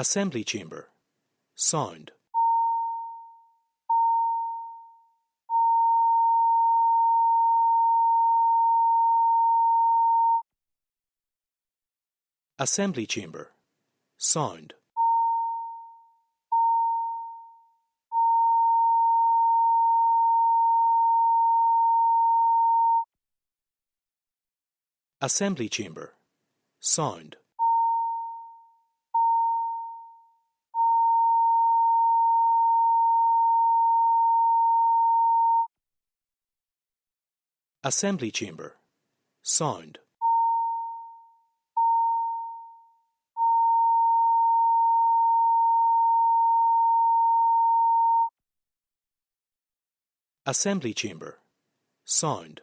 Assembly chamber. Sound. Assembly chamber. Sound. Assembly chamber. Sound. Assembly chamber. Sound. Assembly chamber. Sound.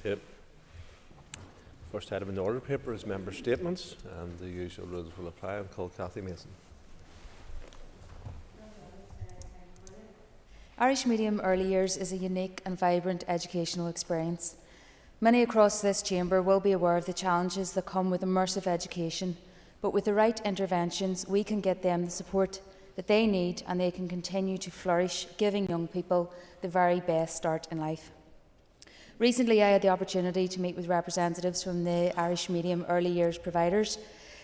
Yep. First item in the order paper is member statements, and the usual rules will apply. I'll call Cathy Mason. Irish Medium Early Years is a unique and vibrant educational experience. Many across this chamber will be aware of the challenges that come with immersive education, but with the right interventions we can get them the support that they need and they can continue to flourish, giving young people the very best start in life. Recently I had the opportunity to meet with representatives from the Irish Medium Early Years providers,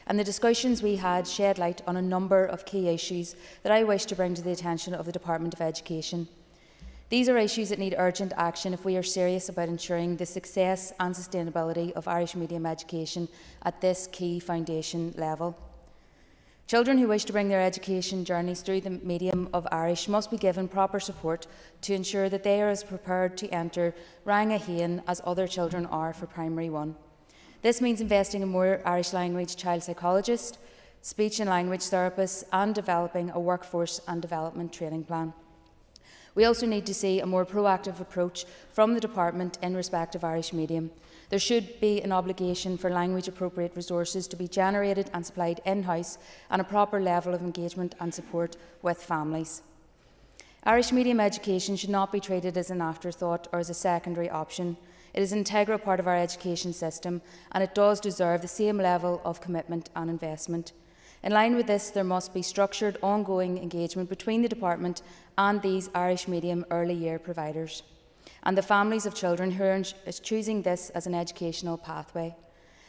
and the discussions we had shed light on a number of key issues that I wish to bring to the attention of the Department of Education. These are issues that need urgent action if we are serious about ensuring the success and sustainability of Irish medium education at this key foundation level. Children who wish to bring their education journeys through the medium of Irish must be given proper support to ensure that they are as prepared to enter Rang a Hain as other children are for Primary 1. This means investing in more Irish language child psychologists, speech and language therapists, and developing a workforce and development training plan. We also need to see a more proactive approach from the Department in respect of Irish medium. There should be an obligation for language-appropriate resources to be generated and supplied in-house, and a proper level of engagement and support with families. Irish medium education should not be treated as an afterthought or as a secondary option. It is an integral part of our education system, and it does deserve the same level of commitment and investment. In line with this, there must be structured, ongoing engagement between the Department and these Irish medium early year providers, and the families of children who are choosing this as an educational pathway.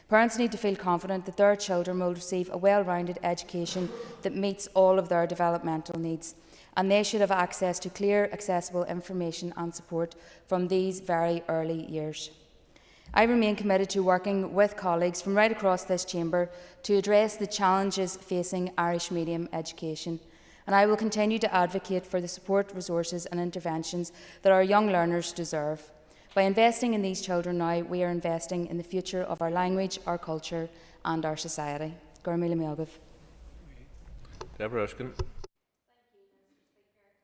Parents need to feel confident that their children will receive a well-rounded education that meets all of their developmental needs, and they should have access to clear, accessible information and support from these very early years. I remain committed to working with colleagues from right across this chamber to address the challenges facing Irish medium education, and I will continue to advocate for the support, resources and interventions that our young learners deserve. By investing in these children now, we are investing in the future of our language, our culture and our society. Gormila Miogov. Deborah Erskine.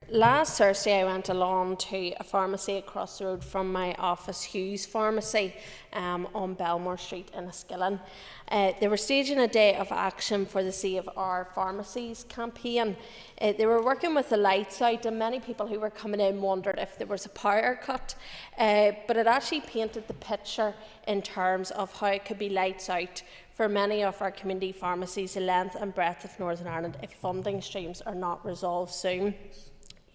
Last Thursday I went along to a pharmacy across the road from my office, Hughes Pharmacy, on Belmore Street in Enniskillen. They were staging a day of action for the Save Our Pharmacies campaign. They were working with the lights out, and many people who were coming in wondered if there was a power cut, but it actually painted the picture in terms of how it could be lights out for many of our community pharmacies the length and breadth of Northern Ireland if funding streams are not resolved soon.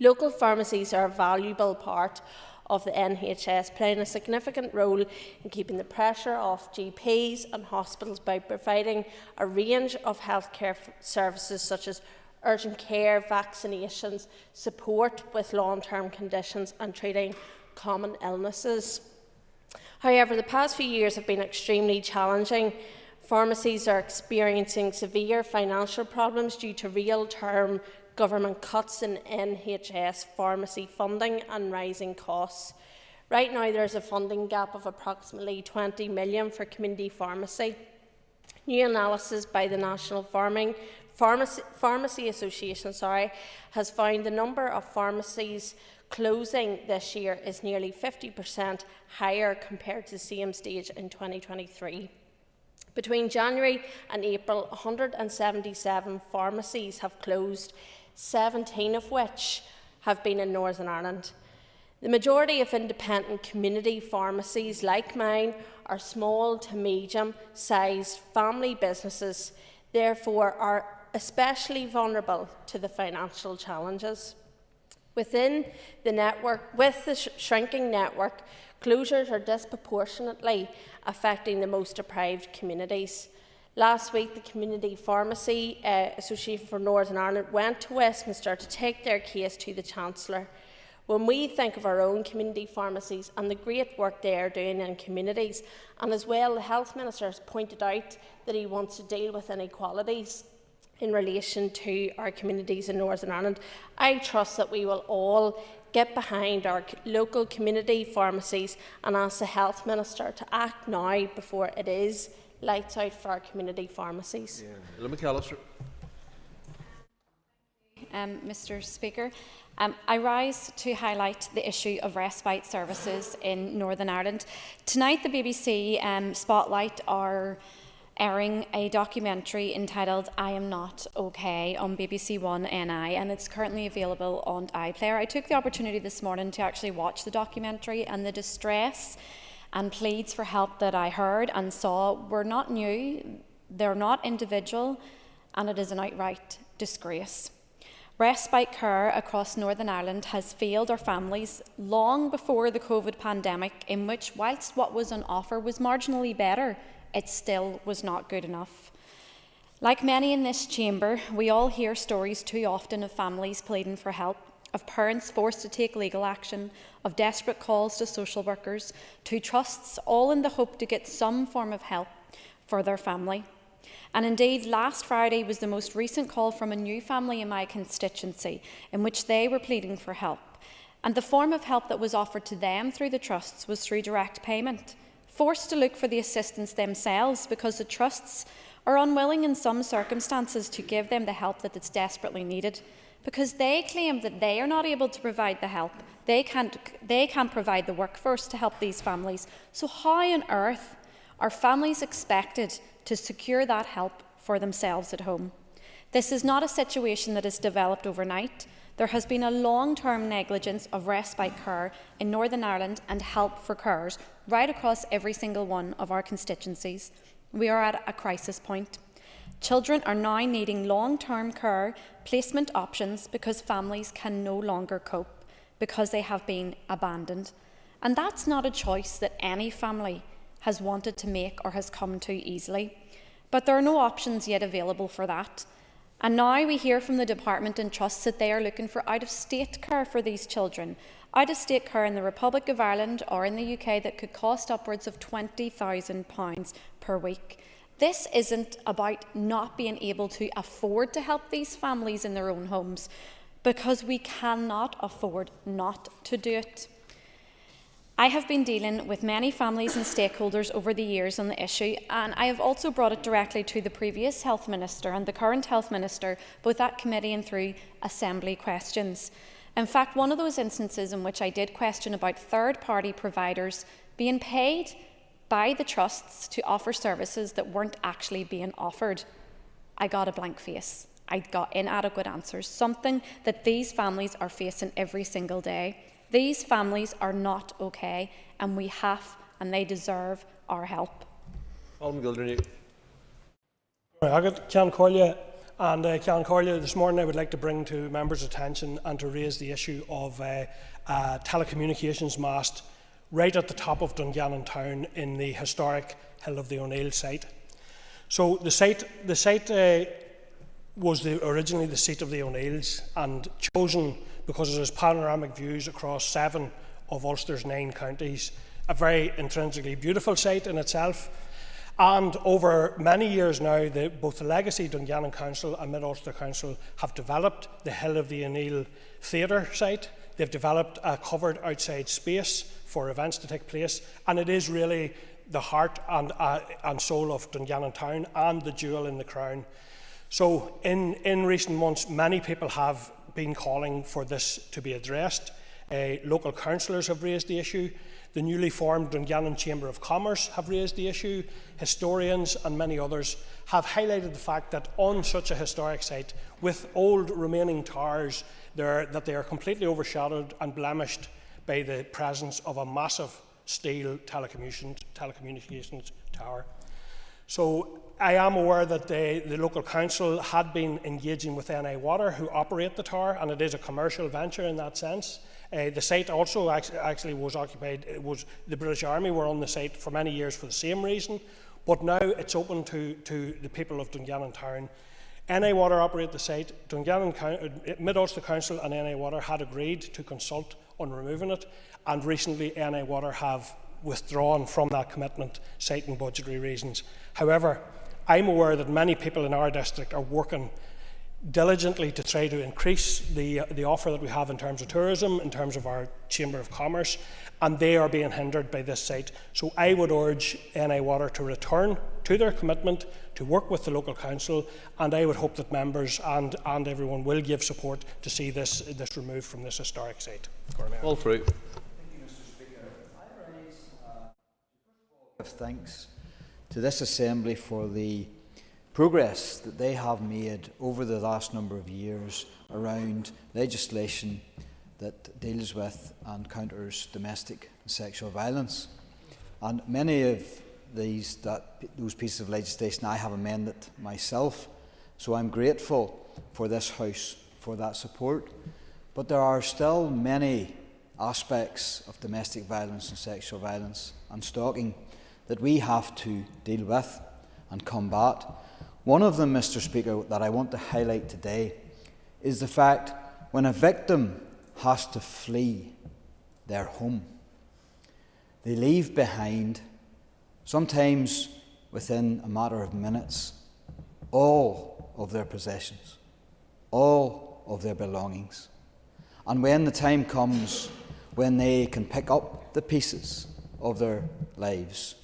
Local pharmacies are a valuable part of the NHS, playing a significant role in keeping the pressure off GPs and hospitals by providing a range of healthcare services such as urgent care, vaccinations, support with long-term conditions and treating common illnesses. However, the past few years have been extremely challenging. Pharmacies are experiencing severe financial problems due to real-term government cuts in NHS pharmacy funding and rising costs. Right now there is a funding gap of approximately 20 million for community pharmacy. New analysis by the National Pharmacy Association has found the number of pharmacies closing this year is nearly 50% higher compared to the same stage in 2023. Between January and April, 177 pharmacies have closed, 17 of which have been in Northern Ireland. The majority of independent community pharmacies like mine are small to medium-sized family businesses, therefore are especially vulnerable to the financial challenges. Within the network, with the shrinking network, closures are disproportionately affecting the most deprived communities. Last week, the Community Pharmacy Association for Northern Ireland went to Westminster to take their case to the Chancellor. When we think of our own community pharmacies and the great work they are doing in communities, and as well the Health Minister has pointed out that he wants to deal with inequalities in relation to our communities in Northern Ireland, I trust that we will all get behind our local community pharmacies and ask the Health Minister to act now before it is lights out for our community pharmacies. Yeah. McAllister. Mr. Speaker, I rise to highlight the issue of respite services in Northern Ireland. Tonight the BBC Spotlight are airing a documentary entitled I Am Not OK on BBC One NI, and it's currently available on iPlayer. I took the opportunity this morning to actually watch the documentary, and the distress and pleads for help that I heard and saw were not new, they're not individual, and it is an outright disgrace. Respite care across Northern Ireland has failed our families long before the COVID pandemic, in which, whilst what was on offer was marginally better, it still was not good enough. Like many in this chamber, we all hear stories too often of families pleading for help, of parents forced to take legal action, of desperate calls to social workers, to trusts, all in the hope to get some form of help for their family. And indeed, last Friday was the most recent call from a new family in my constituency in which they were pleading for help. And the form of help that was offered to them through the trusts was through direct payment, forced to look for the assistance themselves because the trusts are unwilling in some circumstances to give them the help that is desperately needed, because they claim that they are not able to provide the help. They can't provide the workforce to help these families. So how on earth are families expected to secure that help for themselves at home? This is not a situation that has developed overnight. There has been a long-term negligence of respite care in Northern Ireland and help for carers right across every single one of our constituencies. We are at a crisis point. Children are now needing long-term care placement options because families can no longer cope because they have been abandoned. And that's not a choice that any family has wanted to make or has come to easily. But there are no options yet available for that. And now we hear from the department and trusts that they are looking for out-of-state care for these children, out-of-state care in the Republic of Ireland or in the UK that could cost upwards of £20,000 per week. This isn't about not being able to afford to help these families in their own homes, because we cannot afford not to do it. I have been dealing with many families and stakeholders over the years on the issue, and I have also brought it directly to the previous Health Minister and the current Health Minister, both at committee and through Assembly questions. In fact, one of those instances in which I did question about third-party providers being paid by the trusts to offer services that weren't actually being offered, I got a blank face. I got inadequate answers, something that these families are facing every single day. These families are not okay, and we have and they deserve our help. Ceann Comhairle, and Ceann Comhairle, this morning I would like to bring to members' attention and to raise the issue of a telecommunications mast right at the top of Dungannon town in the historic Hill of the O'Neill site. So the site was originally the seat of the O'Neills, and chosen because it has panoramic views across 7 of Ulster's 9 counties. A very intrinsically beautiful site in itself. And over many years now, both the legacy Dungannon Council and Mid-Ulster Council have developed the Hill of the O'Neill theatre site. They've developed a covered outside space for events to take place, and it is really the heart and soul of Dungannon town and the jewel in the crown. So in recent months, many people have been calling for this to be addressed. Local councillors have raised the issue. The newly formed Dungannon Chamber of Commerce have raised the issue. Historians and many others have highlighted the fact that on such a historic site, with old remaining towers, that they are completely overshadowed and blemished by the presence of a massive steel telecommunications tower. So I am aware that the local council had been engaging with NI Water, who operate the tower, and it is a commercial venture in that sense. The site also actually was occupied. The British Army were on the site for many years for the same reason, but now it's open to the people of Dungannon town. NI Water operate the site. Mid-Ulster Council and NI Water had agreed to consult on removing it, and recently NI Water have withdrawn from that commitment, citing budgetary reasons. However, I'm aware that many people in our district are working diligently to try to increase the offer that we have in terms of tourism, in terms of our Chamber of Commerce, and they are being hindered by this site. So I would urge NI Water to return to their commitment to work with the local council, and I would hope that members and everyone will give support to see this removed from this historic site. All through. Thank you, Mr. Speaker. I raise thanks to this Assembly for the progress that they have made over the last number of years around legislation that deals with and counters domestic and sexual violence. And many of those pieces of legislation I have amended myself, so I'm grateful for this House for that support. But there are still many aspects of domestic violence and sexual violence and stalking that we have to deal with and combat. One of them, Mr. Speaker, that I want to highlight today is the fact when a victim has to flee their home, they leave behind, sometimes within a matter of minutes, all of their possessions, all of their belongings. And when the time comes when they can pick up the pieces of their lives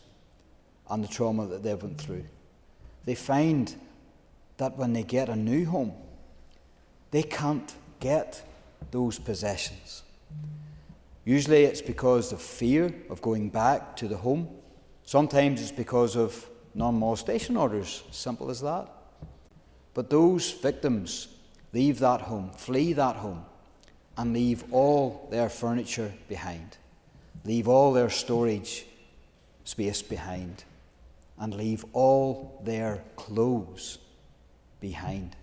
and the trauma that they've went through, they find that when they get a new home, they can't get those possessions. Usually it's because of fear of going back to the home. Sometimes it's because of non-molestation orders, simple as that. But those victims leave that home, flee that home, and leave all their furniture behind, leave all their storage space behind, and leave all their clothes behind.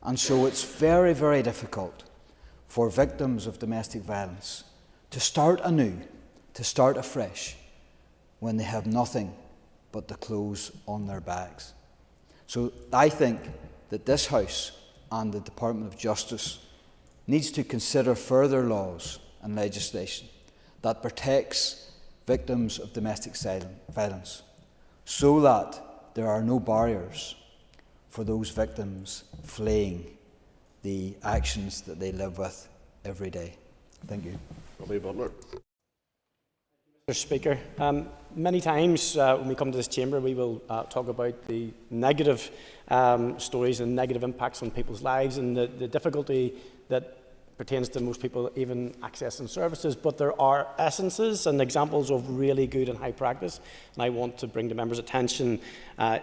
And so it's very, very difficult for victims of domestic violence to start anew, to start afresh, when they have nothing but the clothes on their backs. So I think that this House and the Department of Justice needs to consider further laws and legislation that protects victims of domestic violence, so that there are no barriers for those victims fleeing the actions that they live with every day. Thank you. Robbie Butler. Mr. Speaker, many times when we come to this chamber, we will talk about the negative stories and negative impacts on people's lives and the difficulty that pertains to most people even accessing services. But there are essences and examples of really good and high practice, and I want to bring to members' attention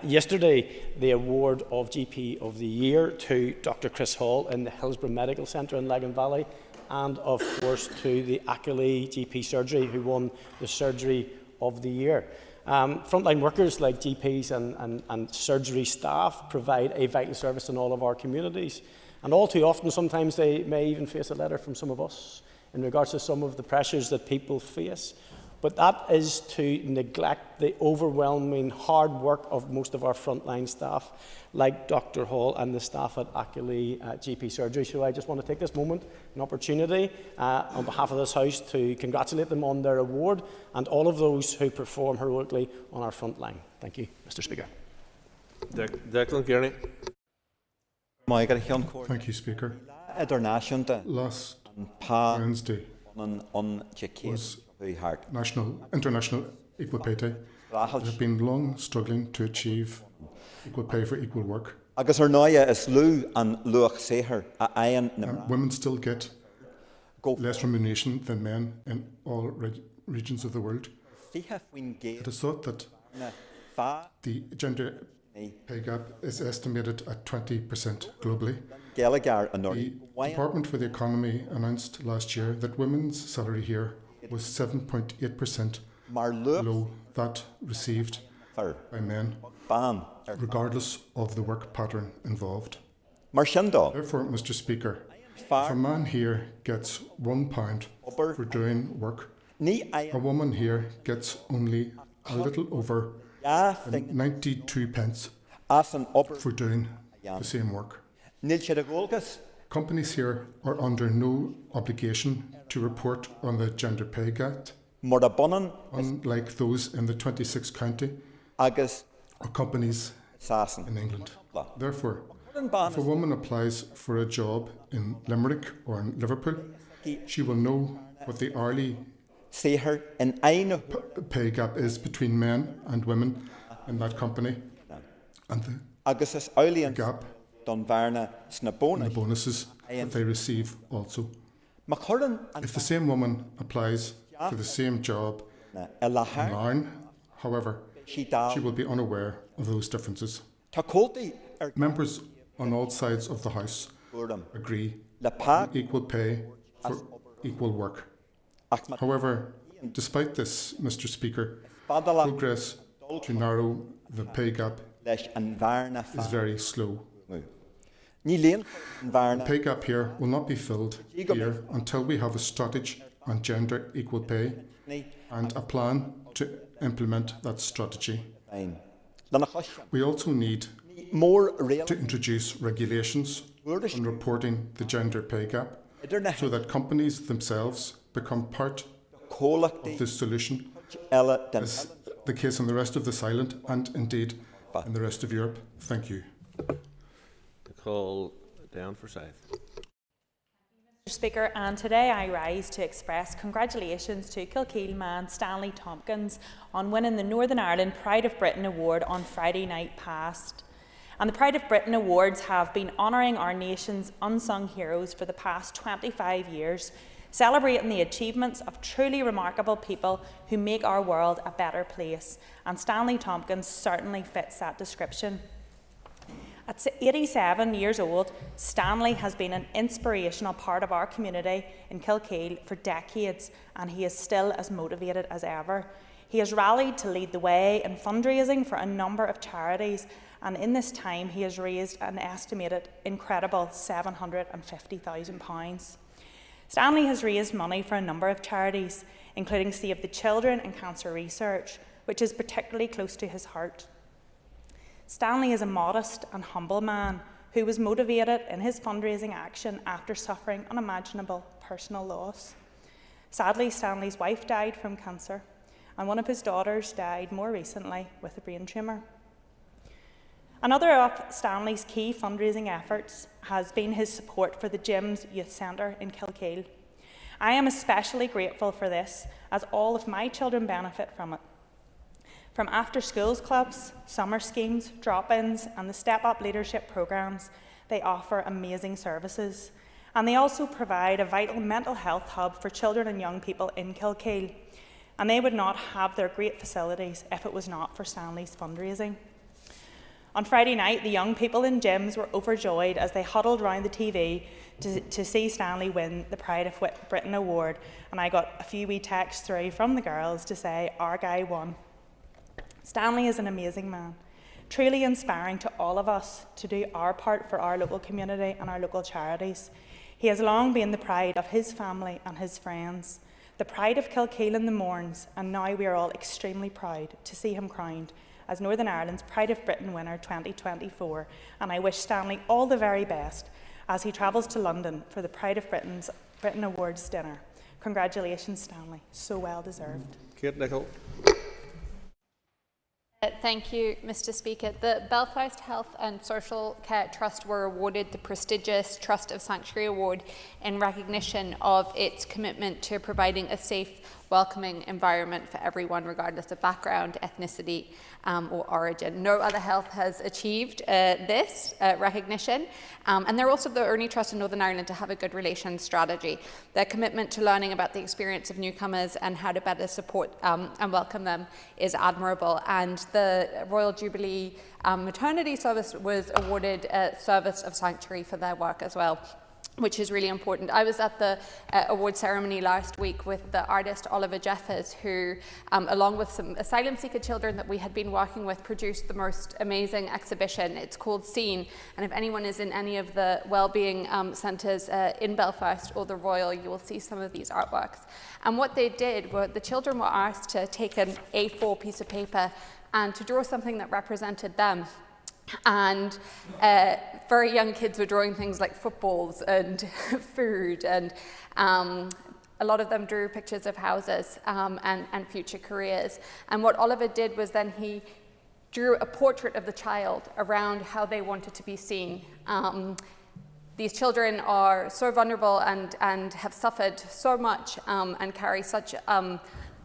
yesterday the award of GP of the Year to Dr. Chris Hall in the Hillsborough Medical Centre in Lagan Valley, and of course to the Ackley GP Surgery, who won the Surgery of the Year. Frontline workers like GPs and surgery staff provide a vital service in all of our communities. And all too often, sometimes they may even face a letter from some of us in regards to some of the pressures that people face. But that is to neglect the overwhelming hard work of most of our frontline staff, like Dr. Hall and the staff at Ackley GP Surgery. So I just want to take this moment, an opportunity, on behalf of this House, to congratulate them on their award and all of those who perform heroically on our front line. Thank you, Mr. Speaker. Declan Kearney. Thank you, Speaker. Last Wednesday was International Equal Pay Day. We have been long struggling to achieve equal pay for equal work. Women still get less remuneration than men in all regions of the world. It is thought that the gender pay gap is estimated at 20% globally. The Department for the Economy announced last year that women's salary here was 7.8% below that received by men, regardless of the work pattern involved. Therefore, Mr. Speaker, if a man here gets £1 for doing work, a woman here gets only a little over 92 pence for doing the same work. Companies here are under no obligation to report on the gender pay gap, unlike those in the 26th county or companies in England. Therefore, if a woman applies for a job in Limerick or in Liverpool, she will know what the hourly pay gap is between men and women in that company, and the gap in the bonuses that they receive also. If the same woman applies for the same job in Larne, however, she will be unaware of those differences. Members on all sides of the House agree on equal pay for equal work. However, despite this, Mr. Speaker, progress to narrow the pay gap is very slow. The pay gap here will not be filled here until we have a strategy on gender equal pay and a plan to implement that strategy. We also need to introduce regulations on reporting the gender pay gap so that companies themselves become part of the solution, as the case on the rest of this island and indeed and the rest of Europe. Thank you. The call down for South. Mr. Speaker, and today I rise to express congratulations to Kilkeel man Stanley Tompkins on winning the Northern Ireland Pride of Britain Award on Friday night past. And the Pride of Britain Awards have been honouring our nation's unsung heroes for the past 25 years, celebrating the achievements of truly remarkable people who make our world a better place. And Stanley Tompkins certainly fits that description. At 87 years old, Stanley has been an inspirational part of our community in Kilkeel for decades, and he is still as motivated as ever. He has rallied to lead the way in fundraising for a number of charities, and in this time he has raised an estimated incredible £750,000. Stanley has raised money for a number of charities, including Save the Children and Cancer Research, which is particularly close to his heart. Stanley is a modest and humble man who was motivated in his fundraising action after suffering unimaginable personal loss. Sadly, Stanley's wife died from cancer, and one of his daughters died more recently with a brain tumour. Another of Stanley's key fundraising efforts has been his support for the Gyms Youth Centre in Kilkeel. I am especially grateful for this, as all of my children benefit from it. From after-schools clubs, summer schemes, drop-ins and the step-up leadership programmes, they offer amazing services. And they also provide a vital mental health hub for children and young people in Kilkeel. And they would not have their great facilities if it was not for Stanley's fundraising. On Friday night, the young people in gyms were overjoyed as they huddled round the TV to see Stanley win the Pride of Britain Award. And I got a few wee texts through from the girls to say, "Our guy won." Stanley is an amazing man, truly inspiring to all of us to do our part for our local community and our local charities. He has long been the pride of his family and his friends, the pride of Kilkeel and the Mourns, and now we are all extremely proud to see him crowned as Northern Ireland's Pride of Britain winner 2024, and I wish Stanley all the very best as he travels to London for the Pride of Britain Awards dinner. Congratulations, Stanley, so well deserved. Kate Nicholl. Thank you, Mr. Speaker. The Belfast Health and Social Care Trust were awarded the prestigious Trust of Sanctuary Award in recognition of its commitment to providing a safe, welcoming environment for everyone, regardless of background, ethnicity or origin. No other health has achieved this recognition, and they're also the only trust in Northern Ireland to have a good relations strategy. Their commitment to learning about the experience of newcomers and how to better support and welcome them is admirable, and the Royal Jubilee Maternity Service was awarded Service of Sanctuary for their work as well, which is really important. I was at the award ceremony last week with the artist Oliver Jeffers, who, along with some asylum seeker children that we had been working with, produced the most amazing exhibition. It's called Scene, and if anyone is in any of the wellbeing centres in Belfast or the Royal, you will see some of these artworks. And what they did were the children were asked to take an A4 piece of paper and to draw something that represented them. And very young kids were drawing things like footballs and food, and a lot of them drew pictures of houses and future careers. And what Oliver did was then he drew a portrait of the child around how they wanted to be seen. These children are so vulnerable and have suffered so much and carry such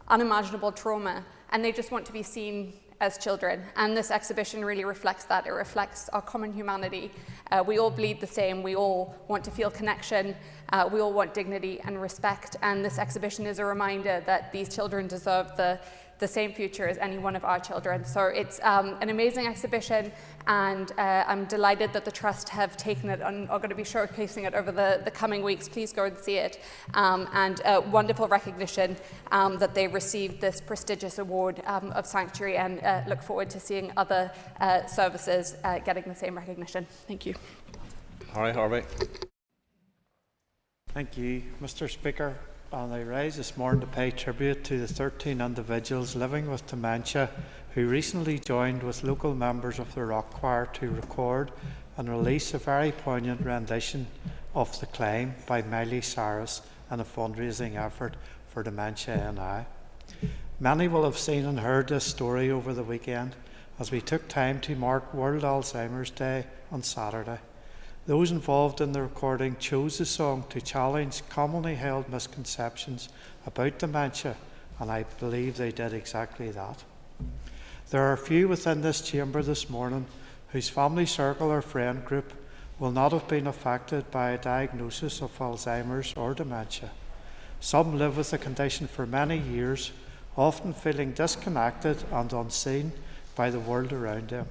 unimaginable trauma, and they just want to be seen as children, and this exhibition really reflects that. It reflects our common humanity. We all bleed the same, we all want to feel connection, we all want dignity and respect, and this exhibition is a reminder that these children deserve the same future as any one of our children. So it's an amazing exhibition, and I'm delighted that the Trust have taken it and are going to be showcasing it over the coming weeks. Please go and see it. And a wonderful recognition that they received this prestigious award of Sanctuary, and look forward to seeing other services getting the same recognition. Thank you. Harry Harvey. Thank you, Mr. Speaker. And I rise this morning to pay tribute to the 13 individuals living with dementia who recently joined with local members of the Rock Choir to record and release a very poignant rendition of The Climb by Miley Cyrus in a fundraising effort for Dementia NI. Many will have seen and heard this story over the weekend, as we took time to mark World Alzheimer's Day on Saturday. Those involved in the recording chose the song to challenge commonly held misconceptions about dementia, and I believe they did exactly that. There are a few within this chamber this morning whose family circle or friend group will not have been affected by a diagnosis of Alzheimer's or dementia. Some live with the condition for many years, often feeling disconnected and unseen by the world around them.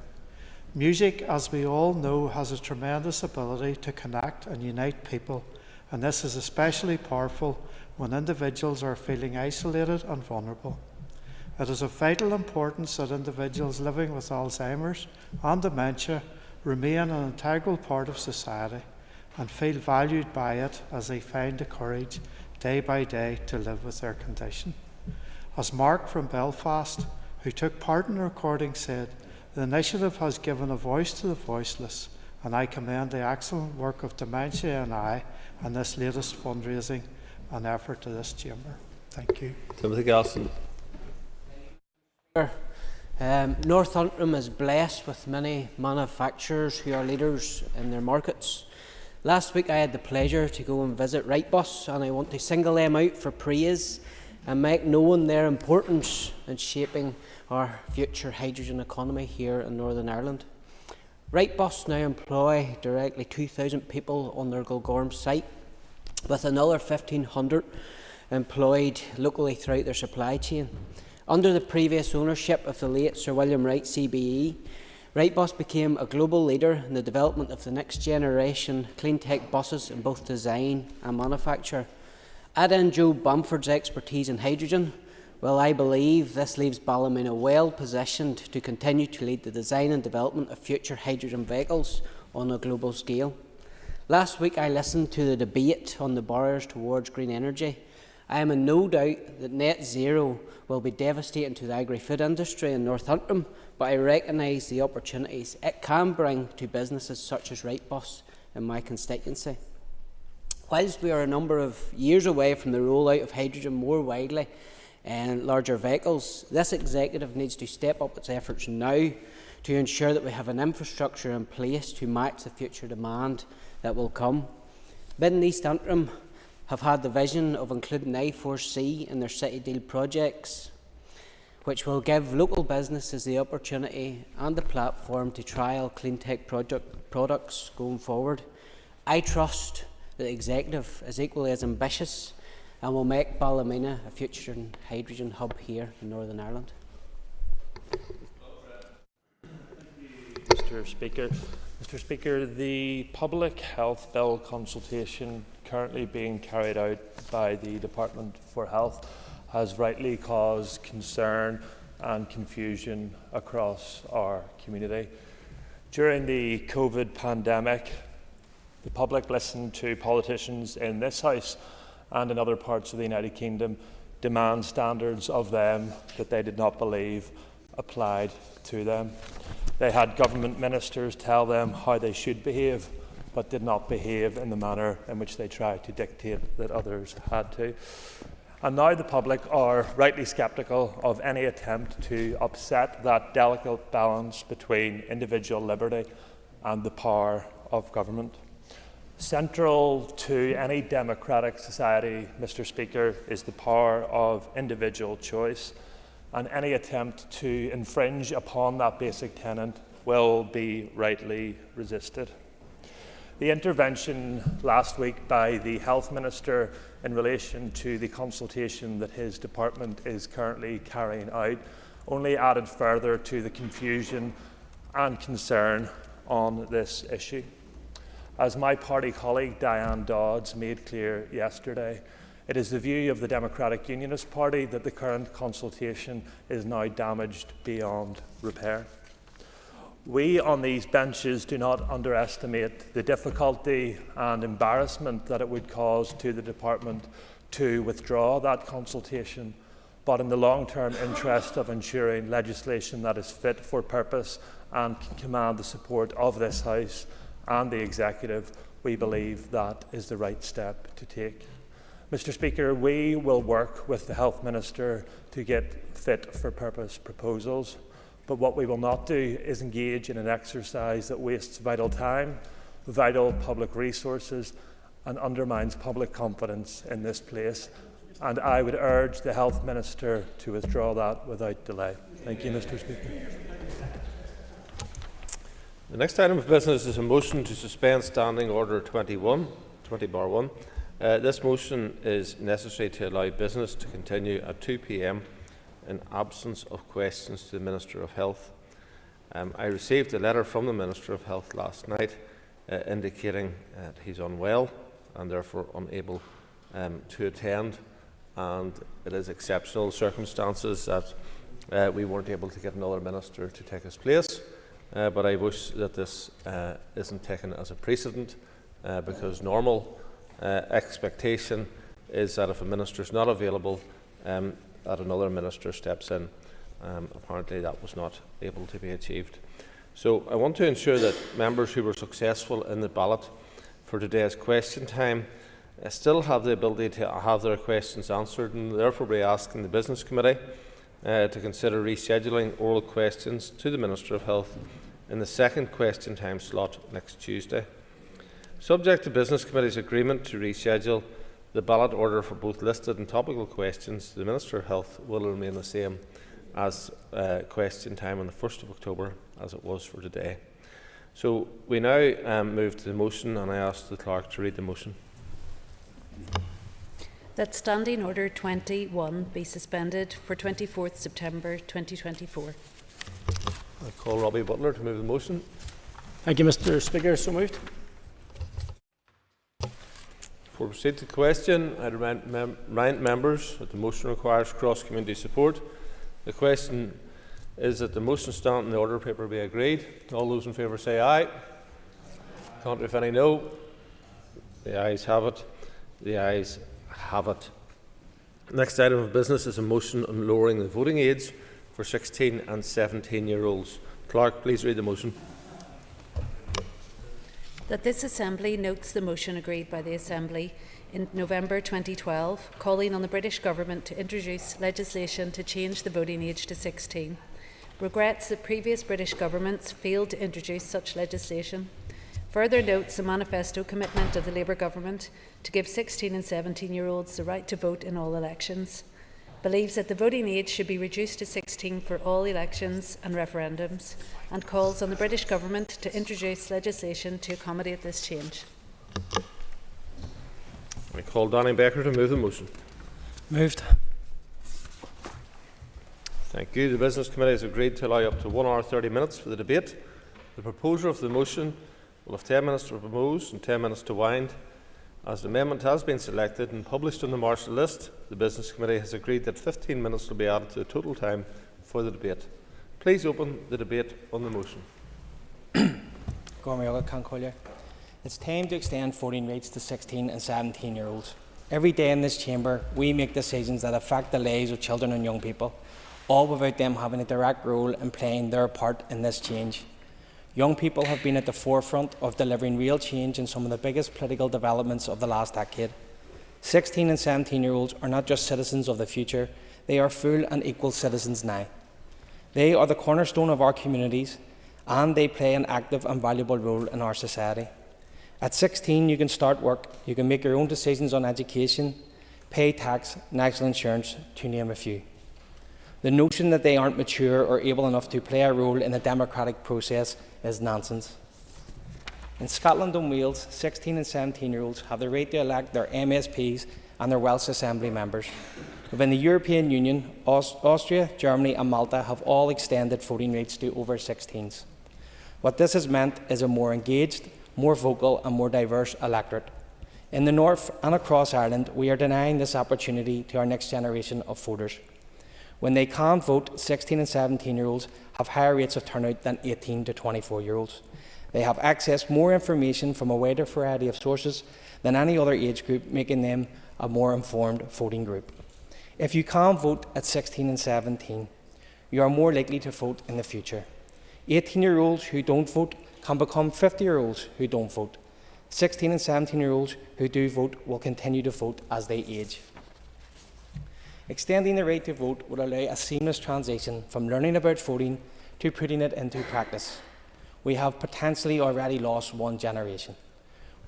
Music, as we all know, has a tremendous ability to connect and unite people, and this is especially powerful when individuals are feeling isolated and vulnerable. It is of vital importance that individuals living with Alzheimer's and dementia remain an integral part of society and feel valued by it as they find the courage day by day to live with their condition. As Mark from Belfast, who took part in the recording, said, "The initiative has given a voice to the voiceless, and I commend the excellent work of Dementia NI and this latest fundraising and effort to this chamber." Thank you. Timothy Gosson. North Antrim is blessed with many manufacturers who are leaders in their markets. Last week I had the pleasure to go and visit Wrightbus, and I want to single them out for praise and make known their importance in shaping our future hydrogen economy here in Northern Ireland. Wrightbus now employ directly 2,000 people on their Gilgorm site, with another 1,500 employed locally throughout their supply chain. Under the previous ownership of the late Sir William Wright CBE, Wrightbus became a global leader in the development of the next generation clean tech buses in both design and manufacture. Add in Joe Bamford's expertise in hydrogen, well, I believe this leaves Ballymena well positioned to continue to lead the design and development of future hydrogen vehicles on a global scale. Last week I listened to the debate on the barriers towards green energy. I am in no doubt that net zero will be devastating to the agri-food industry in North Antrim, but I recognise the opportunities it can bring to businesses such as Wrightbus in my constituency. Whilst we are a number of years away from the rollout of hydrogen more widely and larger vehicles, this executive needs to step up its efforts now to ensure that we have an infrastructure in place to match the future demand that will come. Bid and East Antrim have had the vision of including I4C in their City Deal projects, which will give local businesses the opportunity and the platform to trial clean tech products going forward. I trust that the executive is equally as ambitious and will make Ballymena a future hydrogen hub here in Northern Ireland. Mr. Speaker, the Public Health Bill consultation currently being carried out by the Department for Health has rightly caused concern and confusion across our community. During the COVID pandemic, the public listened to politicians in this House and in other parts of the United Kingdom demand standards of them that they did not believe applied to them. They had government ministers tell them how they should behave, but did not behave in the manner in which they tried to dictate that others had to. And now the public are rightly sceptical of any attempt to upset that delicate balance between individual liberty and the power of government. Central to any democratic society, Mr. Speaker, is the power of individual choice, and any attempt to infringe upon that basic tenet will be rightly resisted. The intervention last week by the Health Minister in relation to the consultation that his department is currently carrying out only added further to the confusion and concern on this issue. As my party colleague Diane Dodds made clear yesterday, it is the view of the Democratic Unionist Party that the current consultation is now damaged beyond repair. We on these benches do not underestimate the difficulty and embarrassment that it would cause to the Department to withdraw that consultation, but in the long-term interest of ensuring legislation that is fit for purpose and can command the support of this House and the Executive, we believe that is the right step to take. Mr. Speaker, we will work with the Health Minister to get fit for purpose proposals, But what we will not do is engage in an exercise that wastes vital time, vital public resources, and undermines public confidence in this place. And I would urge the Health Minister to withdraw that without delay. Thank you, Mr. Speaker. The next item of business is a motion to suspend Standing Order 20/1. This motion is necessary to allow business to continue at 2 p.m. in absence of questions to the Minister of Health. I received a letter from the Minister of Health last night indicating that he's unwell and therefore unable to attend, and it is exceptional circumstances that we weren't able to get another minister to take his place, but I wish that this isn't taken as a precedent, because normal expectation is that if a minister is not available, that another minister steps in. Apparently that was not able to be achieved. So I want to ensure that members who were successful in the ballot for today's question time still have the ability to have their questions answered, and therefore be asking the Business Committee to consider rescheduling oral questions to the Minister of Health in the second question time slot next Tuesday. Subject to Business Committee's agreement to reschedule the ballot order for both listed and topical questions, the Minister of Health will remain the same as question time on the 1st of October as it was for today. So we now move to the motion, and I ask the Clerk to read the motion. That Standing Order 21 be suspended for 24th September 2024. I call Robbie Butler to move the motion. Thank you, Mr. Speaker. So moved. Before we proceed to the question, I remind members that the motion requires cross-community support. The question is that the motion stand in the order paper be agreed. All those in favour say aye. Contrary if any no. The ayes have it. The ayes have it. Next item of business is a motion on lowering the voting age for 16 and 17-year-olds. Clerk, please read the motion. That this Assembly notes the motion agreed by the Assembly in November 2012, calling on the British Government to introduce legislation to change the voting age to 16. Regrets that previous British governments failed to introduce such legislation. Further notes the manifesto commitment of the Labour Government to give 16 and 17-year-olds the right to vote in all elections. Believes that the voting age should be reduced to 16 for all elections and referendums, and calls on the British Government to introduce legislation to accommodate this change. I call Danny Becker to move the motion. Moved. Thank you. The Business Committee has agreed to allow up to 1 hour 30 minutes for the debate. The proposer of the motion will have 10 minutes to propose and 10 minutes to wind. As the amendment has been selected and published on the marshal list, the Business Committee has agreed that 15 minutes will be added to the total time for the debate. Please open the debate on the motion. It's time to extend voting rights to 16 and 17-year-olds. Every day in this chamber, we make decisions that affect the lives of children and young people, all without them having a direct role in playing their part in this change. Young people have been at the forefront of delivering real change in some of the biggest political developments of the last decade. 16 and 17-year-olds are not just citizens of the future, they are full and equal citizens now. They are the cornerstone of our communities, and they play an active and valuable role in our society. At 16, you can start work, you can make your own decisions on education, pay tax, national insurance, to name a few. The notion that they aren't mature or able enough to play a role in the democratic process is nonsense. In Scotland and Wales, 16 and 17-year-olds have the right to elect their MSPs and their Welsh Assembly members. Within the European Union, Austria, Germany and Malta have all extended voting rights to over 16s. What this has meant is a more engaged, more vocal and more diverse electorate. In the North and across Ireland, we are denying this opportunity to our next generation of voters. When they can't vote, 16 and 17-year-olds have higher rates of turnout than 18 to 24-year-olds. They have accessed more information from a wider variety of sources than any other age group, making them a more informed voting group. If you can't vote at 16 and 17, you are more likely to vote in the future. 18-year-olds who don't vote can become 50-year-olds who don't vote. 16 and 17-year-olds who do vote will continue to vote as they age. Extending the right to vote would allow a seamless transition from learning about voting to putting it into practice. We have potentially already lost one generation.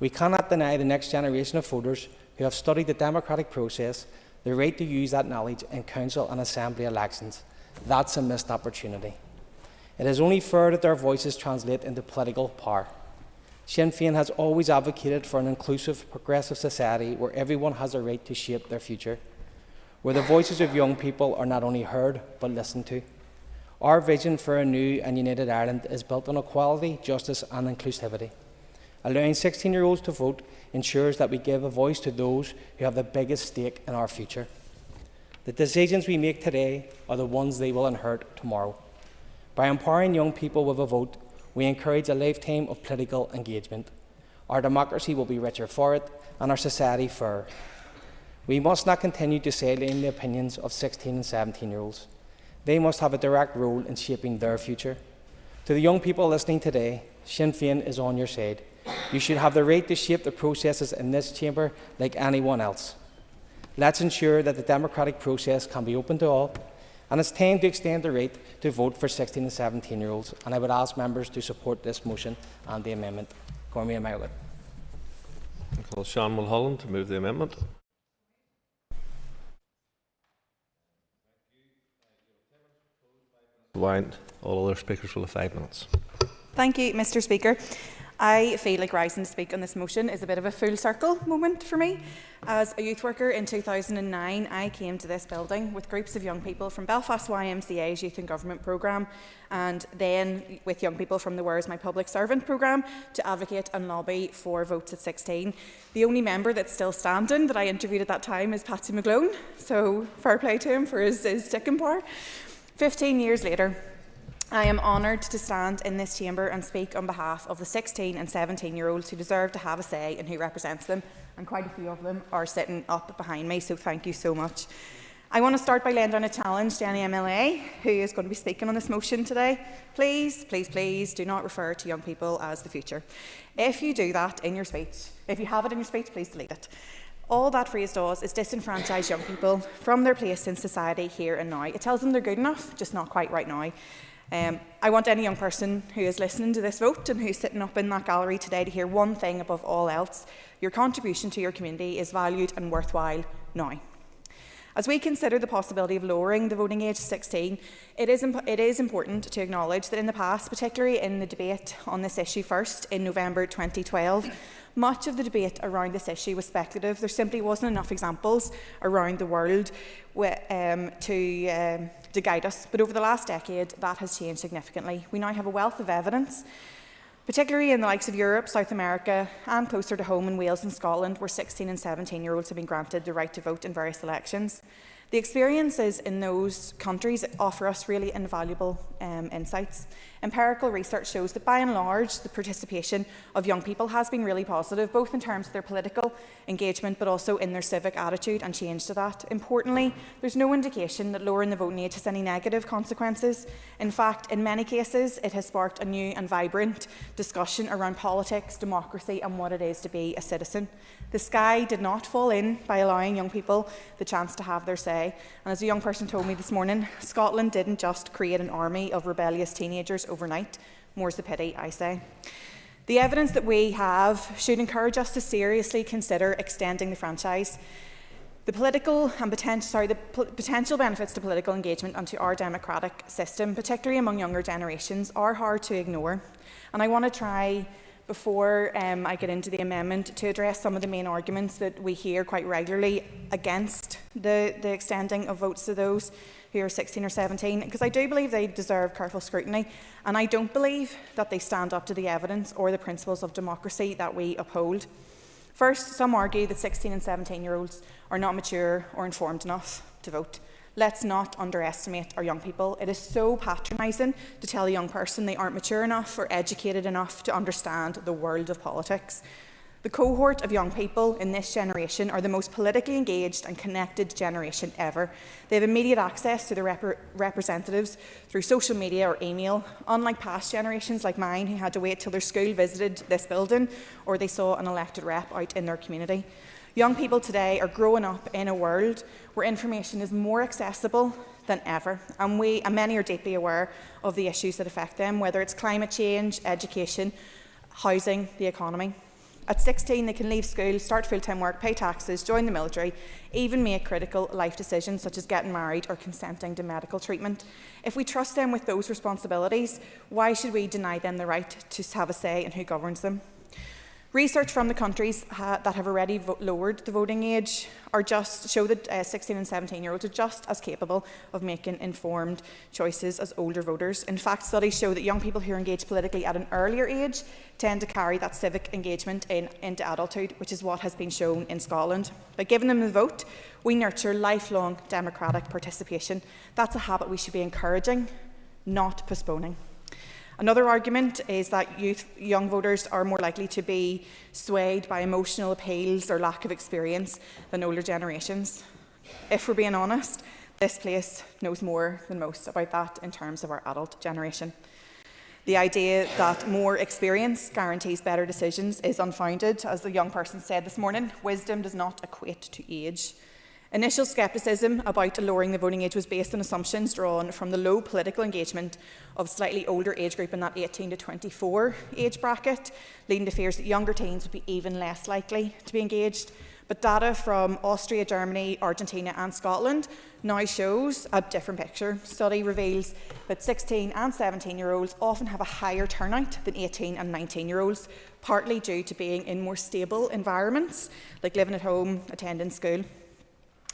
We cannot deny the next generation of voters who have studied the democratic process the right to use that knowledge in council and assembly elections. That's a missed opportunity. It is only fair that their voices translate into political power. Sinn Féin has always advocated for an inclusive, progressive society where everyone has a right to shape their future, where the voices of young people are not only heard but listened to. Our vision for a new and united Ireland is built on equality, justice and inclusivity. Allowing 16-year-olds to vote ensures that we give a voice to those who have the biggest stake in our future. The decisions we make today are the ones they will inherit tomorrow. By empowering young people with a vote, we encourage a lifetime of political engagement. Our democracy will be richer for it, and our society fairer. We must not continue to sideline the opinions of 16 and 17-year-olds. They must have a direct role in shaping their future. To the young people listening today, Sinn Féin is on your side. You should have the right to shape the processes in this chamber like anyone else. Let's ensure that the democratic process can be open to all, and it's time to extend the right to vote for 16 and 17-year-olds, and I would ask members to support this motion and the amendment. Cormac Mylett. I call Sean Mulholland to move the amendment. Wind. All other speakers will have 5 minutes. Thank you, Mr. Speaker. I feel like rising to speak on this motion is a bit of a full circle moment for me. As a youth worker in 2009, I came to this building with groups of young people from Belfast YMCA's Youth and Government programme, and then with young people from the Where's My Public Servant programme to advocate and lobby for votes at 16. The only member that's still standing that I interviewed at that time is Patsy McGlone, so fair play to him for his sticking power. 15 years later, I am honoured to stand in this chamber and speak on behalf of the 16 and 17-year-olds who deserve to have a say in who represents them, and quite a few of them are sitting up behind me, so thank you so much. I want to start by laying down a challenge to any MLA who is going to be speaking on this motion today. Please, please, please do not refer to young people as the future. If you do that in your speech, if you have it in your speech, please delete it. All that phrase does is disenfranchise young people from their place in society here and now. It tells them they're good enough, just not quite right now. I want any young person who is listening to this vote and who's sitting up in that gallery today to hear one thing above all else: your contribution to your community is valued and worthwhile now. As we consider the possibility of lowering the voting age to 16, it is important to acknowledge that in the past, particularly in the debate on this issue first in November 2012, much of the debate around this issue was speculative. There simply wasn't enough examples around the world to guide us. But over the last decade, that has changed significantly. We now have a wealth of evidence, particularly in the likes of Europe, South America, and closer to home in Wales and Scotland, where 16 and 17-year-olds have been granted the right to vote in various elections. The experiences in those countries offer us really invaluable insights. Empirical research shows that by and large, the participation of young people has been really positive, both in terms of their political engagement, but also in their civic attitude and change to that. Importantly, there's no indication that lowering the voting age has any negative consequences. In fact, in many cases, it has sparked a new and vibrant discussion around politics, democracy, and what it is to be a citizen. The sky did not fall in by allowing young people the chance to have their say. And as a young person told me this morning, Scotland didn't just create an army of rebellious teenagers overnight. More's the pity, I say. The evidence that we have should encourage us to seriously consider extending the franchise. The potential benefits to political engagement and to our democratic system, particularly among younger generations, are hard to ignore. And I want to try, before I get into the amendment, to address some of the main arguments that we hear quite regularly against the extending of votes to those who are 16 or 17, because I do believe they deserve careful scrutiny, and I don't believe that they stand up to the evidence or the principles of democracy that we uphold. First, some argue that 16 and 17-year-olds are not mature or informed enough to vote. Let's not underestimate our young people. It is so patronising to tell a young person they aren't mature enough or educated enough to understand the world of politics. The cohort of young people in this generation are the most politically engaged and connected generation ever. They have immediate access to their representatives through social media or email, unlike past generations like mine who had to wait till their school visited this building or they saw an elected rep out in their community. Young people today are growing up in a world where information is more accessible than ever, and many are deeply aware of the issues that affect them, whether it's climate change, education, housing, the economy. At 16, they can leave school, start full-time work, pay taxes, join the military, even make critical life decisions such as getting married or consenting to medical treatment. If we trust them with those responsibilities, why should we deny them the right to have a say in who governs them? Research from the countries that have already lowered the voting age show that 16 and 17-year-olds are just as capable of making informed choices as older voters. In fact, studies show that young people who are engaged politically at an earlier age tend to carry that civic engagement into adulthood, which is what has been shown in Scotland. By giving them the vote, we nurture lifelong democratic participation. That's a habit we should be encouraging, not postponing. Another argument is that young voters are more likely to be swayed by emotional appeals or lack of experience than older generations. If we're being honest, this place knows more than most about that in terms of our adult generation. The idea that more experience guarantees better decisions is unfounded. As the young person said this morning, wisdom does not equate to age. Initial scepticism about lowering the voting age was based on assumptions drawn from the low political engagement of slightly older age group in that 18 to 24 age bracket, leading to fears that younger teens would be even less likely to be engaged. But data from Austria, Germany, Argentina and Scotland now shows a different picture. Study reveals that 16 and 17-year-olds often have a higher turnout than 18 and 19-year-olds, partly due to being in more stable environments, like living at home, attending school.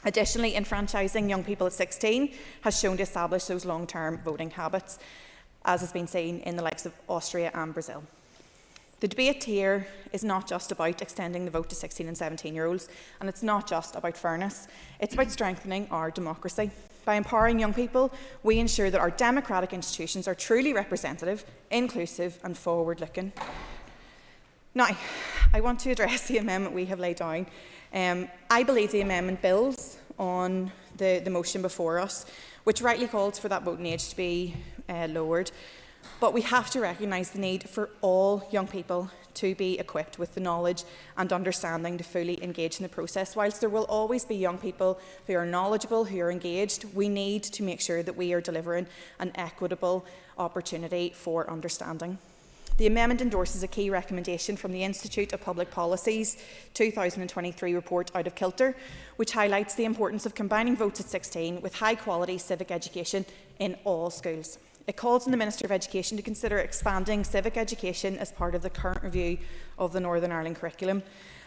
Additionally, enfranchising young people at 16 has shown to establish those long-term voting habits, as has been seen in the likes of Austria and Brazil. The debate here is not just about extending the vote to 16 and 17-year-olds, and it's not just about fairness. It's about strengthening our democracy. By empowering young people, we ensure that our democratic institutions are truly representative, inclusive and forward-looking. Now, I want to address the amendment we have laid down. I believe the amendment builds on the motion before us, which rightly calls for that voting age to be lowered. But we have to recognise the need for all young people to be equipped with the knowledge and understanding to fully engage in the process. Whilst there will always be young people who are knowledgeable, who are engaged, we need to make sure that we are delivering an equitable opportunity for understanding. The amendment endorses a key recommendation from the Institute of Public Policy's 2023 report out of Kilter, which highlights the importance of combining votes at 16 with high-quality civic education in all schools. It calls on the Minister of Education to consider expanding civic education as part of the current review of the Northern Ireland curriculum.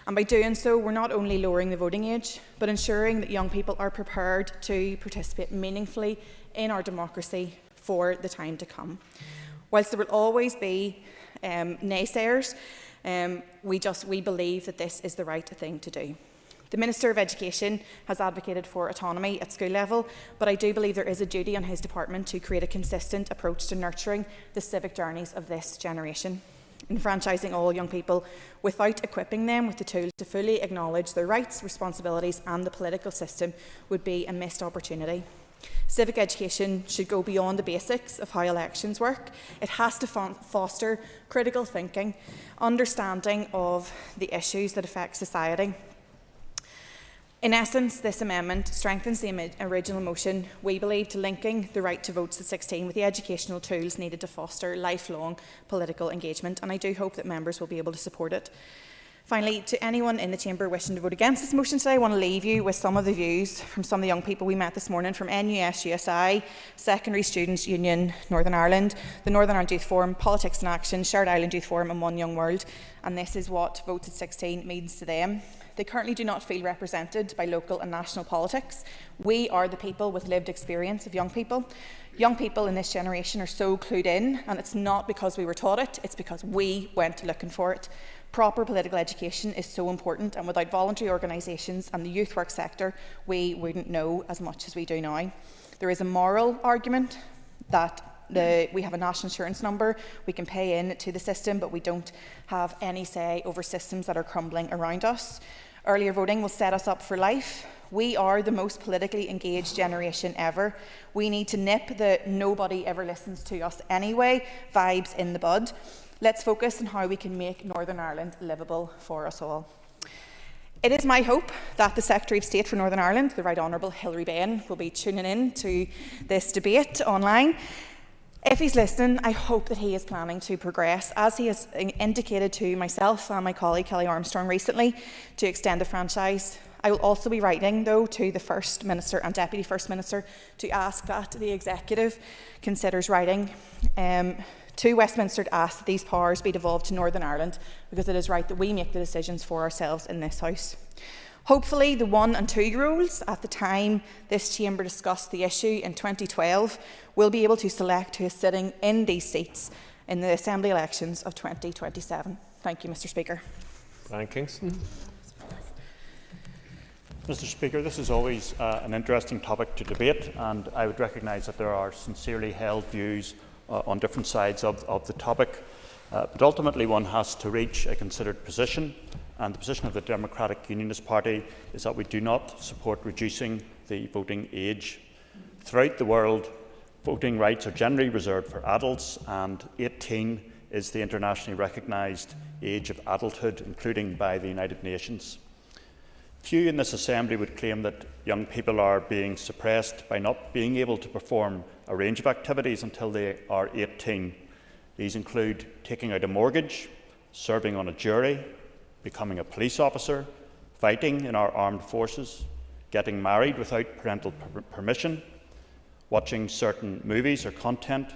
And by doing so, we're not only lowering the voting age, but ensuring that young people are prepared to participate meaningfully in our democracy for the time to come. Whilst there will always be naysayers, we believe that this is the right thing to do. The Minister of Education has advocated for autonomy at school level, but I do believe there is a duty on his department to create a consistent approach to nurturing the civic journeys of this generation. Enfranchising all young people without equipping them with the tools to fully acknowledge their rights, responsibilities and the political system would be a missed opportunity. Civic education should go beyond the basics of how elections work. It has to foster critical thinking, understanding of the issues that affect society. In essence, this amendment strengthens the original motion, we believe, to linking the right to vote at 16 with the educational tools needed to foster lifelong political engagement, and I do hope that members will be able to support it. Finally, to anyone in the Chamber wishing to vote against this motion today, I want to leave you with some of the views from some of the young people we met this morning from NUS USI, Secondary Students' Union Northern Ireland, the Northern Ireland Youth Forum, Politics in Action, Shared Island Youth Forum and One Young World, and this is what votes at 16 means to them. They currently do not feel represented by local and national politics. We are the people with lived experience of young people. Young people in this generation are so clued in, and it's not because we were taught it, it's because we went looking for it. Proper political education is so important, and without voluntary organisations and the youth work sector, we wouldn't know as much as we do now. There is a moral argument that we have a national insurance number, we can pay in to the system, but we don't have any say over systems that are crumbling around us. Earlier voting will set us up for life. We are the most politically engaged generation ever. We need to nip the nobody ever listens to us anyway vibes in the bud. Let's focus on how we can make Northern Ireland livable for us all. It is my hope that the Secretary of State for Northern Ireland, the Right Honourable Hilary Benn, will be tuning in to this debate online. If he's listening, I hope that he is planning to progress, as he has indicated to myself and my colleague Kelly Armstrong recently, to extend the franchise. I will also be writing, though, to the First Minister and Deputy First Minister to ask that the Executive considers writing to Westminster to ask that these powers be devolved to Northern Ireland, because it is right that we make the decisions for ourselves in this House. Hopefully, the 1- and 2-year-olds, at the time this Chamber discussed the issue in 2012, will be able to select who is sitting in these seats in the Assembly elections of 2027. Thank you, Mr. Speaker. Brian Kingston. Mr. Speaker, this is always an interesting topic to debate, and I would recognise that there are sincerely held views on different sides of the topic. But ultimately one has to reach a considered position, and the position of the Democratic Unionist Party is that we do not support reducing the voting age. Throughout the world, voting rights are generally reserved for adults, and 18 is the internationally recognised age of adulthood, including by the United Nations. Few in this Assembly would claim that young people are being suppressed by not being able to perform a range of activities until they are 18. These include taking out a mortgage, serving on a jury, becoming a police officer, fighting in our armed forces, getting married without parental permission, watching certain movies or content,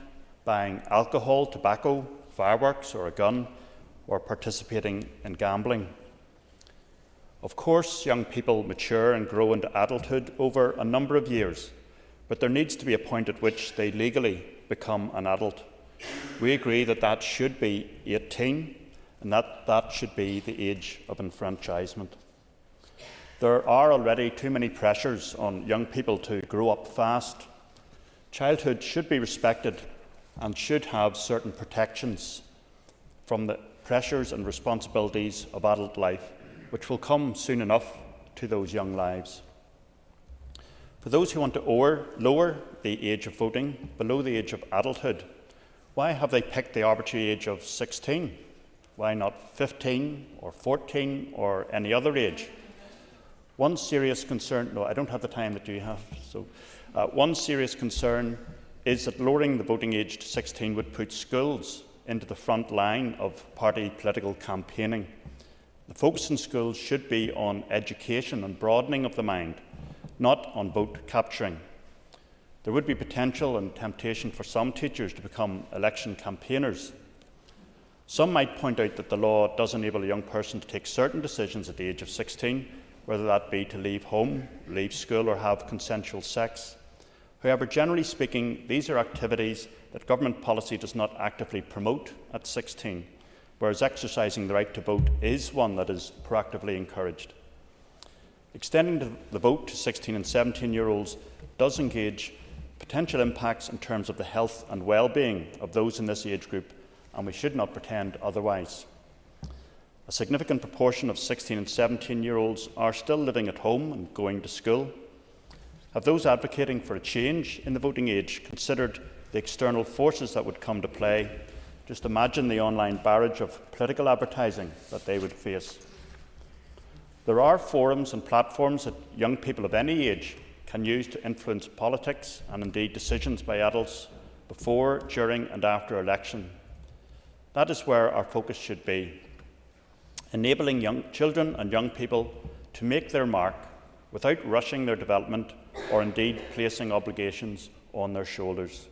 buying alcohol, tobacco, fireworks or a gun, or participating in gambling. Of course, young people mature and grow into adulthood over a number of years, but there needs to be a point at which they legally become an adult. We agree that that should be 18, and that should be the age of enfranchisement. There are already too many pressures on young people to grow up fast. Childhood should be respected and should have certain protections from the pressures and responsibilities of adult life, which will come soon enough to those young lives. For those who want to lower the age of voting below the age of adulthood, why have they picked the arbitrary age of 16? Why not 15 or 14 or any other age? One serious concern, no, I don't have the time that you have, so one serious concern is that lowering the voting age to 16 would put schools into the front line of party political campaigning. The focus in schools should be on education and broadening of the mind, not on vote capturing. There would be potential and temptation for some teachers to become election campaigners. Some might point out that the law does enable a young person to take certain decisions at the age of 16, whether that be to leave home, leave school, or have consensual sex. However, generally speaking, these are activities that government policy does not actively promote at 16, whereas exercising the right to vote is one that is proactively encouraged. Extending the vote to 16 and 17-year-olds does engage potential impacts in terms of the health and well-being of those in this age group, and we should not pretend otherwise. A significant proportion of 16 and 17-year-olds are still living at home and going to school. Have those advocating for a change in the voting age considered the external forces that would come to play? Just imagine the online barrage of political advertising that they would face. There are forums and platforms that young people of any age can use to influence politics and indeed decisions by adults before, during and after election. That is where our focus should be, enabling young children and young people to make their mark without rushing their development or indeed placing obligations on their shoulders.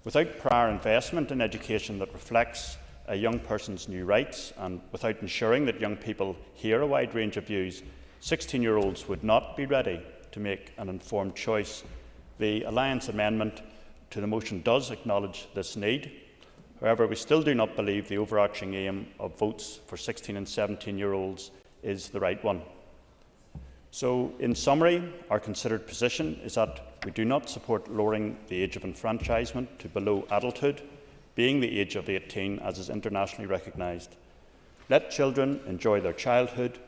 Without prior investment in education that reflects a young person's new rights, and without ensuring that young people hear a wide range of views, 16-year-olds would not be ready to make an informed choice. The Alliance amendment to the motion does acknowledge this need. However, we still do not believe the overarching aim of votes for 16 and 17-year-olds is the right one. So, in summary, our considered position is that we do not support lowering the age of enfranchisement to below adulthood, being the age of 18 as is internationally recognised. Let children enjoy their childhood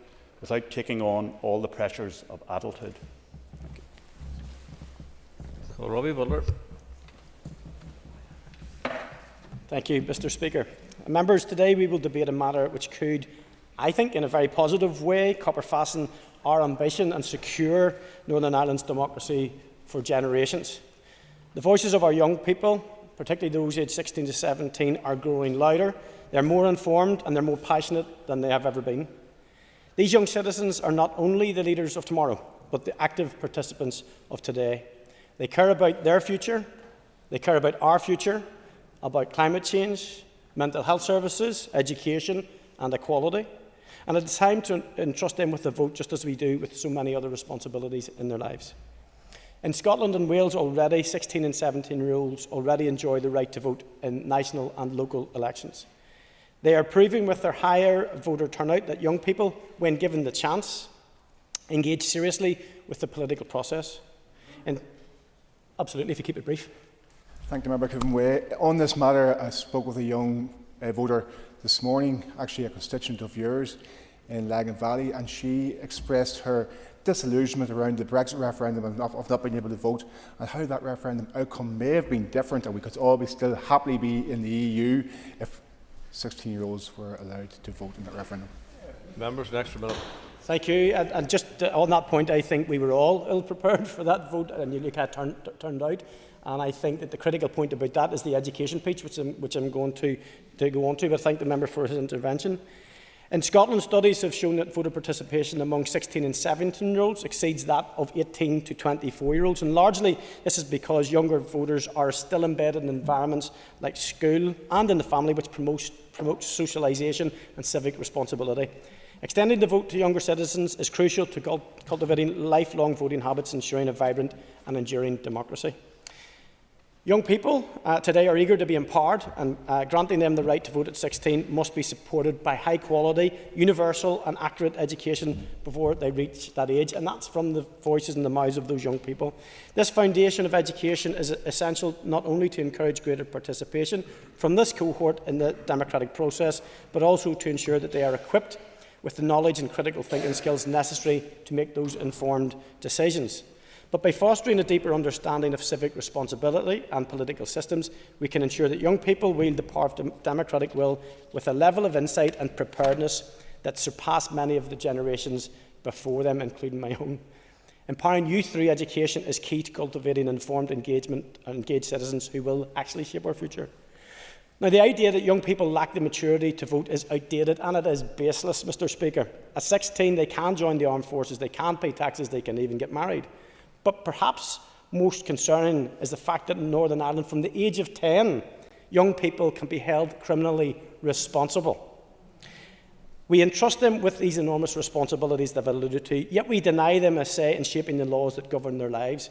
without taking on all the pressures of adulthood. Thank you. Robbie Butler. Thank you, Mr. Speaker. Members, today we will debate a matter which could I think, in a very positive way, copper fasten our ambition and secure Northern Ireland's democracy for generations. The voices of our young people, particularly those aged 16 to 17, are growing louder. They're more informed and they're more passionate than they have ever been. These young citizens are not only the leaders of tomorrow, but the active participants of today. They care about their future, they care about our future, about climate change, mental health services, education and equality. And it's time to entrust them with the vote, just as we do with so many other responsibilities in their lives. In Scotland and Wales already, 16 and 17-year-olds already enjoy the right to vote in national and local elections. They are proving with their higher voter turnout that young people, when given the chance, engage seriously with the political process. And absolutely, if you keep it brief. Thank you, Member Kevin. On this matter, I spoke with a young voter this morning, actually a constituent of yours in Lagan Valley, and she expressed her disillusionment around the Brexit referendum and of not being able to vote, and how that referendum outcome may have been different, and we could all still happily be in the EU if 16-year-olds were allowed to vote in that referendum. Members, an extra minute. Thank you. And just on that point, I think we were all ill-prepared for that vote, and you look how it turned out. And I think that the critical point about that is the education piece, which I'm going to go on to, but I thank the member for his intervention. In Scotland, studies have shown that voter participation among 16 and 17-year-olds exceeds that of 18 to 24-year-olds, and largely this is because younger voters are still embedded in environments like school and in the family, which promotes socialisation and civic responsibility. Extending the vote to younger citizens is crucial to cultivating lifelong voting habits, ensuring a vibrant and enduring democracy. Young people today are eager to be empowered, and granting them the right to vote at 16 must be supported by high-quality, universal and accurate education before they reach that age, and that's from the voices and the mouths of those young people. This foundation of education is essential not only to encourage greater participation from this cohort in the democratic process, but also to ensure that they are equipped with the knowledge and critical thinking skills necessary to make those informed decisions. But by fostering a deeper understanding of civic responsibility and political systems, we can ensure that young people wield the power of democratic will with a level of insight and preparedness that surpass many of the generations before them, including my own. Empowering youth through education is key to cultivating informed engagement and engaged citizens who will actually shape our future. Now, the idea that young people lack the maturity to vote is outdated, and it is baseless, Mr. Speaker. At 16, they can join the armed forces, they can pay taxes, they can even get married. But perhaps most concerning is the fact that in Northern Ireland, from the age of 10, young people can be held criminally responsible. We entrust them with these enormous responsibilities that I've alluded to, yet we deny them a say in shaping the laws that govern their lives.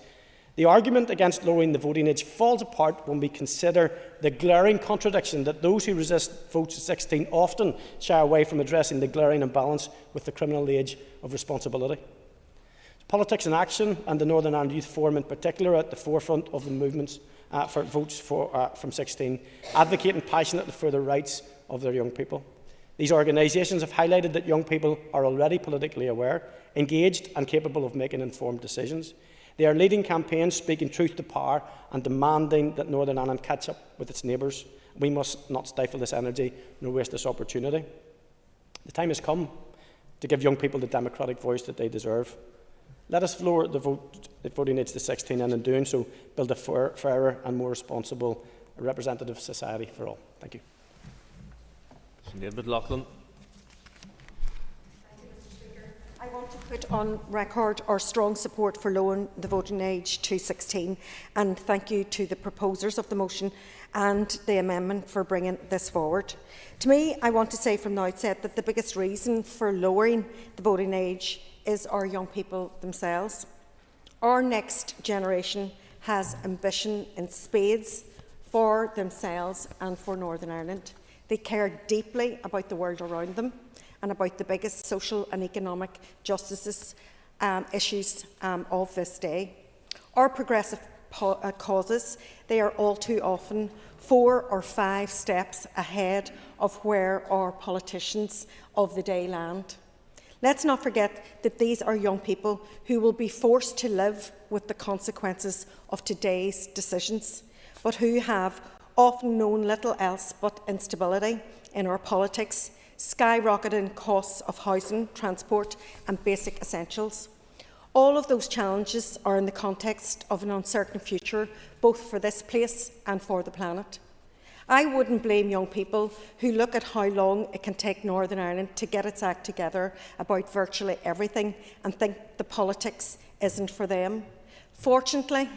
The argument against lowering the voting age falls apart when we consider the glaring contradiction that those who resist votes at 16 often shy away from addressing the glaring imbalance with the criminal age of responsibility. Politics in Action and the Northern Ireland Youth Forum in particular are at the forefront of the movements for votes from 16, advocating passionately for the rights of their young people. These organisations have highlighted that young people are already politically aware, engaged and capable of making informed decisions. They are leading campaigns speaking truth to power and demanding that Northern Ireland catch up with its neighbours. We must not stifle this energy nor waste this opportunity. The time has come to give young people the democratic voice that they deserve. Let us lower the voting age to 16 and in doing so build a fairer and more responsible representative society for all. Thank you. I want to put on record our strong support for lowering the voting age to 16, and thank you to the proposers of the motion and the amendment for bringing this forward. To me, I want to say from the outset that the biggest reason for lowering the voting age is our young people themselves. Our next generation has ambition in spades for themselves and for Northern Ireland. They care deeply about the world around them and about the biggest social and economic justice issues of this day. Our progressive causes, they are all too often 4 or 5 steps ahead of where our politicians of the day land. Let's not forget that these are young people who will be forced to live with the consequences of today's decisions, but who have often known little else but instability in our politics, skyrocketing costs of housing, transport and basic essentials. All of those challenges are in the context of an uncertain future, both for this place and for the planet. I wouldn't blame young people who look at how long it can take Northern Ireland to get its act together about virtually everything and think the politics isn't for them. Fortunately,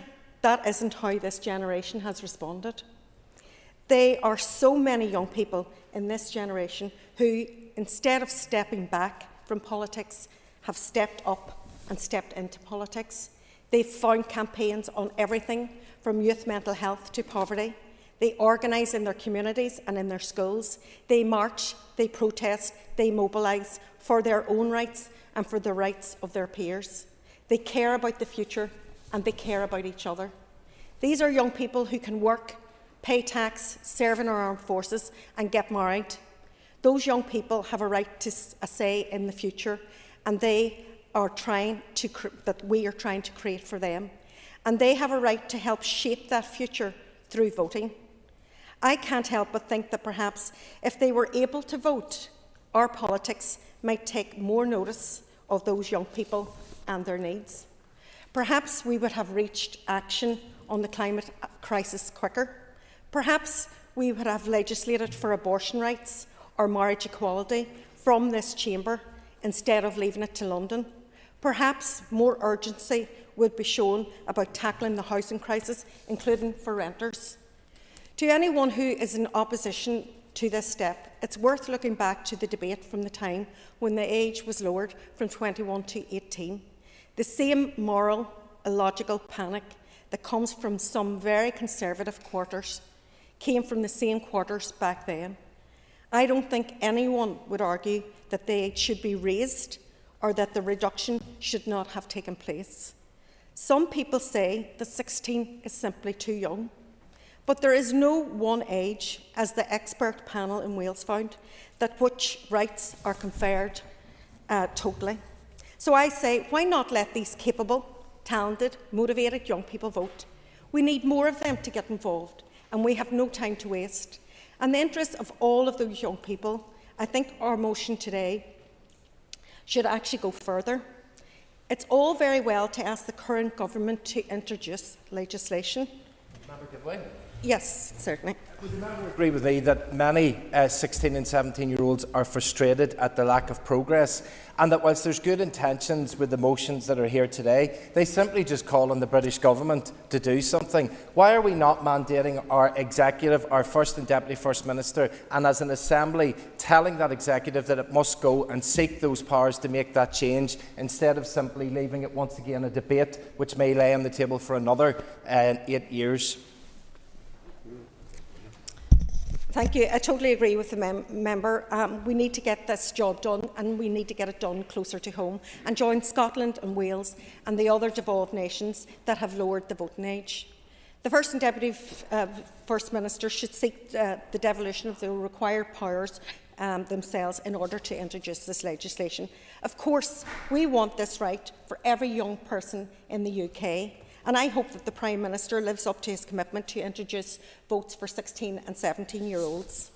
that isn't how this generation has responded. There are so many young people in this generation who, instead of stepping back from politics, have stepped up and stepped into politics. They've found campaigns on everything from youth mental health to poverty. They organise in their communities and in their schools. They march, they protest, they mobilise for their own rights and for the rights of their peers. They care about the future and they care about each other. These are young people who can work, pay tax, serve in our armed forces and get married. Those young people have a right to a say in the future, and we are trying to create for them. And they have a right to help shape that future through voting. I can't help but think that perhaps if they were able to vote, our politics might take more notice of those young people and their needs. Perhaps we would have reached action on the climate crisis quicker. Perhaps we would have legislated for abortion rights or marriage equality from this chamber instead of leaving it to London. Perhaps more urgency would be shown about tackling the housing crisis, including for renters. To anyone who is in opposition to this step, it's worth looking back to the debate from the time when the age was lowered from 21 to 18. The same moral, illogical panic that comes from some very conservative quarters came from the same quarters back then. I don't think anyone would argue that the age should be raised or that the reduction should not have taken place. Some people say that 16 is simply too young. But there is no one age, as the expert panel in Wales found, that which rights are conferred totally. So I say, why not let these capable, talented, motivated young people vote? We need more of them to get involved, and we have no time to waste. In the interest of all of those young people, I think our motion today should actually go further. It's all very well to ask the current government to introduce legislation. Yes, certainly. Would the member agree with me that many 16 and 17-year-olds are frustrated at the lack of progress, and that whilst there's good intentions with the motions that are here today, they simply just call on the British Government to do something? Why are we not mandating our executive, our First and Deputy First Minister, and as an Assembly telling that executive that it must go and seek those powers to make that change, instead of simply leaving it once again a debate which may lay on the table for another 8 years? Thank you. I totally agree with the member. We need to get this job done, and we need to get it done closer to home and join Scotland and Wales and the other devolved nations that have lowered the voting age. The First and Deputy First Minister should seek the devolution of the required powers themselves in order to introduce this legislation. Of course, we want this right for every young person in the UK. And I hope that the Prime Minister lives up to his commitment to introduce votes for 16 and 17-year-olds.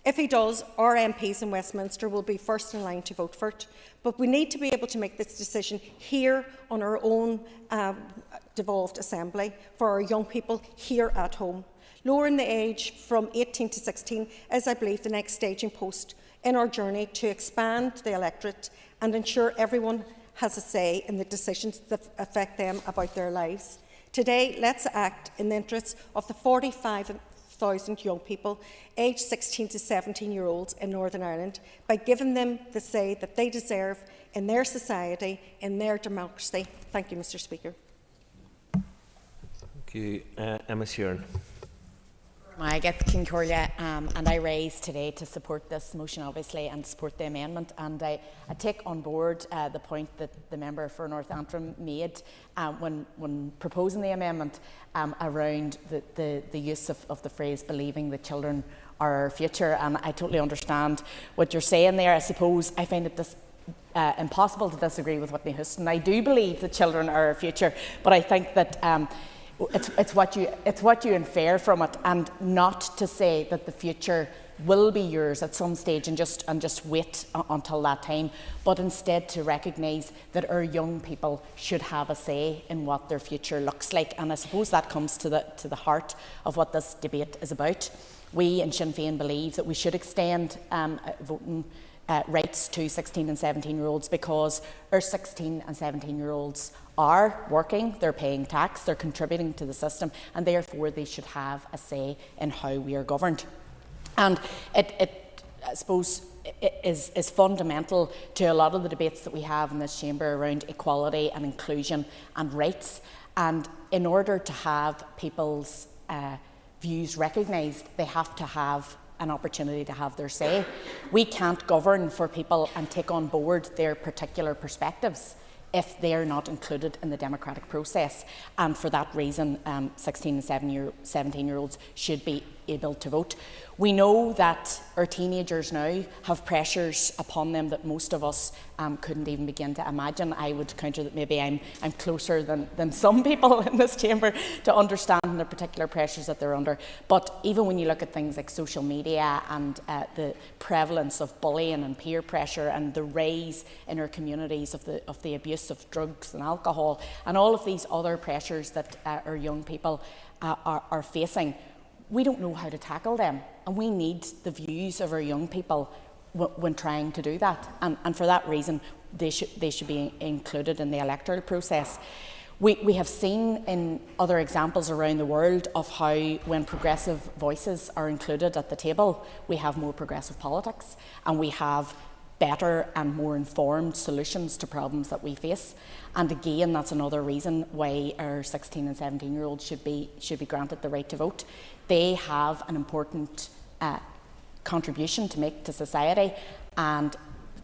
If he does, our MPs in Westminster will be first in line to vote for it. But we need to be able to make this decision here on our own devolved Assembly for our young people here at home. Lowering the age from 18 to 16 is, I believe, the next staging post in our journey to expand the electorate and ensure everyone has a say in the decisions that affect them about their lives. Today, let's act in the interests of the 45,000 young people aged 16 to 17-year-olds in Northern Ireland by giving them the say that they deserve in their society, in their democracy. Thank you, Mr. Speaker. Thank you. Emma Sheeran. I get Kincorlia, and I raise today to support this motion, obviously, and support the amendment. And I take on board the point that the member for North Antrim made when proposing the amendment around the use of the phrase "believing that children are our future." And I totally understand what you're saying there. I suppose I find it impossible to disagree with Whitney Houston. I do believe that children are our future, but I think that it's what you infer from it, and not to say that the future will be yours at some stage, and just wait until that time, but instead to recognise that our young people should have a say in what their future looks like. And I suppose that comes to the heart of what this debate is about. We in Sinn Féin believe that we should extend voting rights to 16 and 17-year-olds because our 16 and 17-year-olds are working, they're paying tax, they're contributing to the system, and therefore they should have a say in how we are governed. And it I suppose, is fundamental to a lot of the debates that we have in this chamber around equality and inclusion and rights. And in order to have people's views recognised, they have to have an opportunity to have their say. We can't govern for people and take on board their particular perspectives if they are not included in the democratic process. And for that reason, 16 and 17-year-olds should be able to vote. We know that our teenagers now have pressures upon them that most of us couldn't even begin to imagine. I would counter that maybe I'm closer than some people in this chamber to understand the particular pressures that they're under. But even when you look at things like social media and the prevalence of bullying and peer pressure and the rise in our communities of the abuse of drugs and alcohol and all of these other pressures that our young people are facing, we don't know how to tackle them, and we need the views of our young people when trying to do that. And for that reason, they should be included in the electoral process. We have seen in other examples around the world of how when progressive voices are included at the table, we have more progressive politics and we have better and more informed solutions to problems that we face. And again, that's another reason why our 16 and 17-year-olds should be granted the right to vote. They have an important contribution to make to society, and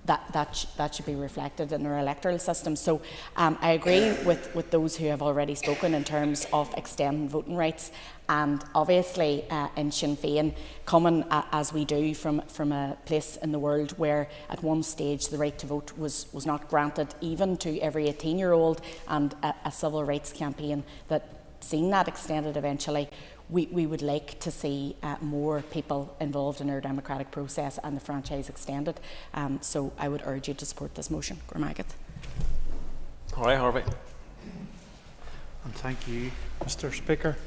that should be reflected in our electoral system. So I agree with those who have already spoken in terms of extending voting rights. And obviously in Sinn Féin, coming as we do from a place in the world where at one stage the right to vote was not granted even to every 18-year-old, and a civil rights campaign that seen that extended eventually, we would like to see more people involved in our democratic process and the franchise extended. So I would urge you to support this motion. Gormagat. All right, Harvey. And thank you, Mr. Speaker.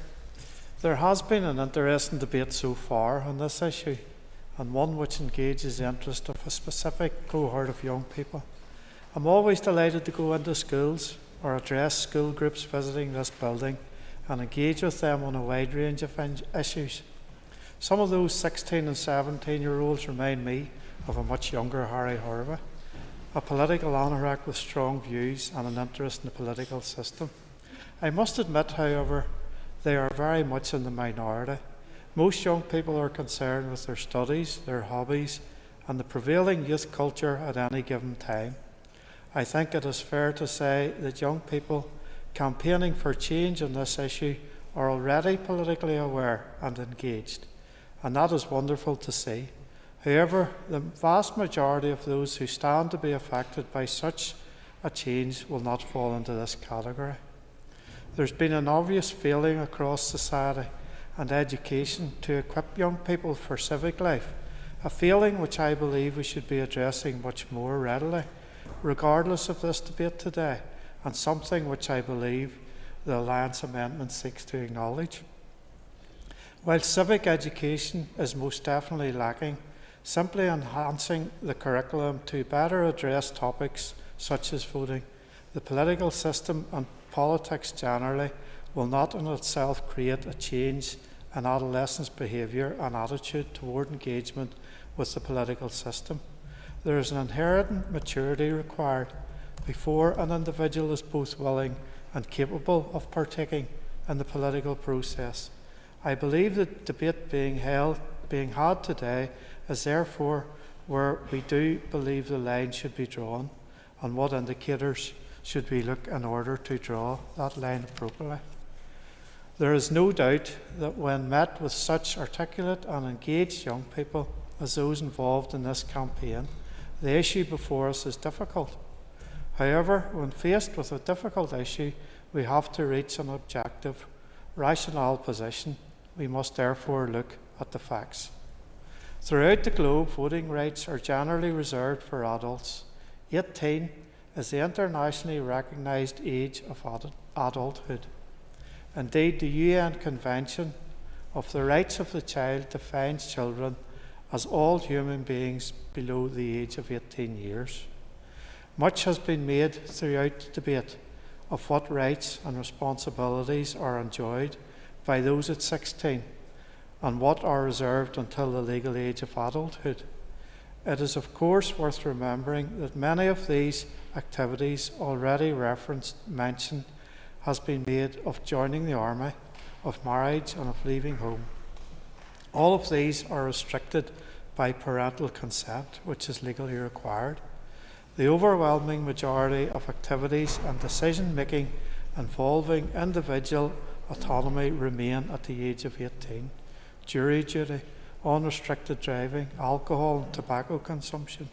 There has been an interesting debate so far on this issue, and one which engages the interest of a specific cohort of young people. I'm always delighted to go into schools or address school groups visiting this building and engage with them on a wide range of issues. Some of those 16 and 17-year-olds remind me of a much younger Harry Horvath, a political anorak with strong views and an interest in the political system. I must admit, however, they are very much in the minority. Most young people are concerned with their studies, their hobbies, and the prevailing youth culture at any given time. I think it is fair to say that young people campaigning for change on this issue are already politically aware and engaged, and that is wonderful to see. However, the vast majority of those who stand to be affected by such a change will not fall into this category. There's been an obvious failing across society and education to equip young people for civic life, a failing which I believe we should be addressing much more readily, regardless of this debate today, and something which I believe the Alliance Amendment seeks to acknowledge. While civic education is most definitely lacking, simply enhancing the curriculum to better address topics such as voting, the political system and politics generally will not in itself create a change in adolescents' behaviour and attitude toward engagement with the political system. There is an inherent maturity required before an individual is both willing and capable of partaking in the political process. I believe the debate being had today is therefore where we do believe the line should be drawn, and what indicators should we look in order to draw that line appropriately. There is no doubt that when met with such articulate and engaged young people as those involved in this campaign, the issue before us is difficult. However, when faced with a difficult issue, we have to reach an objective, rational position. We must therefore look at the facts. Throughout the globe, voting rights are generally reserved for adults. 18 is the internationally recognised age of adulthood. Indeed, the UN Convention of the Rights of the Child defines children as all human beings below the age of 18 years. Much has been made throughout the debate of what rights and responsibilities are enjoyed by those at 16 and what are reserved until the legal age of adulthood. It is of course worth remembering that many of these activities already referenced mention has been made of joining the army, of marriage and of leaving home. All of these are restricted by parental consent, which is legally required. The overwhelming majority of activities and decision-making involving individual autonomy remain at the age of 18. Jury duty, unrestricted driving, alcohol and tobacco consumption,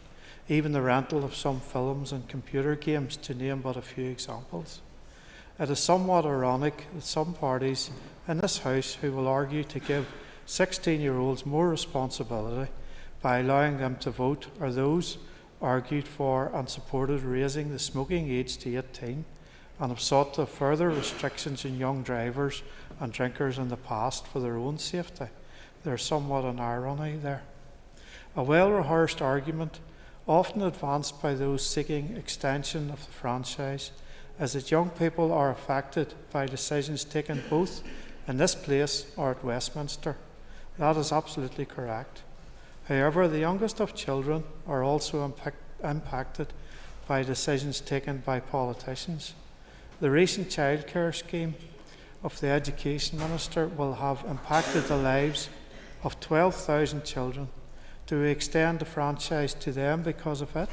even the rental of some films and computer games, to name but a few examples. It is somewhat ironic that some parties in this House who will argue to give 16-year-olds more responsibility by allowing them to vote are those argued for and supported raising the smoking age to 18 and have sought the further restrictions in young drivers and drinkers in the past for their own safety. There's somewhat an irony there. A well-rehearsed argument, often advanced by those seeking extension of the franchise, is that young people are affected by decisions taken both in this place or at Westminster. That is absolutely correct. However, the youngest of children are also impacted by decisions taken by politicians. The recent childcare scheme of the Education Minister will have impacted the lives of 12,000 children. Do we extend the franchise to them because of it?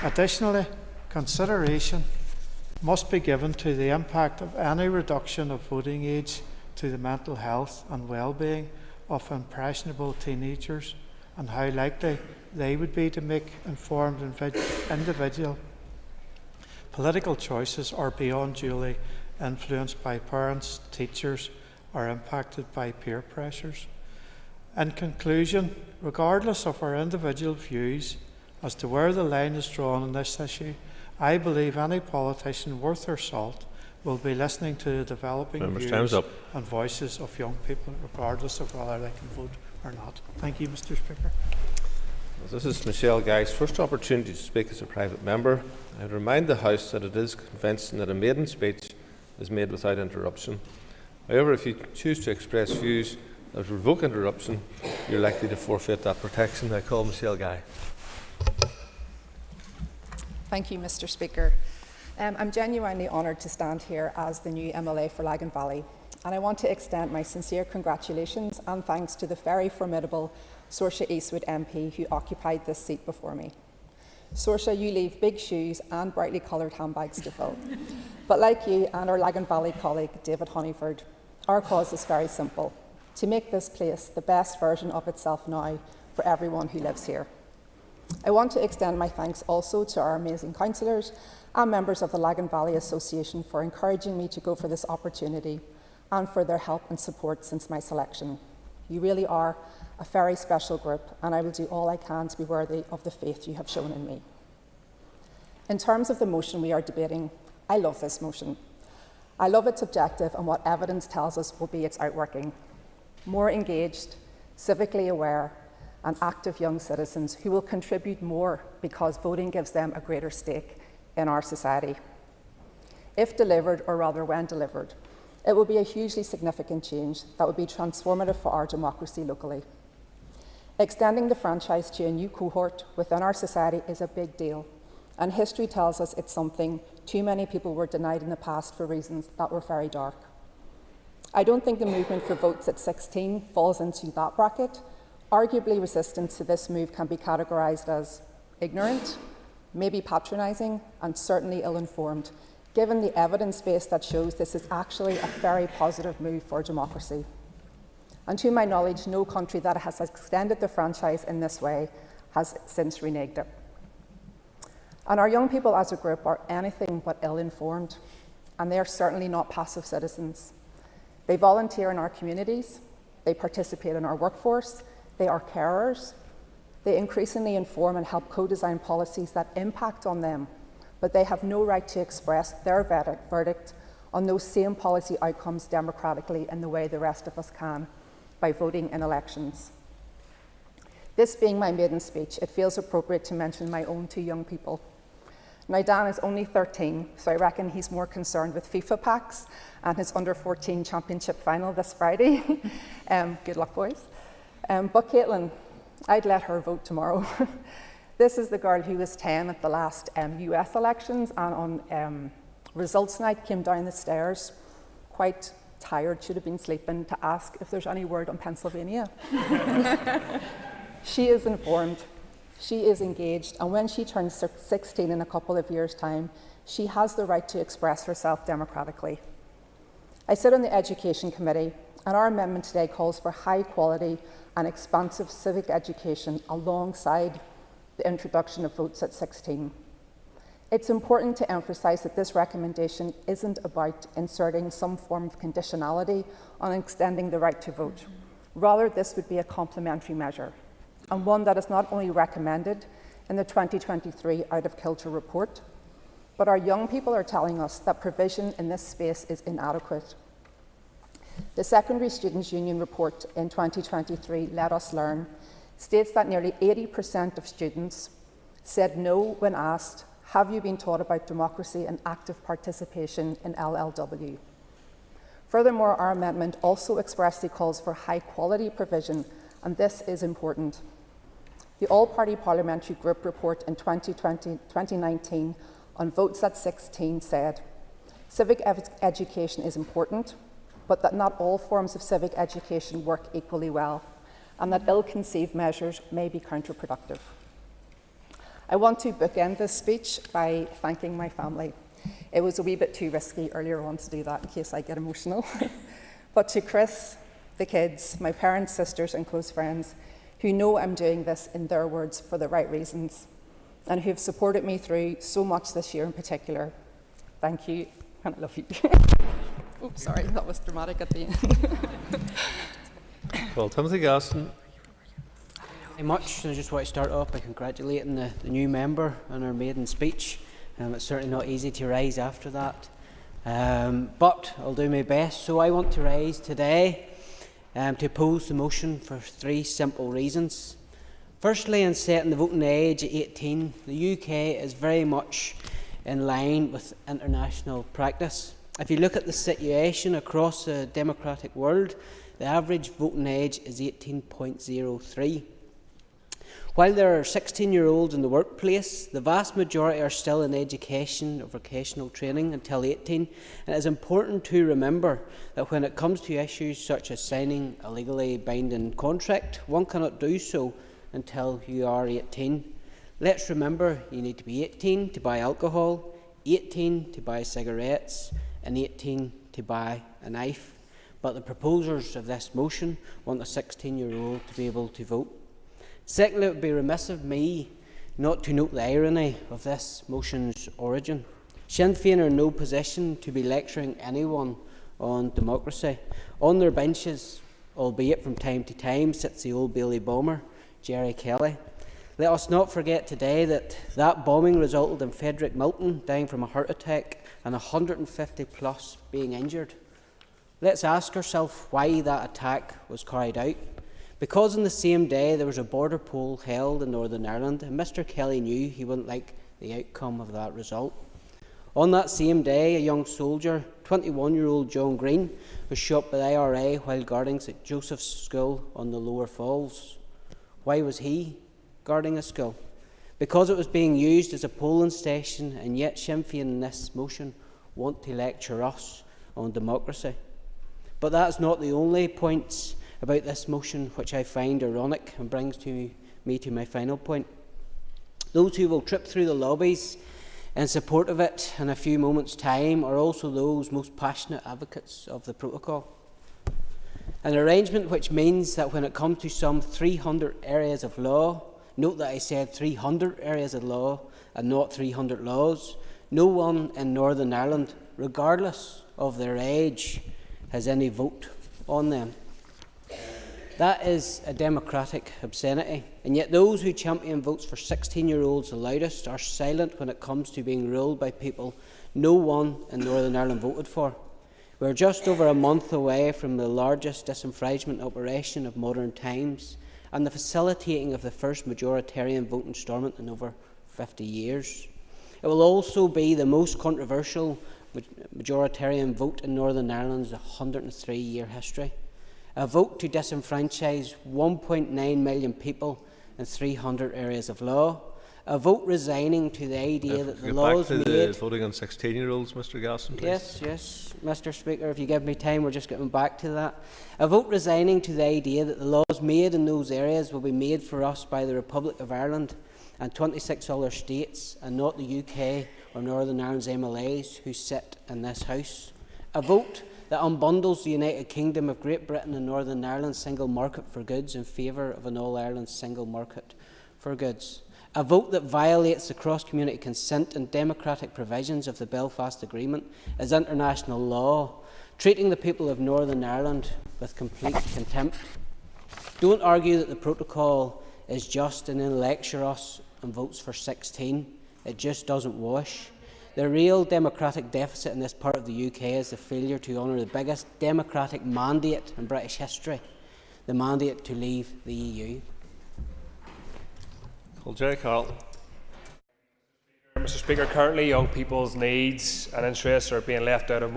Additionally, consideration must be given to the impact of any reduction of voting age to the mental health and well-being of impressionable teenagers and how likely they would be to make informed individual political choices or be unduly influenced by parents, teachers, or impacted by peer pressures. In conclusion, regardless of our individual views as to where the line is drawn on this issue, I believe any politician worth their salt will be listening to the developing views and voices of young people, regardless of whether they can vote or not. Thank you, Mr. Speaker. This is Michelle Guy's first opportunity to speak as a private member. I would remind the House that it is convincing that a maiden speech is made without interruption. However, if you choose to express views that revoke interruption, you're likely to forfeit that protection. I call Michelle Guy. Thank you, Mr. Speaker. I'm genuinely honoured to stand here as the new MLA for Lagan Valley, and I want to extend my sincere congratulations and thanks to the very formidable Saoirse Eastwood MP who occupied this seat before me. Saoirse, you leave big shoes and brightly coloured handbags to fill. But like you and our Lagan Valley colleague David Honeyford, our cause is very simple: to make this place the best version of itself now for everyone who lives here. I want to extend my thanks also to our amazing councillors and members of the Lagan Valley Association for encouraging me to go for this opportunity and for their help and support since my selection. You really are a very special group, and I will do all I can to be worthy of the faith you have shown in me. In terms of the motion we are debating, I love this motion. I love its objective and what evidence tells us will be its outworking. More engaged, civically aware, and active young citizens who will contribute more because voting gives them a greater stake in our society. If delivered, or rather when delivered, it will be a hugely significant change that will be transformative for our democracy locally. Extending the franchise to a new cohort within our society is a big deal, and history tells us it's something too many people were denied in the past for reasons that were very dark. I don't think the movement for votes at 16 falls into that bracket. Arguably, resistance to this move can be categorised as ignorant, maybe patronising, and certainly ill-informed, given the evidence base that shows this is actually a very positive move for democracy. And to my knowledge, no country that has extended the franchise in this way has since reneged it. And our young people as a group are anything but ill-informed, and they are certainly not passive citizens. They volunteer in our communities, they participate in our workforce, They are carers. They increasingly inform and help co-design policies that impact on them, but they have no right to express their verdict on those same policy outcomes democratically in the way the rest of us can, by voting in elections. This being my maiden speech, it feels appropriate to mention my own two young people. Now, Dan is only 13, so I reckon he's more concerned with FIFA packs and his under-14 championship final this Friday. Good luck, boys. But Caitlin, I'd let her vote tomorrow. This is the girl who was 10 at the last US elections, and on results night came down the stairs, quite tired, should have been sleeping, to ask if there's any word on Pennsylvania. She is informed, she is engaged, and when she turns 16 in a couple of years' time, she has the right to express herself democratically. I sit on the Education Committee, and our amendment today calls for high quality and expansive civic education alongside the introduction of votes at 16. It's important to emphasise that this recommendation isn't about inserting some form of conditionality on extending the right to vote. Rather, this would be a complementary measure, and one that is not only recommended in the 2023 Out of Kilter report, but our young people are telling us that provision in this space is inadequate. The Secondary Students' Union report in 2023, Let Us Learn, states that nearly 80% of students said no when asked, have you been taught about democracy and active participation in LLW? Furthermore, our amendment also expressly calls for high-quality provision, and this is important. The All-Party Parliamentary Group report in 2019 on votes at 16 said, civic education is important, but that not all forms of civic education work equally well, and that ill-conceived measures may be counterproductive. I want to bookend this speech by thanking my family. It was a wee bit too risky earlier on to do that in case I get emotional. But to Chris, the kids, my parents, sisters, and close friends, who know I'm doing this, in their words, for the right reasons, and who've supported me through so much this year in particular, thank you, and I love you. Oops, sorry, that was dramatic at the end. Well, Timothy Gaston. Very much. I just want to start off by congratulating the new member on her maiden speech. It's certainly not easy to rise after that, but I'll do my best. So I want to rise today to oppose the motion for three simple reasons. Firstly, in setting the voting age at 18, the UK is very much in line with international practice. If you look at the situation across the democratic world, the average voting age is 18.03. While there are 16-year-olds in the workplace, the vast majority are still in education or vocational training until 18, and it is important to remember that when it comes to issues such as signing a legally binding contract, one cannot do so until you are 18. Let's remember you need to be 18 to buy alcohol, 18 to buy cigarettes, and 18 to buy a knife. But the proposers of this motion want a 16-year-old to be able to vote. Secondly, it would be remiss of me not to note the irony of this motion's origin. Sinn Féin are in no position to be lecturing anyone on democracy. On their benches, albeit from time to time, sits the Old Bailey bomber, Jerry Kelly. Let us not forget today that that bombing resulted in Frederick Milton dying from a heart attack and 150 plus being injured. Let's ask ourselves why that attack was carried out. Because on the same day there was a border poll held in Northern Ireland, and Mr Kelly knew he wouldn't like the outcome of that result. On that same day, a young soldier, 21-year-old John Green, was shot by the IRA while guarding St Joseph's School on the Lower Falls. Why was he guarding a school? Because it was being used as a polling station, and yet Sinn Féin in this motion want to lecture us on democracy. But that's not the only points about this motion which I find ironic, and brings me to my final point. Those who will trip through the lobbies in support of it in a few moments' time are also those most passionate advocates of the protocol. An arrangement which means that when it comes to some 300 areas of law, note that I said 300 areas of law and not 300 laws, no one in Northern Ireland, regardless of their age, has any vote on them. That is a democratic obscenity, and yet those who champion votes for 16-year-olds the loudest are silent when it comes to being ruled by people no one in Northern Ireland voted for. We're just over a month away from the largest disenfranchisement operation of modern times and the facilitating of the first majoritarian vote in Stormont in over 50 years. It will also be the most controversial majoritarian vote in Northern Ireland's 103-year history. A vote to disenfranchise 1.9 million people in 300 areas of law. A vote resigning to the idea that the laws made... the voting on 16-year-olds, Mr Gasson, please. Yes, Mr Speaker, if you give me time, we're just getting back to that. A vote resigning to the idea that the laws made in those areas will be made for us by the Republic of Ireland and 26 other states, and not the UK or Northern Ireland's MLAs who sit in this House. A vote that unbundles the United Kingdom of Great Britain and Northern Ireland's single market for goods in favour of an all-Ireland single market for goods. A vote that violates the cross-community consent and democratic provisions of the Belfast Agreement as international law, treating the people of Northern Ireland with complete contempt. Don't argue that the protocol is just and then lecture us on votes for 16. It just doesn't wash. The real democratic deficit in this part of the UK is the failure to honour the biggest democratic mandate in British history, the mandate to leave the EU. Carl. Mr Speaker, currently young people's needs and interests are being left out of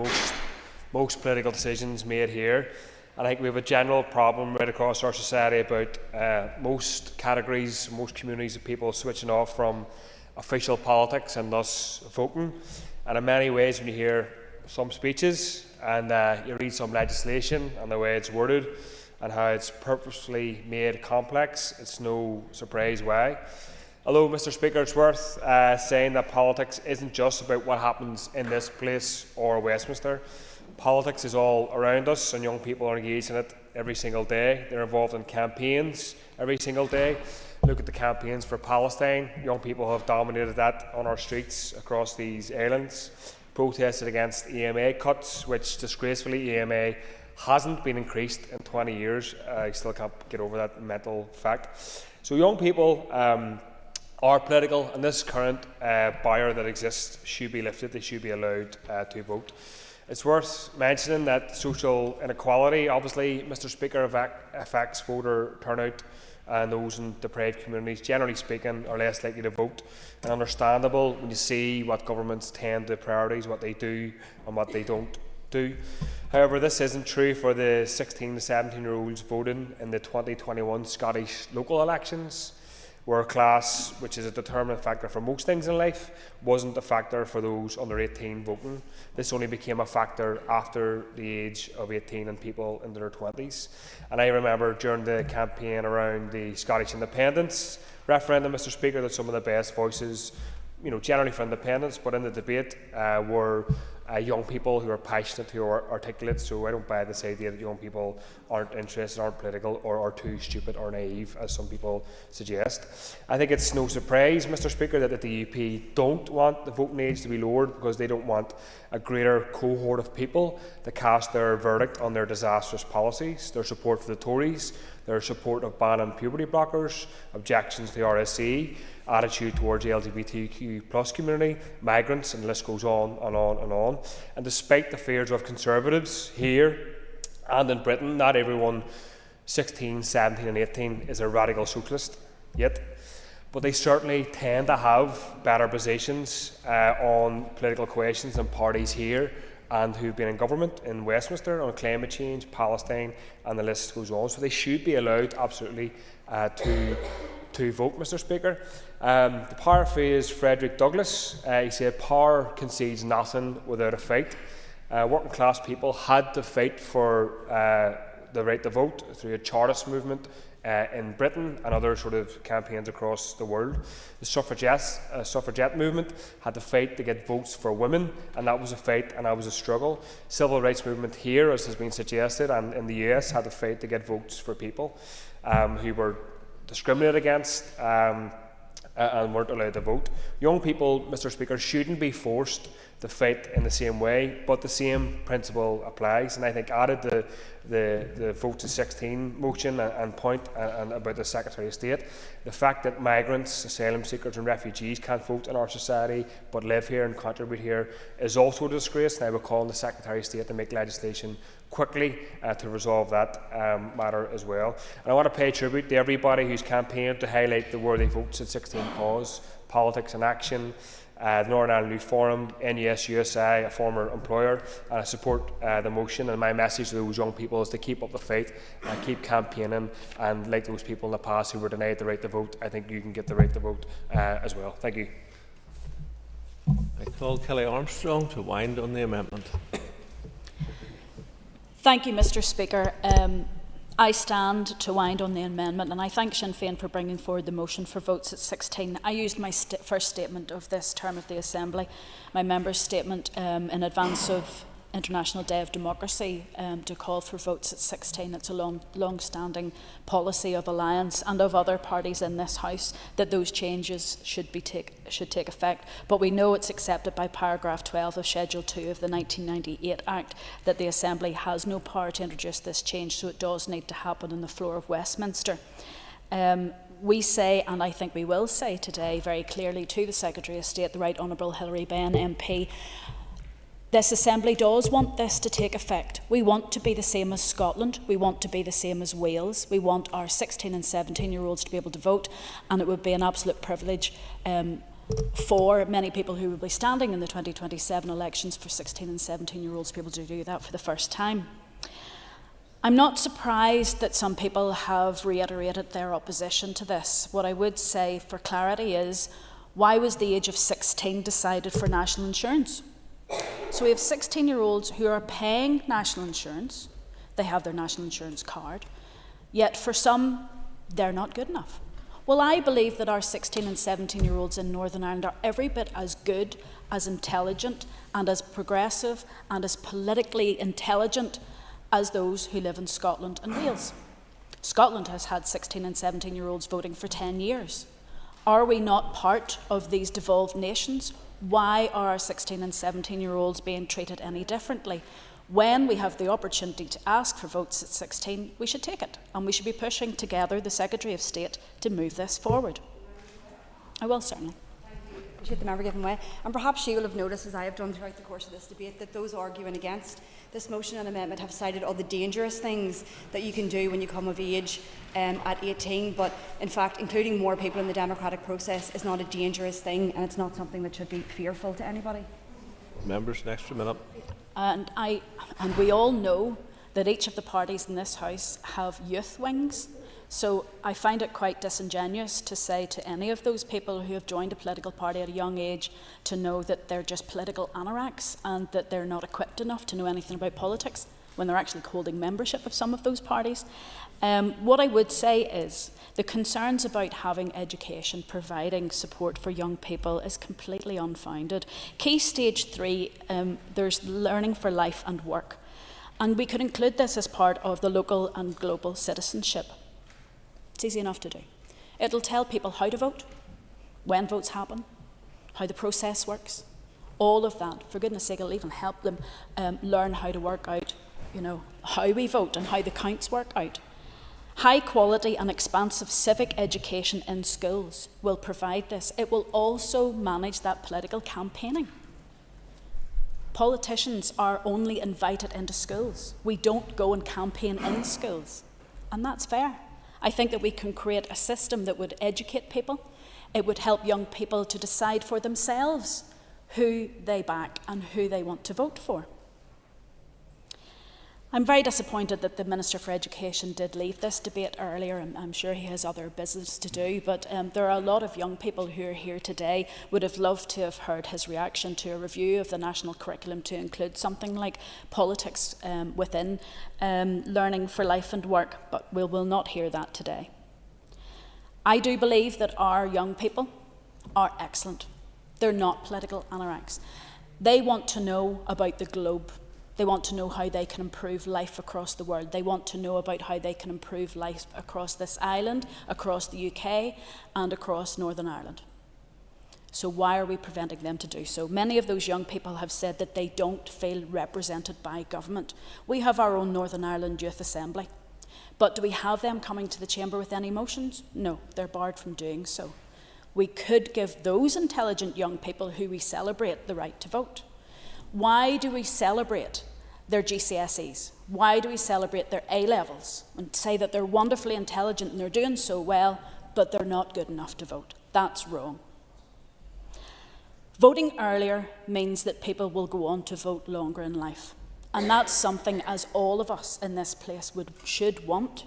most political decisions made here. And I think we have a general problem right across our society about most categories, most communities of people switching off from official politics and thus voting. And in many ways, when you hear some speeches and you read some legislation and the way it's worded and how it's purposely made complex, it's no surprise why. Although, Mr Speaker, it's worth saying that politics isn't just about what happens in this place or Westminster. Politics is all around us, and young people are engaged in it every single day. They're involved in campaigns every single day. Look at the campaigns for Palestine. Young people have dominated that on our streets across these islands. Protested against EMA cuts, which disgracefully EMA hasn't been increased in 20 years. I still can't get over that mental fact. So young people are political, and this current barrier that exists should be lifted. They should be allowed to vote. It's worth mentioning that social inequality, obviously, Mr Speaker, affects voter turnout, and those in deprived communities, generally speaking, are less likely to vote. And understandable when you see what governments tend to prioritise, what they do and what they don't do. However, this isn't true for the 16 to 17-year-olds voting in the 2021 Scottish local elections, where class, which is a determinant factor for most things in life, wasn't a factor for those under 18 voting. This only became a factor after the age of 18 and people in their 20s. And I remember during the campaign around the Scottish independence referendum, Mr Speaker, that some of the best voices, generally for independence, but in the debate were young people who are passionate, who are articulate. So I don't buy this idea that young people aren't interested, aren't political, or are too stupid or naive, as some people suggest. I think it's no surprise, Mr Speaker, that the DUP don't want the voting age to be lowered, because they don't want a greater cohort of people to cast their verdict on their disastrous policies, their support for the Tories, their support of banning puberty blockers, objections to the RSE, attitude towards the LGBTQ+ community, migrants, and the list goes on and on and on. And despite the fears of Conservatives here and in Britain, not everyone 16, 17 and 18 is a radical socialist yet, but they certainly tend to have better positions on political questions than parties here and who've been in government in Westminster on climate change, Palestine, and the list goes on. So they should be allowed, absolutely, to vote, Mr Speaker. To paraphrase Frederick Douglass, he said, "Power concedes nothing without a fight." Working class people had to fight for the right to vote through a Chartist movement in Britain and other sort of campaigns across the world. The suffragette movement had to fight to get votes for women, and that was a fight and that was a struggle. Civil rights movement here, as has been suggested, and in the US, had to fight to get votes for people who were discriminated against, and weren't allowed to vote. Young people, Mr. Speaker, shouldn't be forced to fight in the same way, but the same principle applies. And I think added to the vote to 16 motion and point and about the Secretary of State, the fact that migrants, asylum seekers and refugees can't vote in our society but live here and contribute here is also a disgrace, and I would call on the Secretary of State to make legislation quickly to resolve that matter as well. And I want to pay tribute to everybody who's campaigned to highlight the worthy votes at 16 cause, Politics in Action, the Northern Ireland Youth Forum, NES USI, a former employer, and I support the motion. And my message to those young people is to keep up the fight and keep campaigning, and like those people in the past who were denied the right to vote, I think you can get the right to vote as well. Thank you. I call Kelly Armstrong to wind on the amendment. Thank you, Mr. Speaker. I stand to wind on the amendment, and I thank Sinn Féin for bringing forward the motion for votes at 16. I used my first statement of this term of the Assembly, my member's statement in advance of International Day of Democracy, to call for votes at 16. It's a long-standing policy of Alliance and of other parties in this House that those changes should take effect. But we know it's accepted by paragraph 12 of Schedule 2 of the 1998 Act that the Assembly has no power to introduce this change, so it does need to happen on the floor of Westminster. We say, and I think we will say today very clearly to the Secretary of State, the Right Honourable Hilary Benn MP, this Assembly does want this to take effect. We want to be the same as Scotland. We want to be the same as Wales. We want our 16 and 17-year-olds to be able to vote, and it would be an absolute privilege for many people who will be standing in the 2027 elections for 16 and 17-year-olds to be able to do that for the first time. I'm not surprised that some people have reiterated their opposition to this. What I would say for clarity is, why was the age of 16 decided for national insurance? So we have 16-year-olds who are paying national insurance. They have their national insurance card. Yet for some, they're not good enough. Well, I believe that our 16 and 17-year-olds in Northern Ireland are every bit as good, as intelligent and as progressive and as politically intelligent as those who live in Scotland and Wales. Scotland has had 16 and 17-year-olds voting for 10 years. Are we not part of these devolved nations? Why are our 16 and 17-year-olds being treated any differently? When we have the opportunity to ask for votes at 16, we should take it, and we should be pushing together the Secretary of State to move this forward. I will, certainly. Appreciate the member giving way. And perhaps she will have noticed, as I have done throughout the course of this debate, that those arguing against this motion and amendment have cited all the dangerous things that you can do when you come of age at 18. But in fact, including more people in the democratic process is not a dangerous thing, and it's not something that should be fearful to anybody. Members, an extra minute. And we all know that each of the parties in this House have youth wings. So I find it quite disingenuous to say to any of those people who have joined a political party at a young age to know that they're just political anoraks and that they're not equipped enough to know anything about politics when they're actually holding membership of some of those parties. What I would say is the concerns about having education, providing support for young people is completely unfounded. Key stage 3, there's learning for life and work. And we could include this as part of the local and global citizenship. It's easy enough to do. It'll tell people how to vote, when votes happen, how the process works, all of that. For goodness sake, it'll even help them learn how to work out, how we vote and how the counts work out. High quality and expansive civic education in schools will provide this. It will also manage that political campaigning. Politicians are only invited into schools. We don't go and campaign in schools, and that's fair. I think that we can create a system that would educate people. It would help young people to decide for themselves who they back and who they want to vote for. I'm very disappointed that the Minister for Education did leave this debate earlier. I'm sure he has other business to do, but there are a lot of young people who are here today would have loved to have heard his reaction to a review of the national curriculum to include something like politics within learning for life and work, but we will not hear that today. I do believe that our young people are excellent. They're not political anoraks. They want to know about the globe. They want to know how they can improve life across the world. They want to know about how they can improve life across this island, across the UK, and across Northern Ireland. So why are we preventing them to do so? Many of those young people have said that they don't feel represented by government. We have our own Northern Ireland Youth Assembly. But do we have them coming to the chamber with any motions? No, they're barred from doing so. We could give those intelligent young people who we celebrate the right to vote. Why do we celebrate their GCSEs? Why do we celebrate their A-levels and say that they're wonderfully intelligent and they're doing so well, but they're not good enough to vote? That's wrong. Voting earlier means that people will go on to vote longer in life. And that's something, as all of us in this place should want.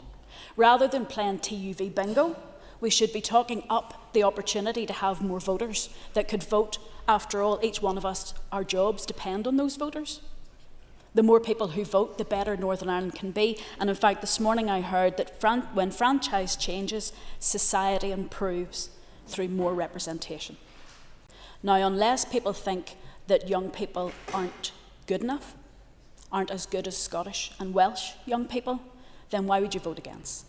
Rather than playing TUV bingo, we should be talking up the opportunity to have more voters that could vote. After all, each one of us, our jobs depend on those voters. The more people who vote, the better Northern Ireland can be. And in fact, this morning I heard that when franchise changes, society improves through more representation. Now, unless people think that young people aren't good enough, aren't as good as Scottish and Welsh young people, then why would you vote against?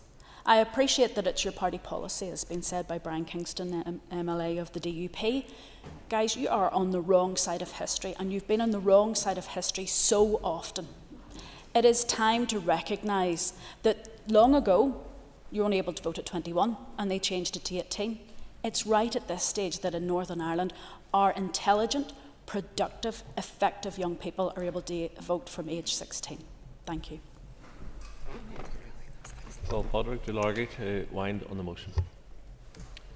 I appreciate that it's your party policy, as has been said by Brian Kingston, MLA of the DUP. Guys, you are on the wrong side of history, and you've been on the wrong side of history so often. It is time to recognise that long ago, you were only able to vote at 21, and they changed it to 18. It's right at this stage that in Northern Ireland, our intelligent, productive, effective young people are able to vote from age 16. Thank you. Well, Padraig Delargy to wind on the motion.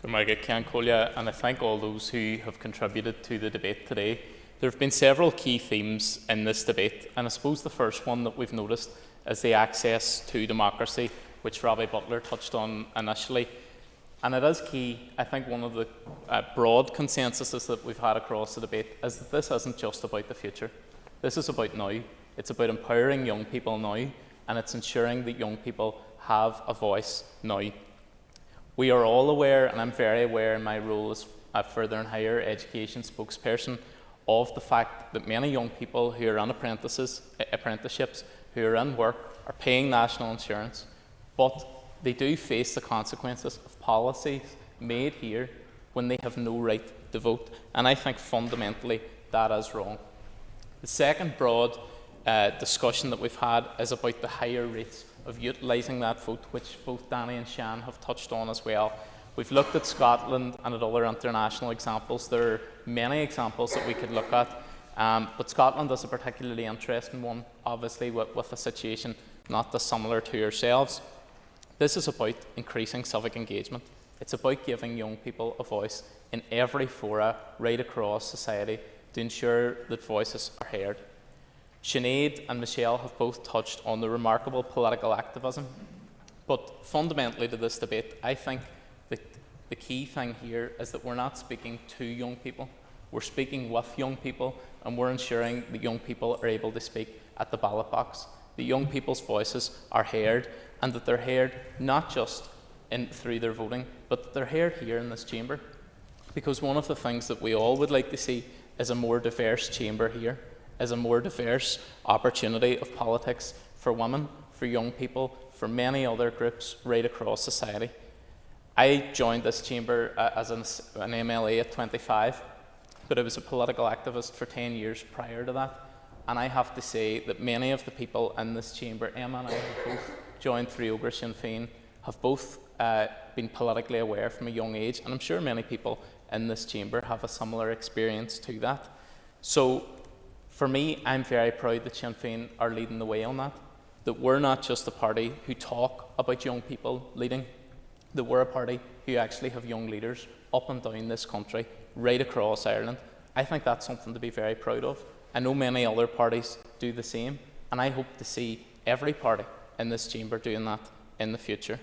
And I thank all those who have contributed to the debate today. There have been several key themes in this debate, and I suppose the first one that we've noticed is the access to democracy, which Robbie Butler touched on initially. And it is key. I think one of the broad consensuses that we've had across the debate is that this isn't just about the future. This is about now. It's about empowering young people now, and it's ensuring that young people have a voice now. We are all aware, and I'm very aware in my role as a further and higher education spokesperson, of the fact that many young people who are on apprenticeships, who are in work, are paying national insurance, but they do face the consequences of policies made here when they have no right to vote. And I think fundamentally that is wrong. The second broad discussion that we've had is about the higher rates of utilising that vote, which both Danny and Shan have touched on as well. We've looked at Scotland and at other international examples. There are many examples that we could look at, but Scotland is a particularly interesting one, obviously, with a situation not dissimilar to yourselves. This is about increasing civic engagement. It's about giving young people a voice in every fora right across society to ensure that voices are heard. Sinead and Michelle have both touched on the remarkable political activism, but fundamentally to this debate, I think that the key thing here is that we're not speaking to young people, we're speaking with young people, and we're ensuring that young people are able to speak at the ballot box, that young people's voices are heard, and that they're heard not just through their voting, but that they're heard here in this chamber. Because one of the things that we all would like to see is a more diverse chamber here, is a more diverse opportunity of politics for women, for young people, for many other groups right across society. I joined this chamber as an MLA at 25, but I was a political activist for 10 years prior to that. And I have to say that many of the people in this chamber, Emma and I have both joined through Ógra Sinn Féin, have both been politically aware from a young age, and I'm sure many people in this chamber have a similar experience to that. So for me, I'm very proud that Sinn Féin are leading the way on that we're not just a party who talk about young people leading, that we're a party who actually have young leaders up and down this country, right across Ireland. I think that's something to be very proud of. I know many other parties do the same, and I hope to see every party in this chamber doing that in the future.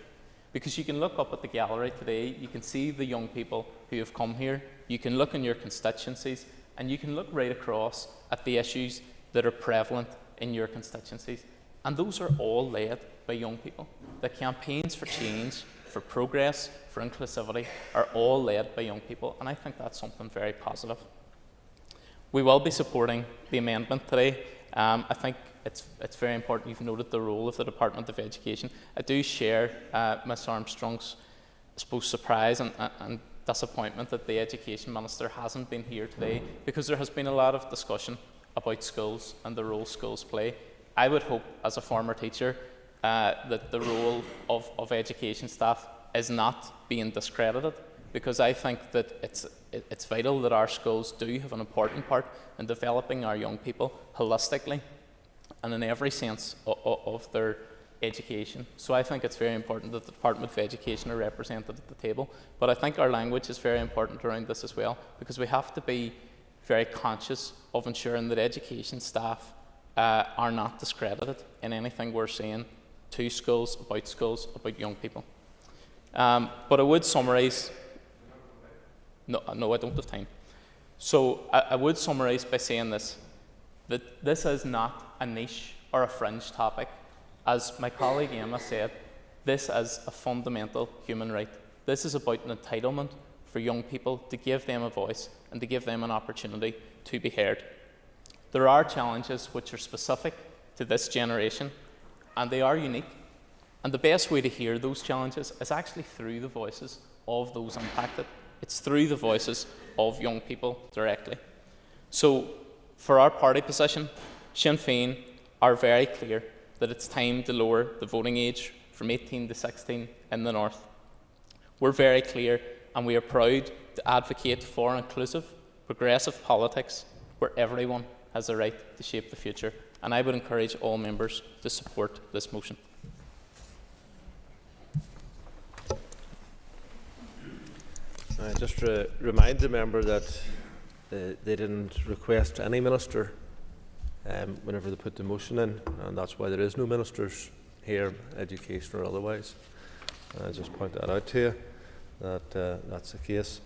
Because you can look up at the gallery today, you can see the young people who have come here, you can look in your constituencies, and you can look right across at the issues that are prevalent in your constituencies. And those are all led by young people. The campaigns for change, for progress, for inclusivity are all led by young people, and I think that's something very positive. We will be supporting the amendment today, I think it's very important. You've noted the role of the Department of Education. I do share Ms Armstrong's, I suppose, surprise and disappointment that the Education Minister hasn't been here today, because there has been a lot of discussion about schools and the role schools play. I would hope, as a former teacher, that the role of education staff is not being discredited, because I think that it's vital that our schools do have an important part in developing our young people holistically and in every sense of their education. So I think it's very important that the Department of Education are represented at the table. But I think our language is very important around this as well, because we have to be very conscious of ensuring that education staff are not discredited in anything we're saying to schools, about young people. But I would summarise. No, I don't have time. So I would summarise by saying this, that this is not a niche or a fringe topic. As my colleague Emma said, this is a fundamental human right. This is about an entitlement for young people, to give them a voice and to give them an opportunity to be heard. There are challenges which are specific to this generation, and they are unique. And the best way to hear those challenges is actually through the voices of those impacted. It's through the voices of young people directly. So, for our party position, Sinn Féin are very clear that it's time to lower the voting age from 18 to 16 in the North. We're very clear, and we are proud to advocate for inclusive, progressive politics where everyone has a right to shape the future. And I would encourage all members to support this motion. I just remind the member that they didn't request any minister whenever they put the motion in, and that's why there is no ministers here, education or otherwise. I just point that out to you, that that's the case.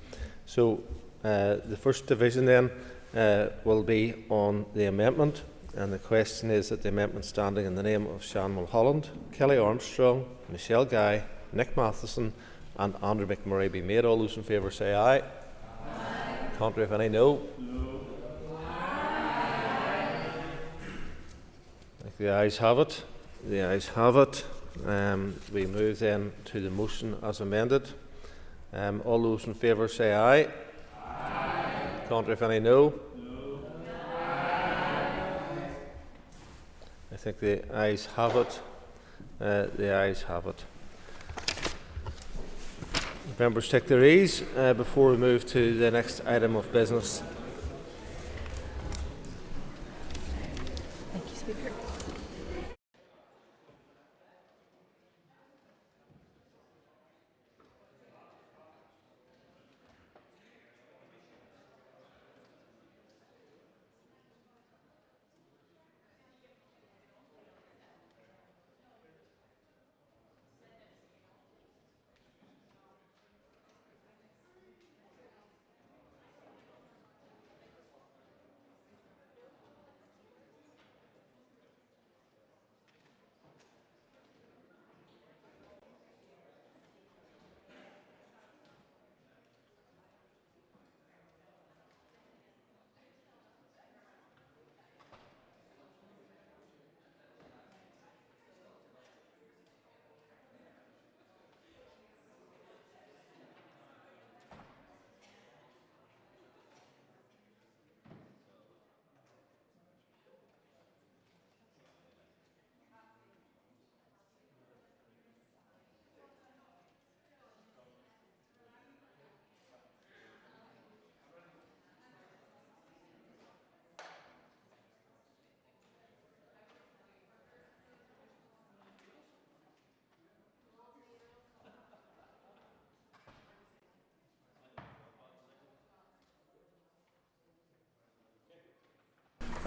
So the first division then will be on the amendment, and the question is that the amendment standing in the name of Sean Mulholland, Kelly Armstrong, Michelle Guy, Nick Matheson and Andrew McMurray be made. All those in favour say aye. Aye. Contrary, if any, no. No. I think the ayes have it. The ayes have it. We move then to the motion as amended. All those in favour say aye. Aye. Contrary, if any, no. No. I think the ayes have it. The ayes have it. Members take their ease before we move to the next item of business. Thank you, Speaker.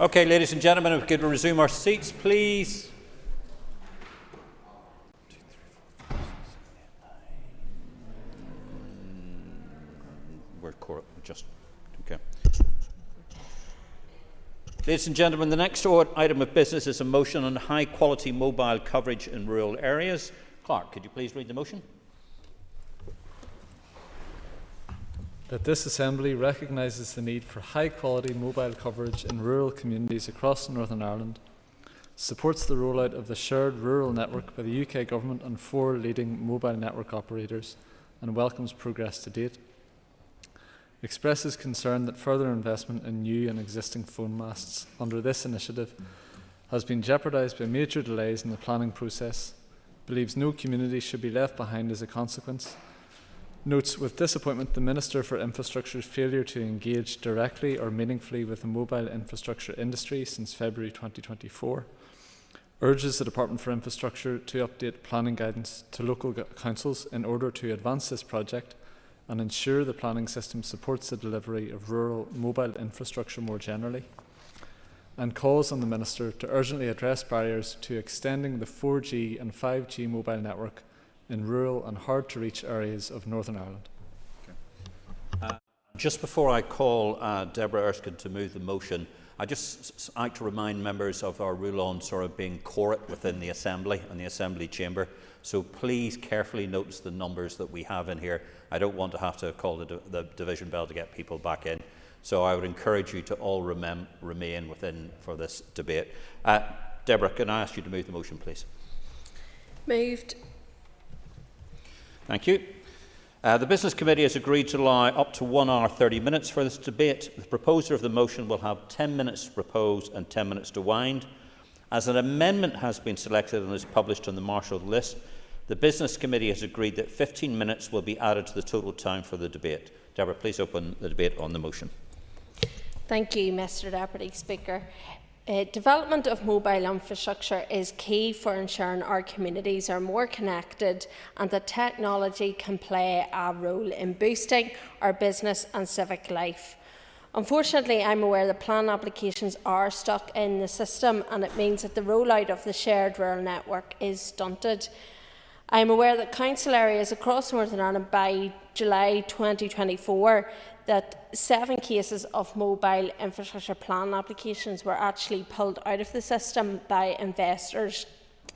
Okay, ladies and gentlemen, if we could resume our seats, please. We're just okay. Ladies and gentlemen, the next item of business is a motion on high-quality mobile coverage in rural areas. Clark, could you please read the motion? that this Assembly recognises the need for high-quality mobile coverage in rural communities across Northern Ireland, supports the rollout of the shared rural network by the UK Government and 4 leading mobile network operators, and welcomes progress to date, expresses concern that further investment in new and existing phone masts under this initiative has been jeopardised by major delays in the planning process, believes no community should be left behind as a consequence, notes with disappointment the Minister for Infrastructure's failure to engage directly or meaningfully with the mobile infrastructure industry since February 2024, urges the Department for Infrastructure to update planning guidance to local councils in order to advance this project and ensure the planning system supports the delivery of rural mobile infrastructure more generally, and calls on the Minister to urgently address barriers to extending the 4G and 5G mobile network in rural and hard-to-reach areas of Northern Ireland. Just before I call Deborah Erskine to move the motion, I just like to remind members of our rule on sort of being quorate within the Assembly and the Assembly chamber. So please carefully notice the numbers that we have in here. I don't want to have to call the division bell to get people back in. So I would encourage you to all remain within for this debate. Deborah, can I ask you to move the motion, please? Moved. Thank you. The Business Committee has agreed to allow up to 1 hour 30 minutes for this debate. The proposer of the motion will have 10 minutes to propose and 10 minutes to wind. As an amendment has been selected and is published on the marshalled list, the Business Committee has agreed that 15 minutes will be added to the total time for the debate. Deborah, please open the debate on the motion. Thank you, Mr Deputy Speaker. Development of mobile infrastructure is key for ensuring our communities are more connected and that technology can play a role in boosting our business and civic life. Unfortunately, I'm aware that plan applications are stuck in the system, and it means that the rollout of the shared rural network is stunted. I am aware that council areas across Northern Ireland by July 2024 that 7 cases of mobile infrastructure plan applications were actually pulled out of the system by investors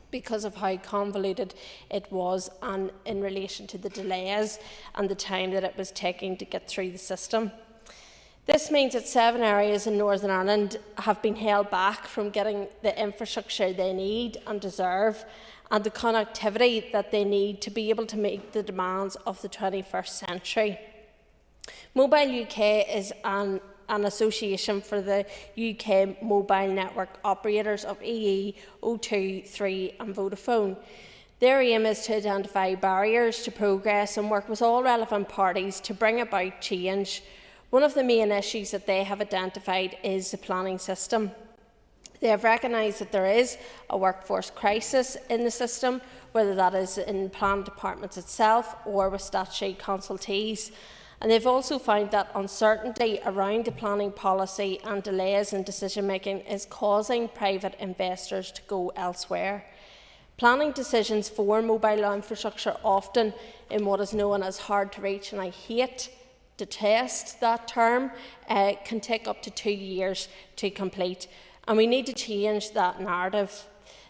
because of how convoluted it was and in relation to the delays and the time that it was taking to get through the system. This means that 7 areas in Northern Ireland have been held back from getting the infrastructure they need and deserve and the connectivity that they need to be able to meet the demands of the 21st century. Mobile UK is an association for the UK mobile network operators of EE, O2, 3 and Vodafone. Their aim is to identify barriers to progress and work with all relevant parties to bring about change. One of the main issues that they have identified is the planning system. They have recognised that there is a workforce crisis in the system, whether that is in planning departments itself or with statutory consultees. And they've also found that uncertainty around the planning policy and delays in decision-making is causing private investors to go elsewhere. Planning decisions for mobile infrastructure often in what is known as hard to reach, and I detest that term, can take up to 2 years to complete. And we need to change that narrative.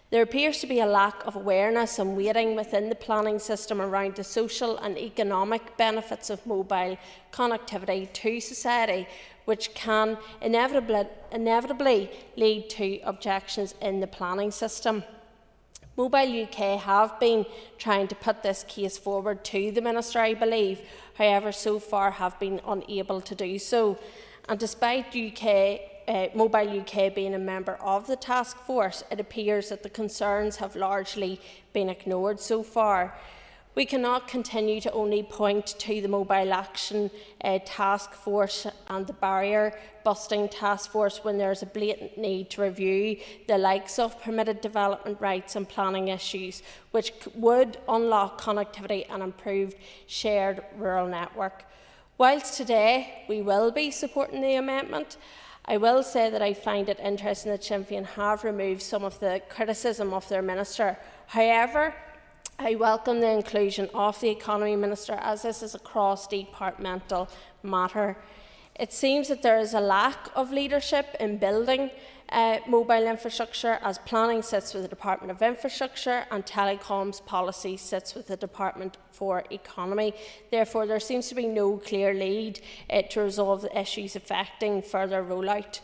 There appears to be a lack of awareness and weighting within the planning system around the social and economic benefits of mobile connectivity to society, which can inevitably lead to objections in the planning system. Mobile UK have been trying to put this case forward to the Minister, I believe, however, so far have been unable to do so. And despite Mobile UK being a member of the task force, it appears that the concerns have largely been ignored so far. We cannot continue to only point to the Mobile Action Task Force and the Barrier Busting Task Force when there is a blatant need to review the likes of permitted development rights and planning issues, which would unlock connectivity and improve shared rural network. Whilst today we will be supporting the amendment, I will say that I find it interesting that Sinn Féin have removed some of the criticism of their minister. However, I welcome the inclusion of the Economy Minister, as this is a cross-departmental matter. It seems that there is a lack of leadership in building mobile infrastructure, as planning sits with the Department of Infrastructure and telecoms policy sits with the Department for Economy. Therefore, there seems to be no clear lead to resolve the issues affecting further rollout.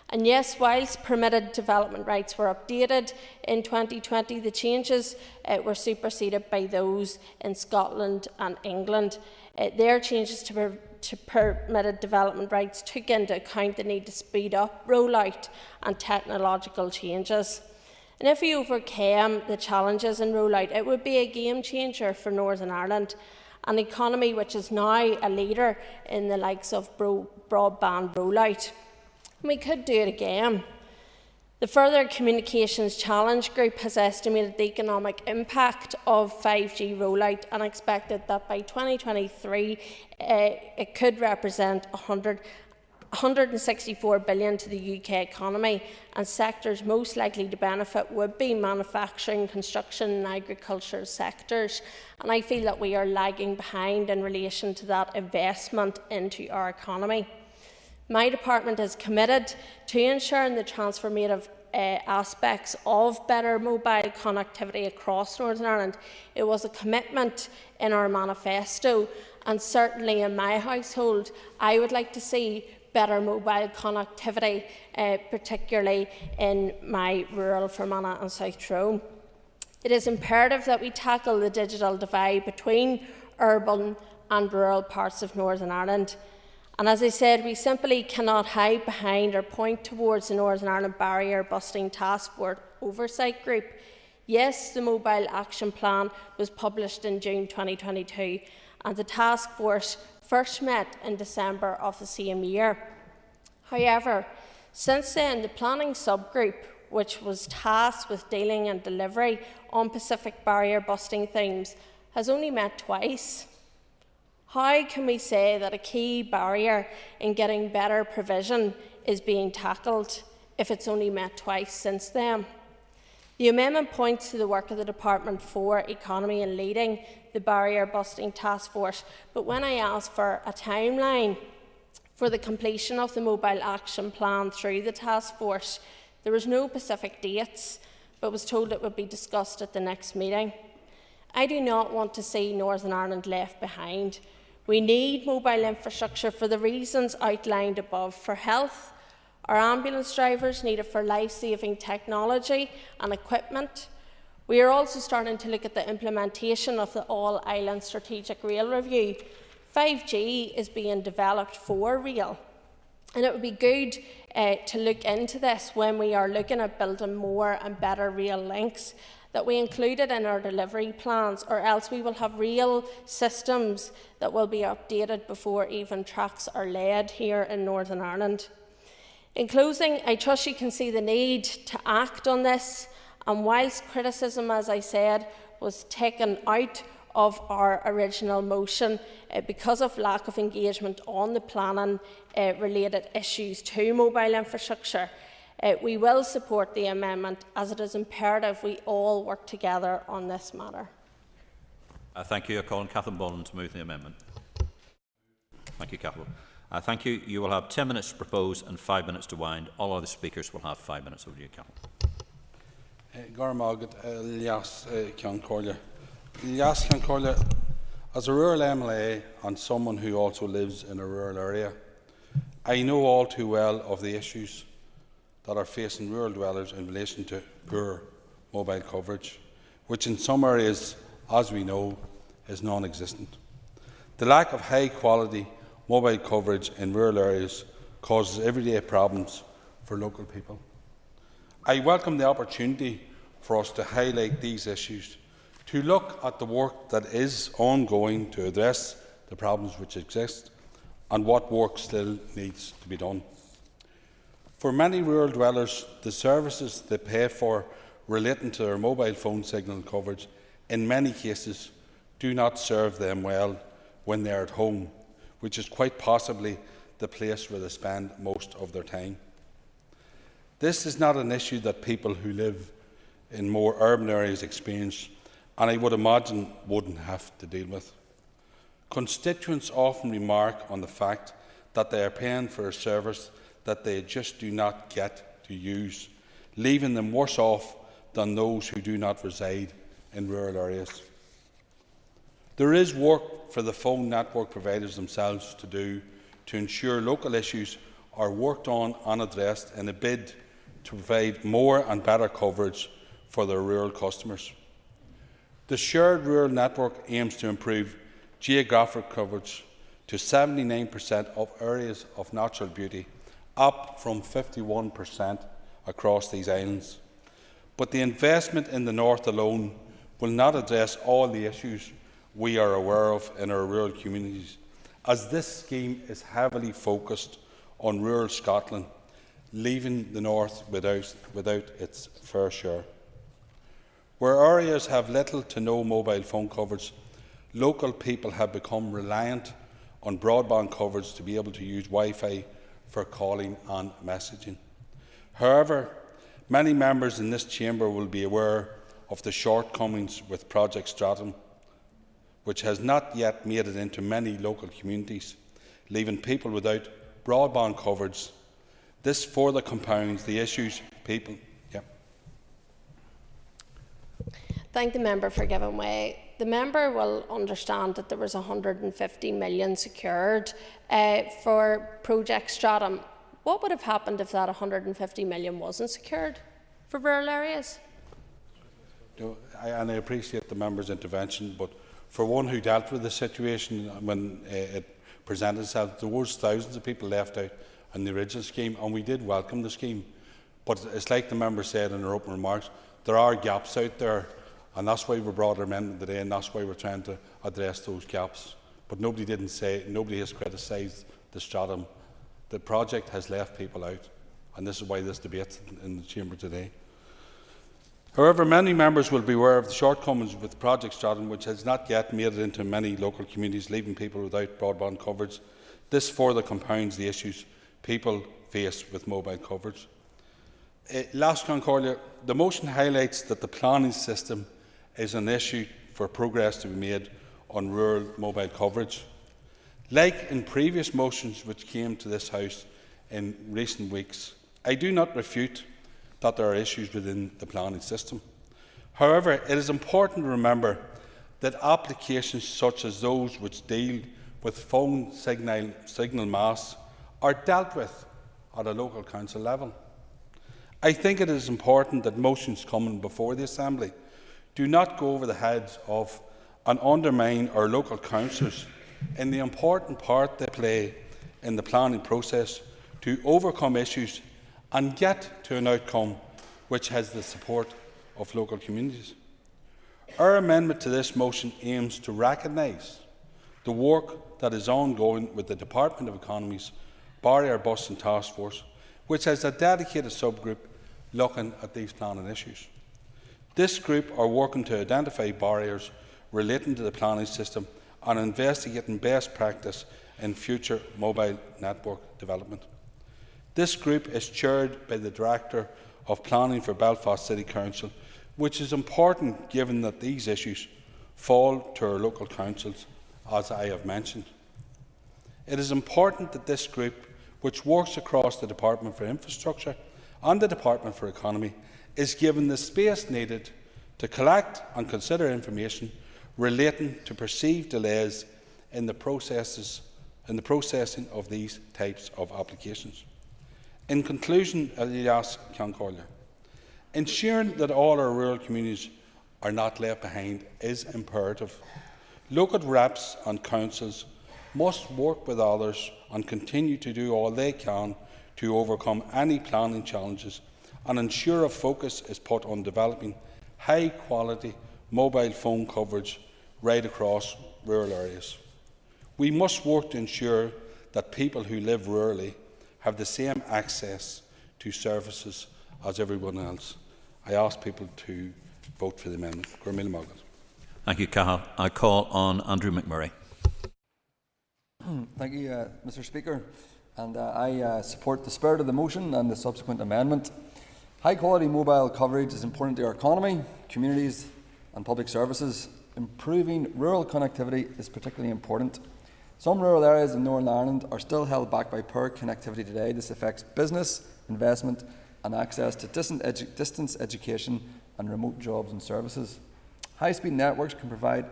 And yes, whilst permitted development rights were updated in 2020, the changes were superseded by those in Scotland and England. Their changes to permitted development rights took into account the need to speed up rollout and technological changes. And if we overcame the challenges in rollout, it would be a game changer for Northern Ireland, an economy which is now a leader in the likes of broadband rollout. We could do it again. The Further Communications Challenge Group has estimated the economic impact of 5G rollout and expected that by 2023 it could represent 164 billion to the UK economy, and sectors most likely to benefit would be manufacturing, construction and agriculture sectors. And I feel that we are lagging behind in relation to that investment into our economy. My department is committed to ensuring the transformative aspects of better mobile connectivity across Northern Ireland. It was a commitment in our manifesto, and certainly in my household, I would like to see better mobile connectivity, particularly in my rural Fermanagh and South Tyrone. It is imperative that we tackle the digital divide between urban and rural parts of Northern Ireland. And as I said, we simply cannot hide behind or point towards the Northern Ireland Barrier Busting Task Force Oversight Group. Yes, the Mobile Action Plan was published in June 2022, and the task force first met in December of the same year. However, since then, the planning subgroup, which was tasked with dealing and delivery on Pacific barrier busting themes, has only met twice. How can we say that a key barrier in getting better provision is being tackled if it's only met twice since then? The amendment points to the work of the Department for Economy in leading the Barrier Busting Task Force, but when I asked for a timeline for the completion of the Mobile Action Plan through the task force, there was no specific dates, but was told it would be discussed at the next meeting. I do not want to see Northern Ireland left behind. We need mobile infrastructure for the reasons outlined above. For health, our ambulance drivers need it for life-saving technology and equipment. We are also starting to look at the implementation of the All-Island Strategic Rail Review. 5G is being developed for rail, and it would be good to look into this when we are looking at building more and better rail links, that we include it in our delivery plans, or else we will have rail systems that will be updated before even tracks are laid here in Northern Ireland. In closing, I trust you can see the need to act on this, and whilst criticism, as I said, was taken out of our original motion because of lack of engagement on the planning related issues to mobile infrastructure, we will support the amendment, as it is imperative we all work together on this matter. Thank you. I call on Catherine Boland to move the amendment. Thank you, Catherine. Thank you. You will have 10 minutes to propose and 5 minutes to wind. All other speakers will have 5 minutes. Over to you, Catherine. As a rural MLA and someone who also lives in a rural area, I know all too well of the issues that are facing rural dwellers in relation to poor mobile coverage, which in some areas, as we know, is non-existent. The lack of high-quality mobile coverage in rural areas causes everyday problems for local people. I welcome the opportunity for us to highlight these issues, to look at the work that is ongoing to address the problems which exist and what work still needs to be done. For many rural dwellers, the services they pay for relating to their mobile phone signal coverage in many cases do not serve them well when they are at home, which is quite possibly the place where they spend most of their time. This is not an issue that people who live in more urban areas experience, and I would imagine wouldn't have to deal with. Constituents often remark on the fact that they are paying for a service that they just do not get to use, leaving them worse off than those who do not reside in rural areas. There is work for the phone network providers themselves to do to ensure local issues are worked on and addressed in a bid to provide more and better coverage for their rural customers. The shared rural network aims to improve geographic coverage to 79% of areas of natural beauty, up from 51% across these islands. But the investment in the north alone will not address all the issues we are aware of in our rural communities, as this scheme is heavily focused on rural Scotland, leaving the north without its fair share. Where areas have little to no mobile phone coverage, local people have become reliant on broadband coverage to be able to use Wi-Fi for calling and messaging. However, many members in this chamber will be aware of the shortcomings with Project Stratum, which has not yet made it into many local communities, leaving people without broadband coverage. This further compounds the issues people... Thank the member for giving way. The member will understand that there was 150 million secured for Project Stratum. What would have happened if that 150 million wasn't secured for rural areas? I appreciate the member's intervention, but for one who dealt with the situation when it presented itself, there was thousands of people left out in the original scheme, and we did welcome the scheme. But it's like the member said in her opening remarks, there are gaps out there, and that's why we brought our amendment today, and that's why we're trying to address those gaps. But nobody has criticised the Stratum. The project has left people out, and this is why this debate in the chamber today. However, many members will be aware of the shortcomings with Project Stratum, which has not yet made it into many local communities, leaving people without broadband coverage. This further compounds the issues people face with mobile coverage. Last Concordia, the motion highlights that the planning system is an issue for progress to be made on rural mobile coverage. Like in previous motions which came to this House in recent weeks, I do not refute that there are issues within the planning system. However, it is important to remember that applications such as those which deal with phone signal masts are dealt with at a local council level. I think it is important that motions coming before the Assembly do not go over the heads of and undermine our local councillors in the important part they play in the planning process to overcome issues and get to an outcome which has the support of local communities. Our amendment to this motion aims to recognise the work that is ongoing with the Department of Economy's Barrier Busting Task Force, which has a dedicated subgroup looking at these planning issues. This group are working to identify barriers relating to the planning system and investigating best practice in future mobile network development. This group is chaired by the Director of Planning for Belfast City Council, which is important given that these issues fall to our local councils, as I have mentioned. It is important that this group, which works across the Department for Infrastructure and the Department for Economy, is given the space needed to collect and consider information relating to perceived delays in the processing of these types of applications. In conclusion, Elias Concordia, ensuring that all our rural communities are not left behind is imperative. Local reps and councils must work with others and continue to do all they can to overcome any planning challenges and ensure a focus is put on developing high-quality mobile phone coverage right across rural areas. We must work to ensure that people who live rurally have the same access to services as everyone else. I ask people to vote for the amendment. Thank you, Cathal. I call on Andrew McMurray. Thank you, Mr. Speaker. And I support the spirit of the motion and the subsequent amendment. High-quality mobile coverage is important to our economy, communities and public services. Improving rural connectivity is particularly important. Some rural areas in Northern Ireland are still held back by poor connectivity today. This affects business, investment and access to distance education and remote jobs and services. High-speed networks can provide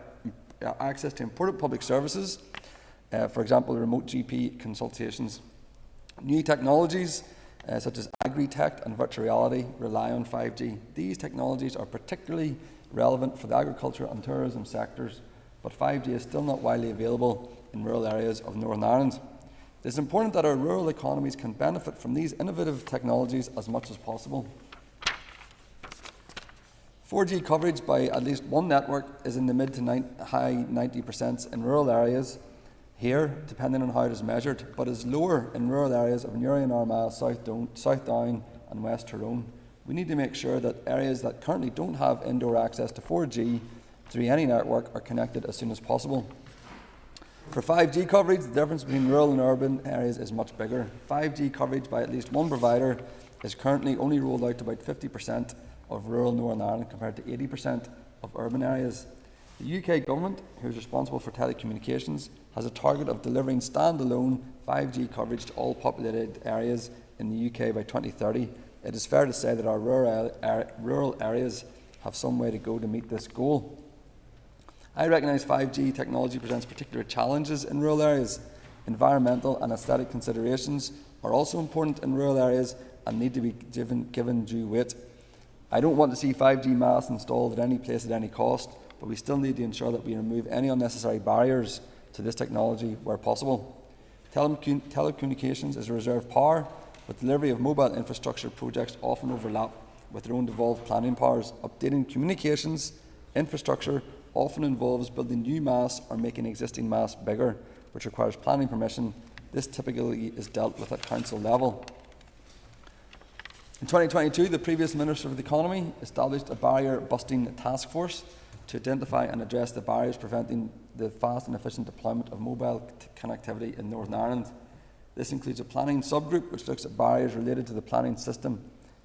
access to important public services, for example, remote GP consultations. New technologies such as agri-tech and virtual reality rely on 5G. These technologies are particularly relevant for the agriculture and tourism sectors, but 5G is still not widely available in rural areas of Northern Ireland. It is important that our rural economies can benefit from these innovative technologies as much as possible. 4G coverage by at least one network is in the mid to high 90% in rural areas here, depending on how it is measured, but is lower in rural areas of Newry and Armagh, South Down and West Tyrone. We need to make sure that areas that currently don't have indoor access to 4G through any network are connected as soon as possible. For 5G coverage, the difference between rural and urban areas is much bigger. 5G coverage by at least one provider is currently only rolled out to about 50% of rural Northern Ireland compared to 80% of urban areas. The UK government, who is responsible for telecommunications, has a target of delivering standalone 5G coverage to all populated areas in the UK by 2030. It is fair to say that our rural areas have some way to go to meet this goal. I recognise 5G technology presents particular challenges in rural areas. Environmental and aesthetic considerations are also important in rural areas and need to be given due weight. I don't want to see 5G masts installed at any place at any cost, but we still need to ensure that we remove any unnecessary barriers to this technology where possible. Telecommunications is a reserved power, but delivery of mobile infrastructure projects often overlap with their own devolved planning powers. Updating communications infrastructure often involves building new masts or making existing masts bigger, which requires planning permission. This typically is dealt with at council level. In 2022, the previous Minister of the Economy established a barrier-busting task force to identify and address the barriers preventing the fast and efficient deployment of mobile connectivity in Northern Ireland. This includes a planning subgroup which looks at barriers related to the planning system.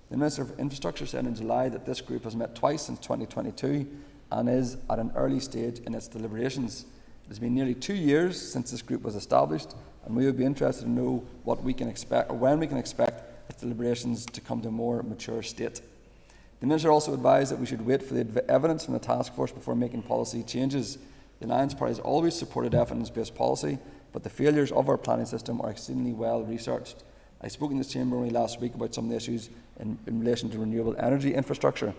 The Minister of Infrastructure said in July that this group has met twice since 2022 and is at an early stage in its deliberations. It has been nearly 2 years since this group was established, and we would be interested to know what we can expect or when we can expect its deliberations to come to a more mature state. The Minister also advised that we should wait for the evidence from the task force before making policy changes. The Alliance Party has always supported evidence-based policy, but the failures of our planning system are exceedingly well researched. I spoke in this chamber only last week about some of the issues in relation to renewable energy infrastructure.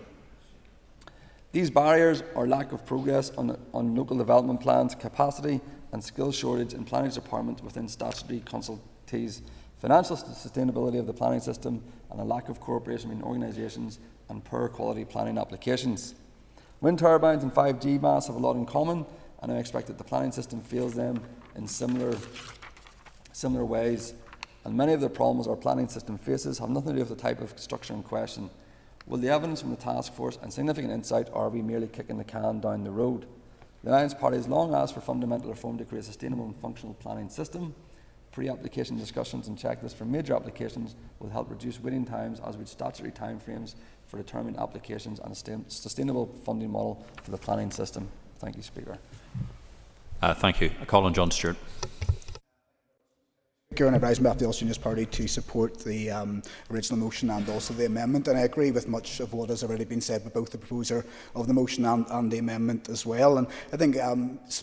These barriers are lack of progress on local development plans, capacity and skills shortage in planning departments within statutory consultees, financial sustainability of the planning system and a lack of cooperation between organisations and poor quality planning applications. Wind turbines and 5G masts have a lot in common, and I expect that the planning system fails them in similar ways. And many of the problems our planning system faces have nothing to do with the type of structure in question. Will the evidence from the task force and significant insight, or are we merely kicking the can down the road? The Alliance Party has long asked for fundamental reform to create a sustainable and functional planning system. Pre-application discussions and checklists for major applications will help reduce waiting times, as would statutory timeframes for determining applications and a sustainable funding model for the planning system. Thank you, Speaker. Thank you. I call on John Stewart. And I rise on behalf of the Ulster Unionist Party to support the original motion and also the amendment, and I agree with much of what has already been said by both the proposer of the motion and the amendment as well. And I think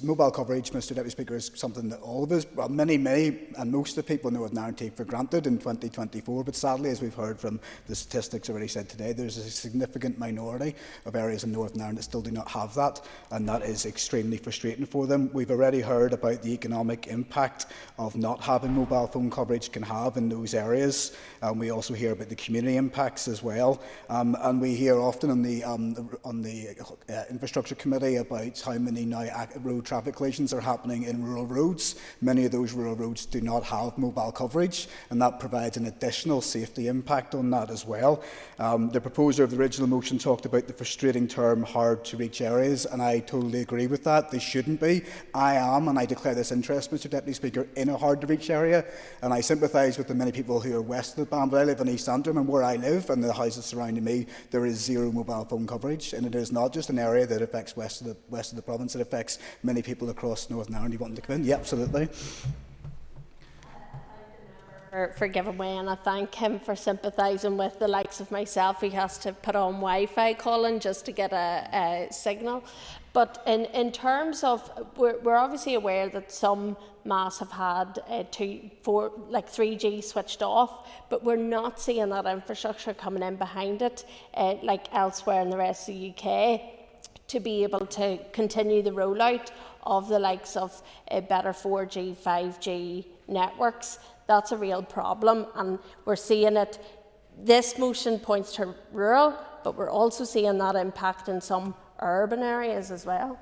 mobile coverage, Mr Deputy Speaker, is something that all of us, well, many and most of the people in Northern Ireland take for granted in 2024, but sadly, as we've heard from the statistics already said today, there's a significant minority of areas in Northern Ireland that still do not have that, and that is extremely frustrating for them. We've already heard about the economic impact of not having mobile phone coverage can have in those areas. We also hear about the community impacts as well, and we hear often on the Infrastructure Committee about how many now road traffic collisions are happening in rural roads. Many of those rural roads do not have mobile coverage, and that provides an additional safety impact on that as well. The proposer of the original motion talked about the frustrating term hard to reach areas, and I totally agree with that. They shouldn't be. I am, and I declare this interest, Mr Deputy Speaker, in a hard to reach area and I sympathise with the many people who are west of the band, but I live in East Antrim, and where I live and the houses surrounding me, there is zero mobile phone coverage, and it is not just an area that affects west of the province, it affects many people across Northern Ireland. You want to come in? Yeah, absolutely. For giving way, and I thank him for sympathising with the likes of myself who has to put on Wi-Fi calling just to get a signal. But in terms of, we're obviously aware that some masts have had 3G switched off, but we're not seeing that infrastructure coming in behind it, like elsewhere in the rest of the UK, to be able to continue the rollout of the likes of better 4G, 5G networks. That's a real problem, and we're seeing it. This motion points to rural, but we're also seeing that impact in some urban areas as well.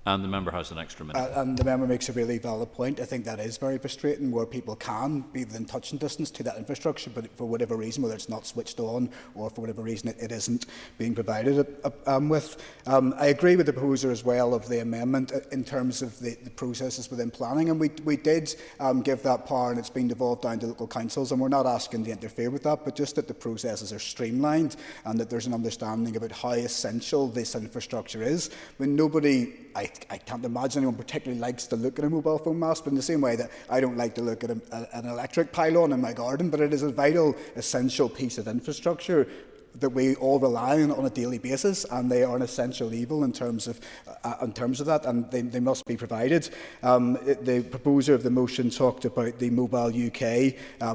And the member has an extra minute. And the member makes a really valid point. I think that is very frustrating, where people can be within touching distance to that infrastructure, but for whatever reason, whether it's not switched on or for whatever reason it isn't being provided with. I agree with the proposer as well of the amendment in terms of the processes within planning, and we did give that power, and it's been devolved down to local councils, and we're not asking to interfere with that, but just that the processes are streamlined and that there's an understanding about how essential this infrastructure is. When I can't imagine anyone particularly likes to look at a mobile phone mast, but in the same way that I don't like to look at an electric pylon in my garden, but it is a vital, essential piece of infrastructure that we all rely on a daily basis, and they are an essential evil in terms of that, and they must be provided. The proposer of the motion talked about the Mobile UK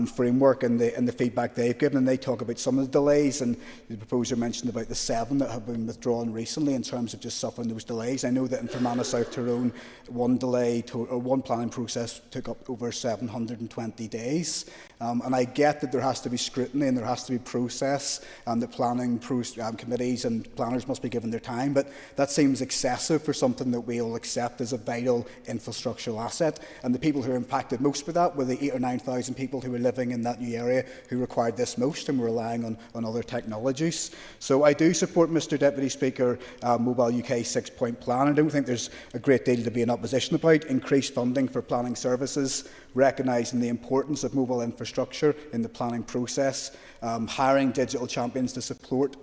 framework and the feedback they've given, and they talk about some of the delays, and the proposer mentioned about the 7 that have been withdrawn recently in terms of just suffering those delays. I know that in Fermanagh, South Tyrone, one planning process took up over 720 days, and I get that there has to be scrutiny and there has to be process, and the planning committees and planners must be given their time, but that seems excessive for something that we all accept as a vital infrastructural asset. And the people who are impacted most by that were the 8,000 or 9,000 people who were living in that new area who required this most and were relying on other technologies. So I do support, Mr Deputy Speaker, Mobile UK 6-point plan. I don't think there's a great deal to be in opposition about. Increased funding for planning services, recognising the importance of mobile infrastructure in the planning process, hiring digital champions to support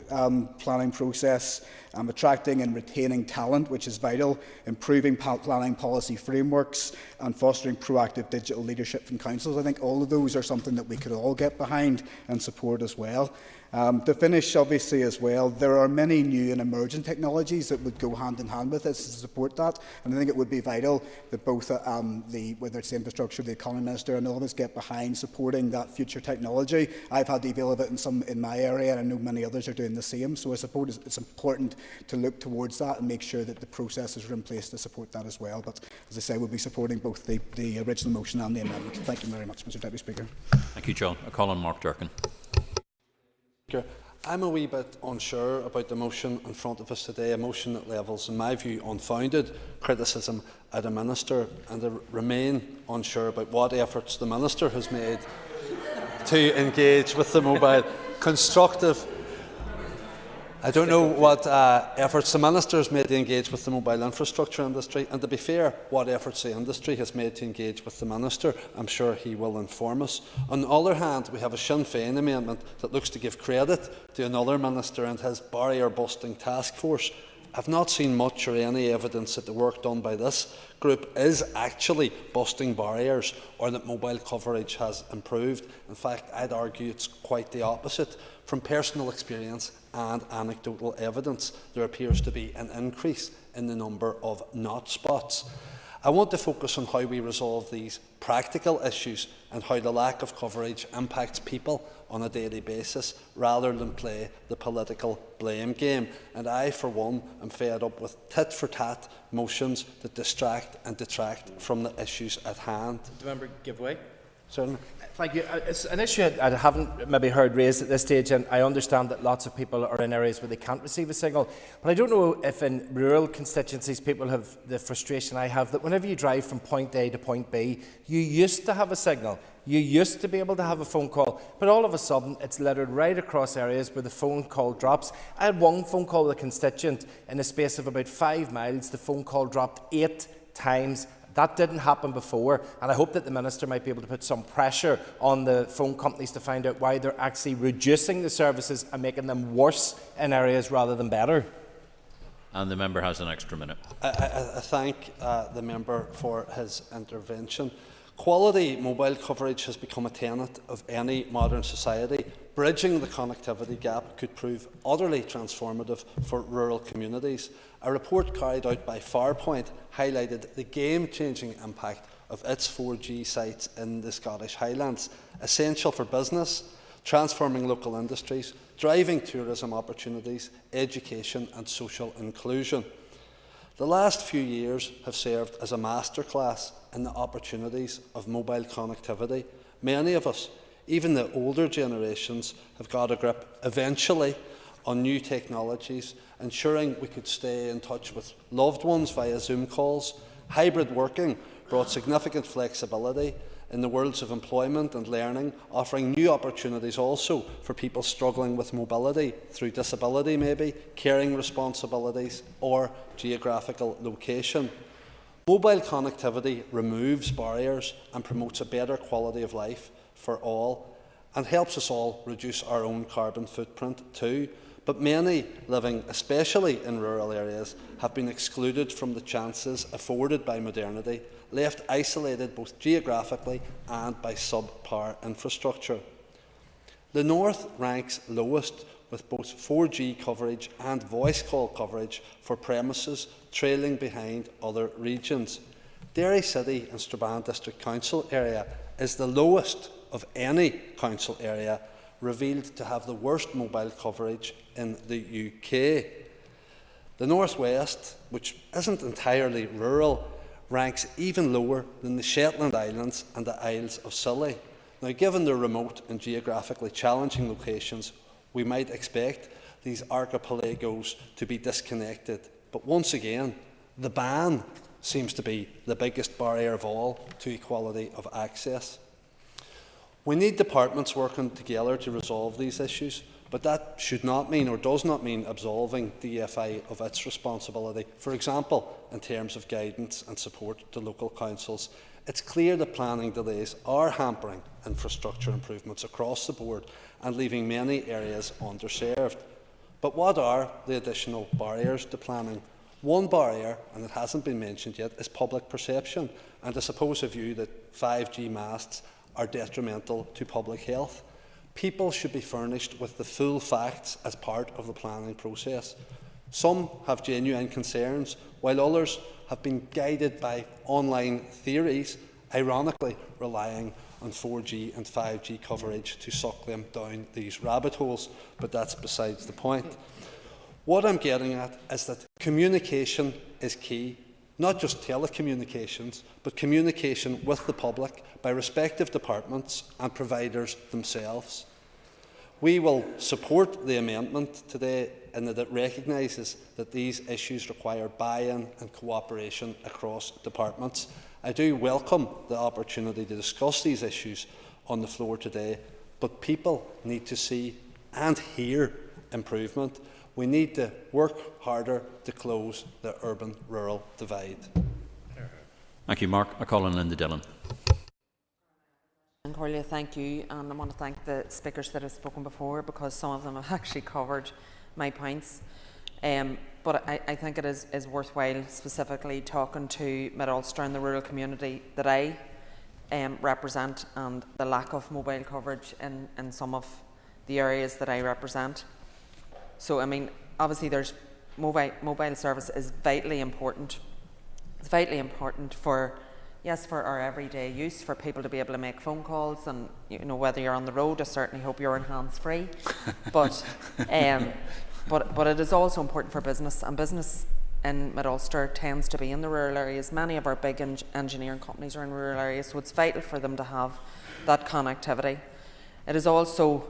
planning process, attracting and retaining talent, which is vital, improving planning policy frameworks, and fostering proactive digital leadership from councils. I think all of those are something that we could all get behind and support as well. To finish, obviously, as well, there are many new and emerging technologies that would go hand in hand with this to support that, and I think it would be vital that both whether it's the infrastructure, the economy minister, and all of us get behind supporting that future technology. I've had the avail of it in my area, and I know many others are doing the same. So I suppose it's important to look towards that and make sure that the processes are in place to support that as well. But as I say, we'll be supporting both the original motion and the amendment. Thank you very much, Mr Deputy Speaker. Thank you, John. I call on Mark Durkin. I'm a wee bit unsure about the motion in front of us today, a motion that levels, in my view, unfounded criticism at a minister, and I remain unsure about what efforts the minister has made to engage with the mobile constructive. I don't know what efforts the minister has made to engage with the mobile infrastructure industry, and to be fair, what efforts the industry has made to engage with the minister. I'm sure he will inform us. On the other hand, we have a Sinn Féin amendment that looks to give credit to another minister and his barrier-busting task force. I've not seen much or any evidence that the work done by this group is actually busting barriers or that mobile coverage has improved. In fact, I'd argue it's quite the opposite. From personal experience and anecdotal evidence, there appears to be an increase in the number of not spots. I want to focus on how we resolve these practical issues and how the lack of coverage impacts people on a daily basis, rather than play the political blame game. And I, for one, am fed up with tit-for-tat motions that distract and detract from the issues at hand. The member give way. Certainly. Thank you. It's an issue I haven't maybe heard raised at this stage, and I understand that lots of people are in areas where they can't receive a signal. But I don't know if in rural constituencies people have the frustration I have, that whenever you drive from point A to point B, you used to have a signal. You used to be able to have a phone call, but all of a sudden it's littered right across areas where the phone call drops. I had one phone call with a constituent in a space of about 5 miles. The phone call dropped 8 times That didn't happen before, and I hope that the Minister might be able to put some pressure on the phone companies to find out why they're actually reducing the services and making them worse in areas rather than better. And the member has an extra minute. I thank the member for his intervention. Quality mobile coverage has become a tenet of any modern society. Bridging the connectivity gap could prove utterly transformative for rural communities. A report carried out by Farpoint highlighted the game-changing impact of its 4G sites in the Scottish Highlands, essential for business, transforming local industries, driving tourism opportunities, education and social inclusion. The last few years have served as a masterclass in the opportunities of mobile connectivity. Many of us, even the older generations, have got a grip eventually on new technologies, ensuring we could stay in touch with loved ones via Zoom calls. Hybrid working brought significant flexibility in the worlds of employment and learning, offering new opportunities also for people struggling with mobility through disability maybe, caring responsibilities or geographical location. Mobile connectivity removes barriers and promotes a better quality of life for all and helps us all reduce our own carbon footprint too. But many living, especially in rural areas, have been excluded from the chances afforded by modernity, left isolated both geographically and by subpar infrastructure. The North ranks lowest with both 4G coverage and voice call coverage for premises, trailing behind other regions. Derry City and Strabane District Council area is the lowest of any council area, revealed to have the worst mobile coverage in the UK. The North West, which isn't entirely rural, ranks even lower than the Shetland Islands and the Isles of Scilly. Now, given their remote and geographically challenging locations, we might expect these archipelagos to be disconnected. But once again, the ban seems to be the biggest barrier of all to equality of access. We need departments working together to resolve these issues, but that should not mean or does not mean absolving the EFI of its responsibility. For example, in terms of guidance and support to local councils, it's clear that planning delays are hampering infrastructure improvements across the board and leaving many areas underserved. But what are the additional barriers to planning? One barrier, and it hasn't been mentioned yet, is public perception, and I suppose a view that 5G masts are detrimental to public health. People should be furnished with the full facts as part of the planning process. Some have genuine concerns, while others have been guided by online theories, ironically relying on 4G and 5G coverage to suck them down these rabbit holes, but that's besides the point. What I'm getting at is that communication is key. Not just telecommunications, but communication with the public by respective departments and providers themselves. We will support the amendment today in that it recognises that these issues require buy-in and cooperation across departments. I do welcome the opportunity to discuss these issues on the floor today, but people need to see and hear improvement. We need to work harder to close the urban-rural divide. Thank you, Mark. I call on Linda Dillon. Corlia, thank you, and I want to thank the speakers that have spoken before, because some of them have actually covered my points. But I think it is worthwhile specifically talking to Mid-Ulster and the rural community that I represent, and the lack of mobile coverage in some of the areas that I represent. So, I mean, obviously there's mobile service is vitally important. It's vitally important for, yes, for our everyday use, for people to be able to make phone calls, and, you know, whether you're on the road, I certainly hope you're on hands-free. But it is also important for business, and business in Mid-Ulster tends to be in the rural areas. Many of our big engineering companies are in rural areas, so it's vital for them to have that connectivity. It is also,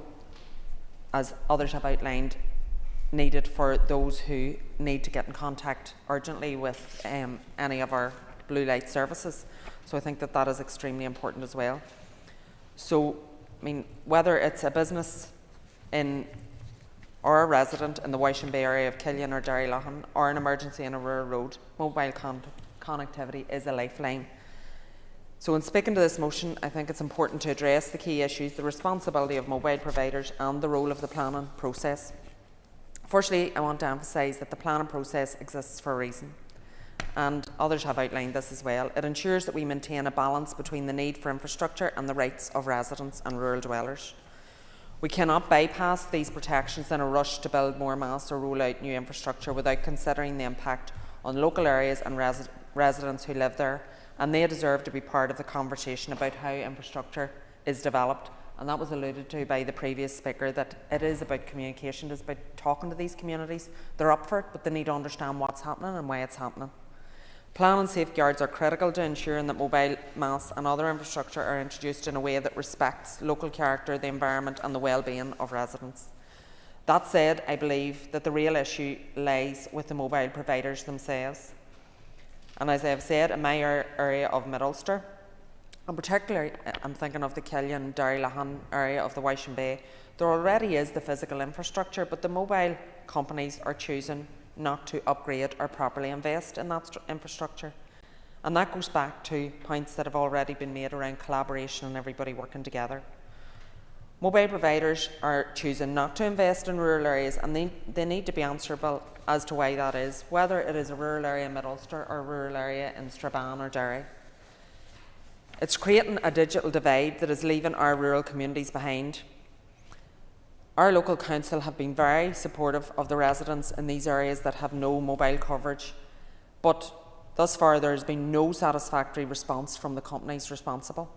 as others have outlined, needed for those who need to get in contact urgently with any of our blue light services. So I think that that is extremely important as well. So, I mean, whether it's a business or a resident in the Wishing Bay area of Killian or Derryloughlin, or an emergency in a rural road, mobile connectivity is a lifeline. So in speaking to this motion, I think it's important to address the key issues, the responsibility of mobile providers and the role of the planning process. Firstly, I want to emphasise that the planning process exists for a reason, and others have outlined this as well. It ensures that we maintain a balance between the need for infrastructure and the rights of residents and rural dwellers. We cannot bypass these protections in a rush to build more mass or roll out new infrastructure without considering the impact on local areas and residents who live there, and they deserve to be part of the conversation about how infrastructure is developed. And that was alluded to by the previous speaker, that it is about communication, it is about talking to these communities. They're up for it, but they need to understand what's happening and why it's happening. Planning safeguards are critical to ensuring that mobile mass and other infrastructure are introduced in a way that respects local character, the environment and the well-being of residents. That said, I believe that the real issue lies with the mobile providers themselves. And as I have said, in my area of Mid-Ulster, and particularly I'm thinking of the Killian, Derrylahan area of the Wyshan Bay, there already is the physical infrastructure, but the mobile companies are choosing not to upgrade or properly invest in that infrastructure. And that goes back to points that have already been made around collaboration and everybody working together. Mobile providers are choosing not to invest in rural areas, and they need to be answerable as to why that is, whether it is a rural area in Mid-Ulster or a rural area in Strabane or Derry. It's creating a digital divide that is leaving our rural communities behind. Our local council have been very supportive of the residents in these areas that have no mobile coverage, but thus far there has been no satisfactory response from the companies responsible.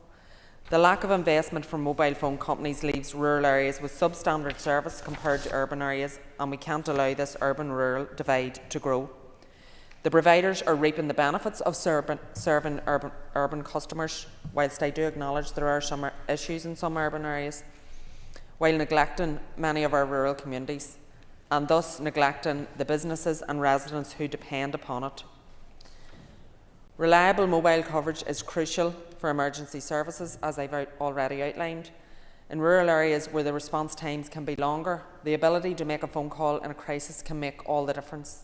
The lack of investment from mobile phone companies leaves rural areas with substandard service compared to urban areas, and we can't allow this urban-rural divide to grow. The providers are reaping the benefits of serving urban customers, whilst I do acknowledge there are some issues in some urban areas, while neglecting many of our rural communities, and thus neglecting the businesses and residents who depend upon it. Reliable mobile coverage is crucial for emergency services, as I've already outlined. In rural areas where the response times can be longer, the ability to make a phone call in a crisis can make all the difference.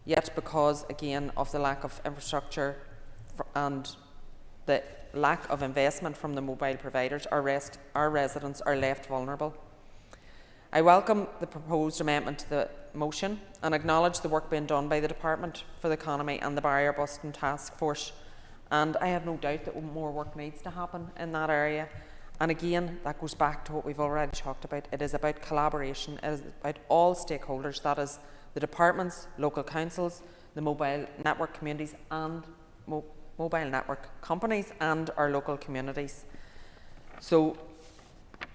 Yet, because again of the lack of infrastructure and the lack of investment from the mobile providers, our residents are left vulnerable. I welcome the proposed amendment to the motion and acknowledge the work being done by the Department for the Economy and the Barrier Busting Task Force, and I have no doubt that more work needs to happen in that area. And again, that goes back to what we've already talked about. It is about collaboration, it is about all stakeholders, that is the departments, local councils, the mobile network communities and mobile network companies and our local communities. So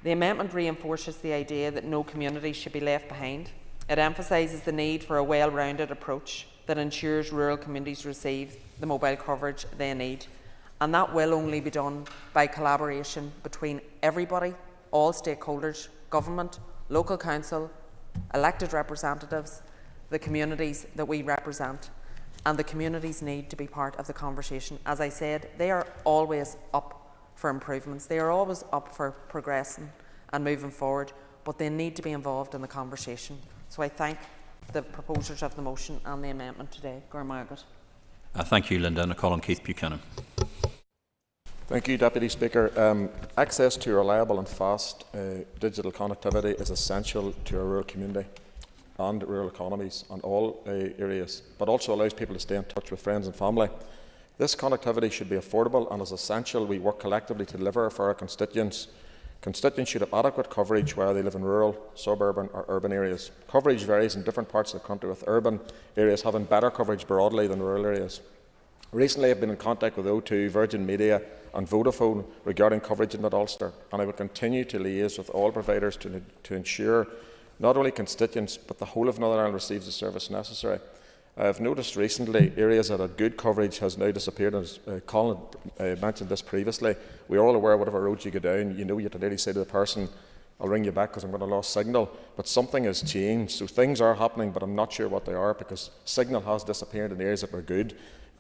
the amendment reinforces the idea that no community should be left behind. It emphasises the need for a well-rounded approach that ensures rural communities receive the mobile coverage they need. And that will only be done by collaboration between everybody, all stakeholders, government, local council, elected representatives, the communities that we represent, and the communities need to be part of the conversation. As I said, they are always up for improvements, they are always up for progressing and moving forward, but they need to be involved in the conversation. So I thank the proposers of the motion and the amendment today. Margaret. Thank you, Linda. And I call on Keith Buchanan. Thank you, Deputy Speaker. Access to reliable and fast digital connectivity is essential to our rural community and rural economies and all areas, but also allows people to stay in touch with friends and family. This connectivity should be affordable and is essential we work collectively to deliver for our constituents. Constituents should have adequate coverage whether they live in rural, suburban or urban areas. Coverage varies in different parts of the country, with urban areas having better coverage broadly than rural areas. Recently, I've been in contact with O2, Virgin Media and Vodafone regarding coverage in Mid-Ulster, and I will continue to liaise with all providers to ensure not only constituents but the whole of Northern Ireland receives the service necessary. I have noticed recently areas that had good coverage has now disappeared, as Colin mentioned this previously. We are all aware whatever roads you go down, you know you have to literally say to the person, I'll ring you back because I'm going to lose signal, but something has changed. So things are happening, but I'm not sure what they are, because signal has disappeared in areas that were good.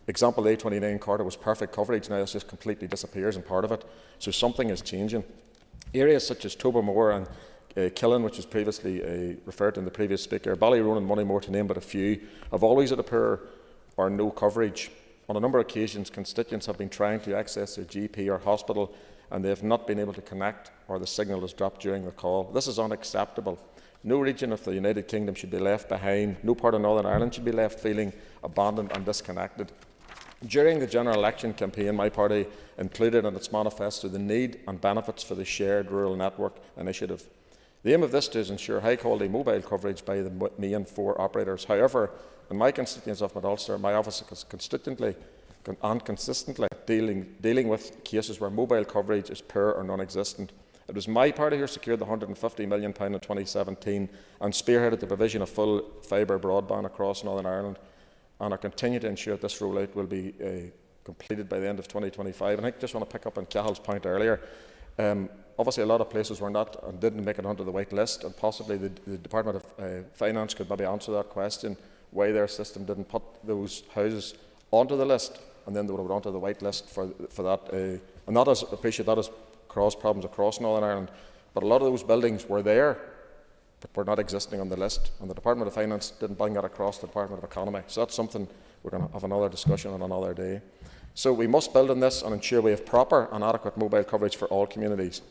Example, A29 corridor was perfect coverage, now it just completely disappears in part of it. So something is changing. Areas such as Tobermore and Killen, which was previously referred to in the previous speaker, Ballyroan and Moneymore, to name but a few, have always had a poor or no coverage. On a number of occasions, constituents have been trying to access their GP or hospital and they have not been able to connect, or the signal has dropped during the call. This is unacceptable. No region of the United Kingdom should be left behind. No part of Northern Ireland should be left feeling abandoned and disconnected. During the general election campaign, my party included in its manifesto the need and benefits for the shared rural network initiative. The aim of this is to ensure high-quality mobile coverage by the main 4 operators. However, in my constituents of Mid Ulster, my office is consistently dealing with cases where mobile coverage is poor or non-existent. It was my party who secured the £150 million in 2017 and spearheaded the provision of full fibre broadband across Northern Ireland, and I continue to ensure that this rollout will be completed by the end of 2025. And I just want to pick up on Cahill's point earlier. Obviously, a lot of places were not and didn't make it onto the white list, and possibly the Department of Finance could maybe answer that question, why their system didn't put those houses onto the list, and then they would have gone onto the white list for that. And that is, appreciate that has caused problems across Northern Ireland, but a lot of those buildings were there, but were not existing on the list, and the Department of Finance didn't bring that across the Department of Economy. So that's something we're going to have another discussion on another day. So we must build on this and ensure we have proper and adequate mobile coverage for all communities.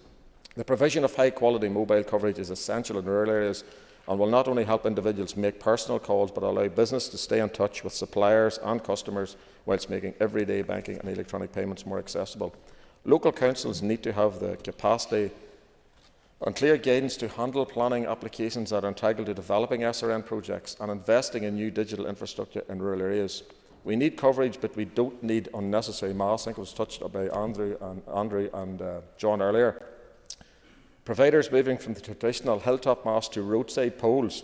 The provision of high-quality mobile coverage is essential in rural areas and will not only help individuals make personal calls, but allow business to stay in touch with suppliers and customers whilst making everyday banking and electronic payments more accessible. Local councils need to have the capacity and clear guidance to handle planning applications that are integral to developing SRN projects and investing in new digital infrastructure in rural areas. We need coverage, but we don't need unnecessary mass. I think it was touched by Andrew and John earlier. Providers moving from the traditional hilltop mast to roadside poles.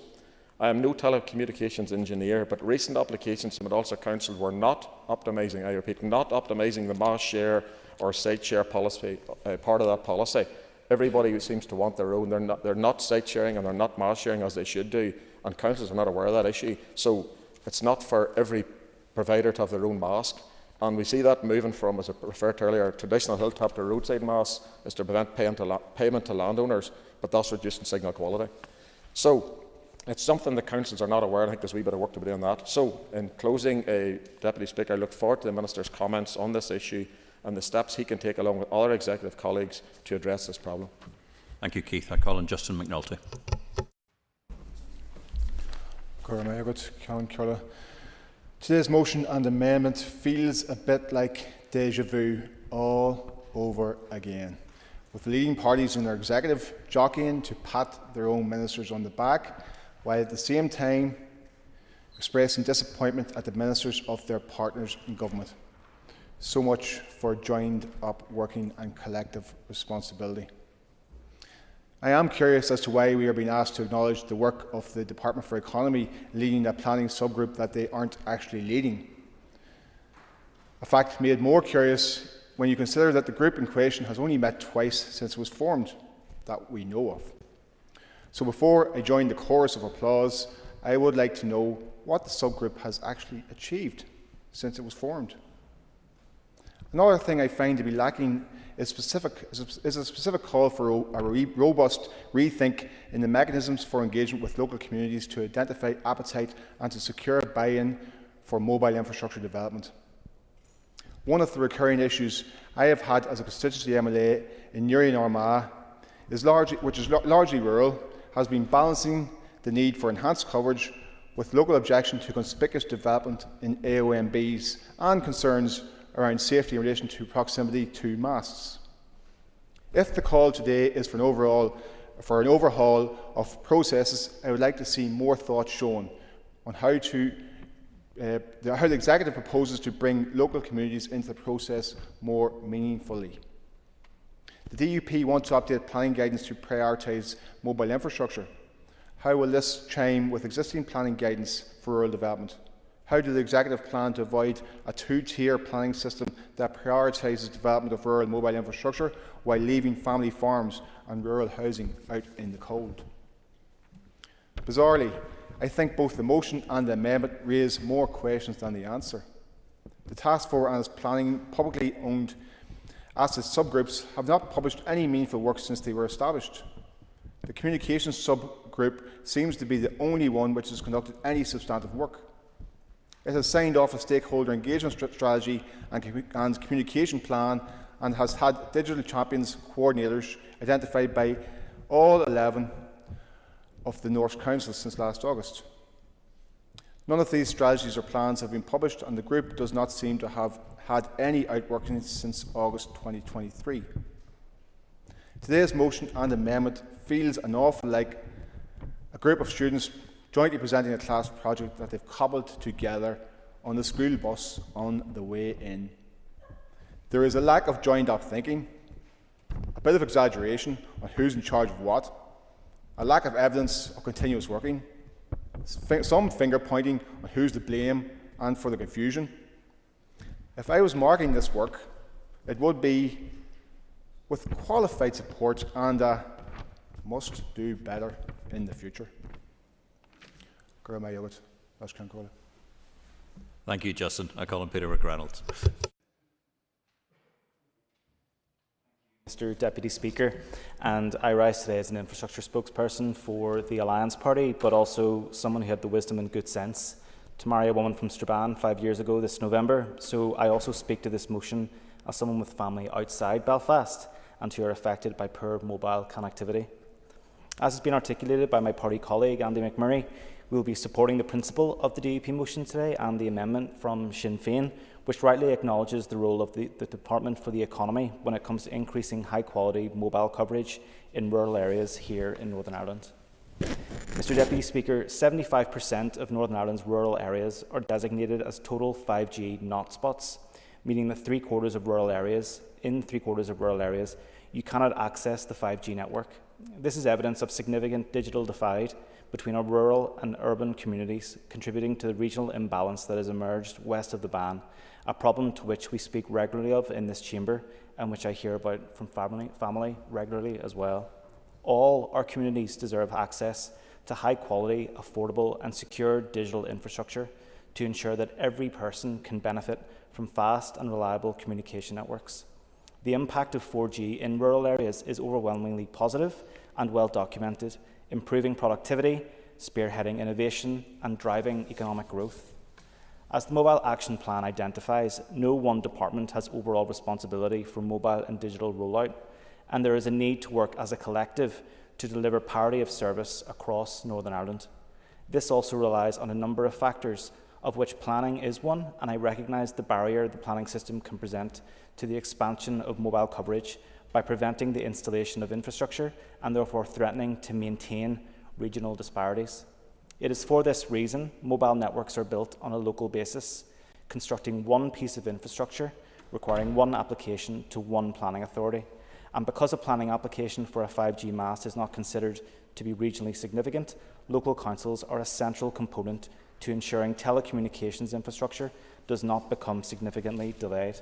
I am no telecommunications engineer, but recent applications to Mid Ulster Council were not optimising, I repeat, not optimising the mass share or site share policy, part of that policy. Everybody who seems to want their own, they're not site sharing and they're not mass sharing as they should do, and councils are not aware of that issue. So it's not for every provider to have their own mast. And we see that moving from, as I referred to earlier, traditional hilltop to roadside mast is to prevent payment to landowners, but that's reducing signal quality. So it's something the councils are not aware of. I think there's a wee bit of work to be done on that. So in closing, Deputy Speaker, I look forward to the Minister's comments on this issue and the steps he can take along with other executive colleagues to address this problem. Thank you, Keith. I call on Justin McNulty. Today's motion and amendment feels a bit like déjà vu all over again, with the leading parties in their executive jockeying to pat their own ministers on the back, while at the same time expressing disappointment at the ministers of their partners in government. So much for joined up working and collective responsibility. I am curious as to why we are being asked to acknowledge the work of the Department for Economy leading a planning subgroup that they aren't actually leading. A fact made more curious when you consider that the group in question has only met twice since it was formed, that we know of. So before I join the chorus of applause, I would like to know what the subgroup has actually achieved since it was formed. Another thing I find to be lacking is a specific call for a robust rethink in the mechanisms for engagement with local communities to identify appetite and to secure buy-in for mobile infrastructure development. One of the recurring issues I have had as a constituency MLA in Newry and Armagh, which is largely rural, has been balancing the need for enhanced coverage with local objection to conspicuous development in AOMBs and concerns around safety in relation to proximity to masts. If the call today is for an overhaul of processes, I would like to see more thought shown on how the Executive proposes to bring local communities into the process more meaningfully. The DUP want to update planning guidance to prioritise mobile infrastructure. How will this chime with existing planning guidance for rural development? How do the Executive plan to avoid a two-tier planning system that prioritises development of rural mobile infrastructure while leaving family farms and rural housing out in the cold? Bizarrely, I think both the motion and the amendment raise more questions than the answer. The Task Force and its planning publicly owned asset subgroups have not published any meaningful work since they were established. The communications subgroup seems to be the only one which has conducted any substantive work. It has signed off a stakeholder engagement strategy and communication plan, and has had digital champions coordinators identified by all 11 of the North Councils since last August. None of these strategies or plans have been published, and the group does not seem to have had any outworkings since August 2023. Today's motion and amendment feels an awful like a group of students jointly presenting a class project that they've cobbled together on the school bus on the way in. There is a lack of joined-up thinking, a bit of exaggeration on who's in charge of what, a lack of evidence of continuous working, some finger-pointing on who's to blame and for the confusion. If I was marking this work, it would be with qualified support and must do better in the future. Thank you, Justin. I call him Peter McReynolds. Mr Deputy Speaker, and I rise today as an infrastructure spokesperson for the Alliance Party, but also someone who had the wisdom and good sense to marry a woman from Strabane 5 years ago this November. So I also speak to this motion as someone with family outside Belfast and who are affected by poor mobile connectivity. As has been articulated by my party colleague Andy McMurray, we will be supporting the principle of the DUP motion today and the amendment from Sinn Féin, which rightly acknowledges the role of the Department for the Economy when it comes to increasing high-quality mobile coverage in rural areas here in Northern Ireland. Mr Deputy Speaker, 75% of Northern Ireland's rural areas are designated as total 5G not spots, meaning that in three quarters of rural areas, you cannot access the 5G network. This is evidence of significant digital divide between our rural and urban communities, contributing to the regional imbalance that has emerged west of the Ban, a problem to which we speak regularly of in this chamber and which I hear about from family regularly as well. All our communities deserve access to high-quality, affordable and secure digital infrastructure to ensure that every person can benefit from fast and reliable communication networks. The impact of 4G in rural areas is overwhelmingly positive and well documented, improving productivity, spearheading innovation and driving economic growth. As the Mobile Action Plan identifies, no one department has overall responsibility for mobile and digital rollout, and there is a need to work as a collective to deliver parity of service across Northern Ireland. This also relies on a number of factors, of which planning is one, and I recognise the barrier the planning system can present to the expansion of mobile coverage by preventing the installation of infrastructure and therefore threatening to maintain regional disparities. It is for this reason mobile networks are built on a local basis, constructing one piece of infrastructure, requiring one application to one planning authority. And because a planning application for a 5G mast is not considered to be regionally significant, local councils are a central component to ensuring telecommunications infrastructure does not become significantly delayed.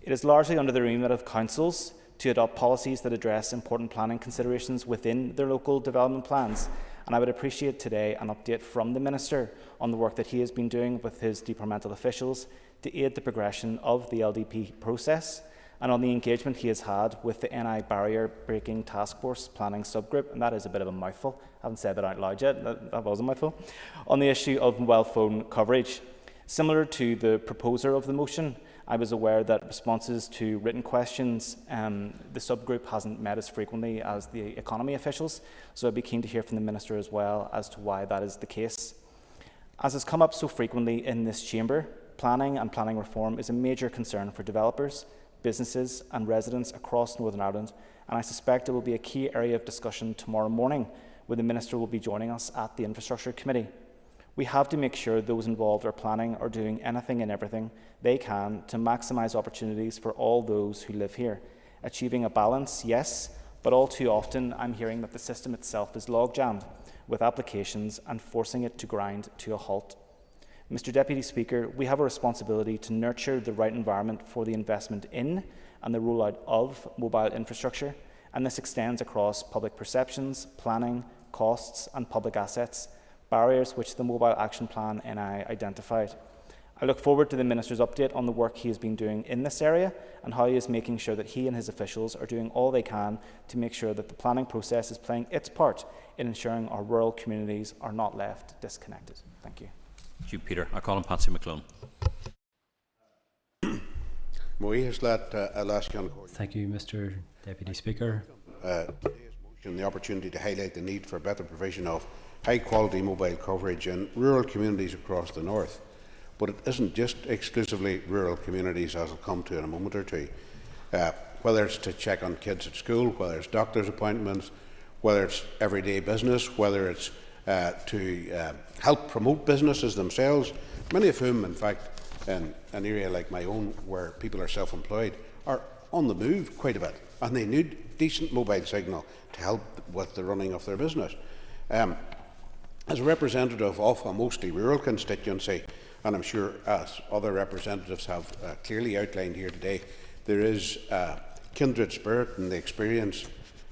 It is largely under the remit of councils to adopt policies that address important planning considerations within their local development plans, and I would appreciate today an update from the Minister on the work that he has been doing with his departmental officials to aid the progression of the LDP process, and on the engagement he has had with the NI Barrier Breaking Task Force Planning Subgroup, and that is a bit of a mouthful. I haven't said that out loud yet, that was a mouthful, on the issue of mobile phone coverage. Similar to the proposer of the motion, I was aware that responses to written questions, the subgroup hasn't met as frequently as the economy officials, so I'd be keen to hear from the Minister as well as to why that is the case. As has come up so frequently in this chamber, planning and planning reform is a major concern for developers, businesses and residents across Northern Ireland, and I suspect it will be a key area of discussion tomorrow morning when the Minister will be joining us at the Infrastructure Committee. We have to make sure those involved are planning or doing anything and everything they can to maximise opportunities for all those who live here. Achieving a balance, yes, but all too often I'm hearing that the system itself is log-jammed with applications and forcing it to grind to a halt. Mr Deputy Speaker, we have a responsibility to nurture the right environment for the investment in and the rollout of mobile infrastructure, and this extends across public perceptions, planning, costs and public assets, barriers which the Mobile Action Plan NI identified. I look forward to the Minister's update on the work he has been doing in this area and how he is making sure that he and his officials are doing all they can to make sure that the planning process is playing its part in ensuring our rural communities are not left disconnected. Thank you. Thank you, Peter. I call on Patsy McClone. Thank you, Mr. Deputy Speaker. Today's motion, the opportunity to highlight the need for better provision of high-quality mobile coverage in rural communities across the north. But it isn't just exclusively rural communities, as I'll come to in a moment or two. Whether it's to check on kids at school, whether it's doctor's appointments, whether it's everyday business, whether it's to help promote businesses themselves, many of whom, in fact, in an area like my own, where people are self-employed, are on the move quite a bit, and they need decent mobile signal to help with the running of their business. As a representative of a mostly rural constituency, and I'm sure as other representatives have clearly outlined here today, there is a kindred spirit in the experience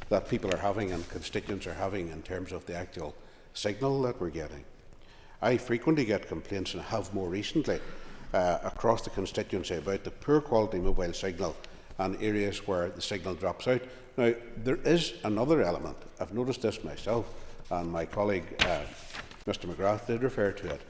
that people are having and constituents are having in terms of the actual signal that we're getting. I frequently get complaints, and have more recently, across the constituency about the poor quality mobile signal and areas where the signal drops out. Now, there is another element. I've noticed this myself, and my colleague Mr McGrath did refer to it.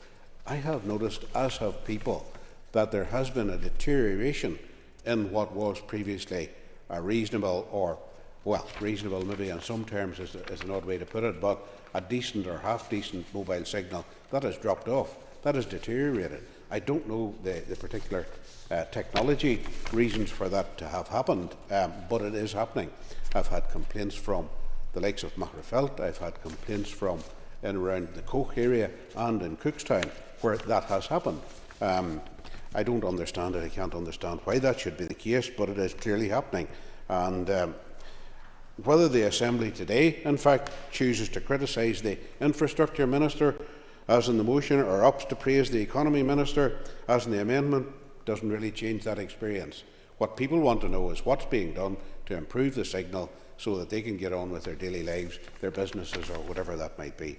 I have noticed, as have people, that there has been a deterioration in what was previously a reasonable, or, well, reasonable maybe in some terms is an odd way to put it, but a decent or half-decent mobile signal that has dropped off, that has deteriorated. I don't know the particular technology reasons for that to have happened, but it is happening. I've had complaints from the likes of Mahrafelt, I've had complaints from in around the Coke area and in Cookstown where that has happened. I don't understand it, I can't understand why that should be the case, but it is clearly happening. And whether the Assembly today, in fact, chooses to criticise the Infrastructure Minister, as in the motion, or opts to praise the Economy Minister, as in the amendment, doesn't really change that experience. What people want to know is what's being done to improve the signal so that they can get on with their daily lives, their businesses, or whatever that might be.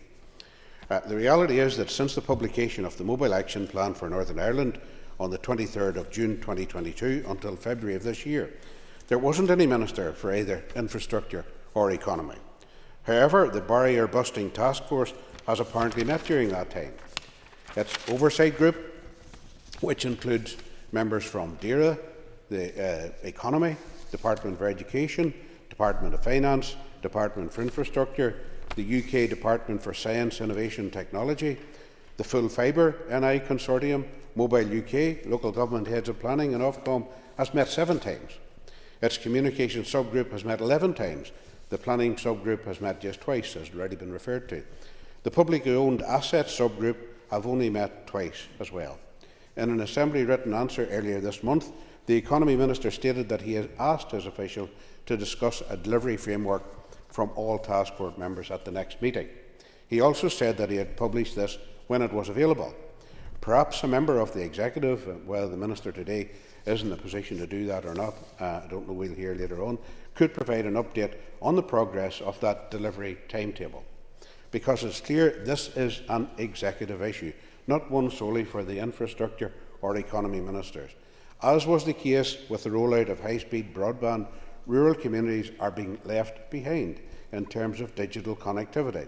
The reality is that since the publication of the Mobile Action Plan for Northern Ireland on the 23rd of June 2022 until February of this year, there wasn't any minister for either infrastructure or economy. However, the barrier-busting task force has apparently met during that time. Its oversight group, which includes members from DERA, the Economy, Department for Education, Department of Finance, Department for Infrastructure, the UK Department for Science, Innovation and Technology, the Full Fibre NI Consortium, Mobile UK, Local Government Heads of Planning and Ofcom, has met 7 times. Its communication subgroup has met 11 times. The planning subgroup has met just twice, as already been referred to. The publicly owned assets subgroup have only met twice as well. In an Assembly written answer earlier this month, the Economy Minister stated that he has asked his official to discuss a delivery framework from all task force members at the next meeting. He also said that he had published this when it was available. Perhaps a member of the Executive, whether the Minister today is in a position to do that or not, I don't know, we'll hear later on, could provide an update on the progress of that delivery timetable. Because it's clear this is an executive issue, not one solely for the infrastructure or economy ministers. As was the case with the rollout of high-speed broadband, rural communities are being left behind in terms of digital connectivity.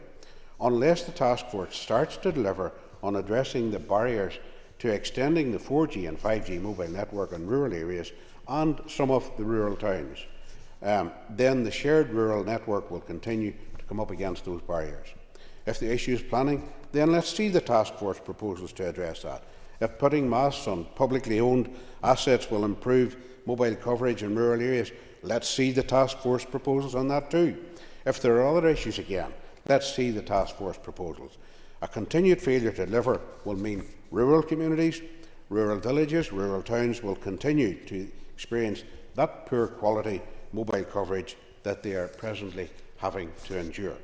Unless the task force starts to deliver on addressing the barriers to extending the 4G and 5G mobile network in rural areas and some of the rural towns, then the shared rural network will continue to come up against those barriers. If the issue is planning, then let's see the task force proposals to address that. If putting masts on publicly owned assets will improve mobile coverage in rural areas, let's see the task force proposals on that too. If there are other issues again, let's see the task force proposals. A continued failure to deliver will mean rural communities, rural villages, rural towns will continue to experience that poor quality mobile coverage that they are presently having to endure.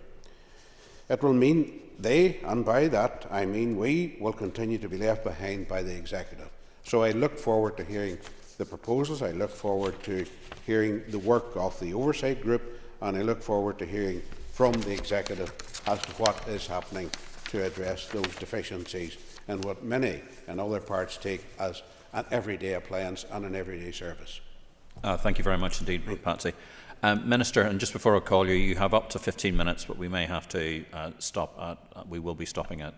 It will mean they, and by that I mean we, will continue to be left behind by the Executive. So I look forward to hearing the proposals, I look forward to hearing the work of the Oversight Group, and I look forward to hearing from the Executive as to what is happening to address those deficiencies and what many in other parts take as an everyday appliance and an everyday service. Thank you very much indeed, Patsy. Minister, and just before I call you, you have up to 15 minutes, but we may have to stop at, we will be stopping at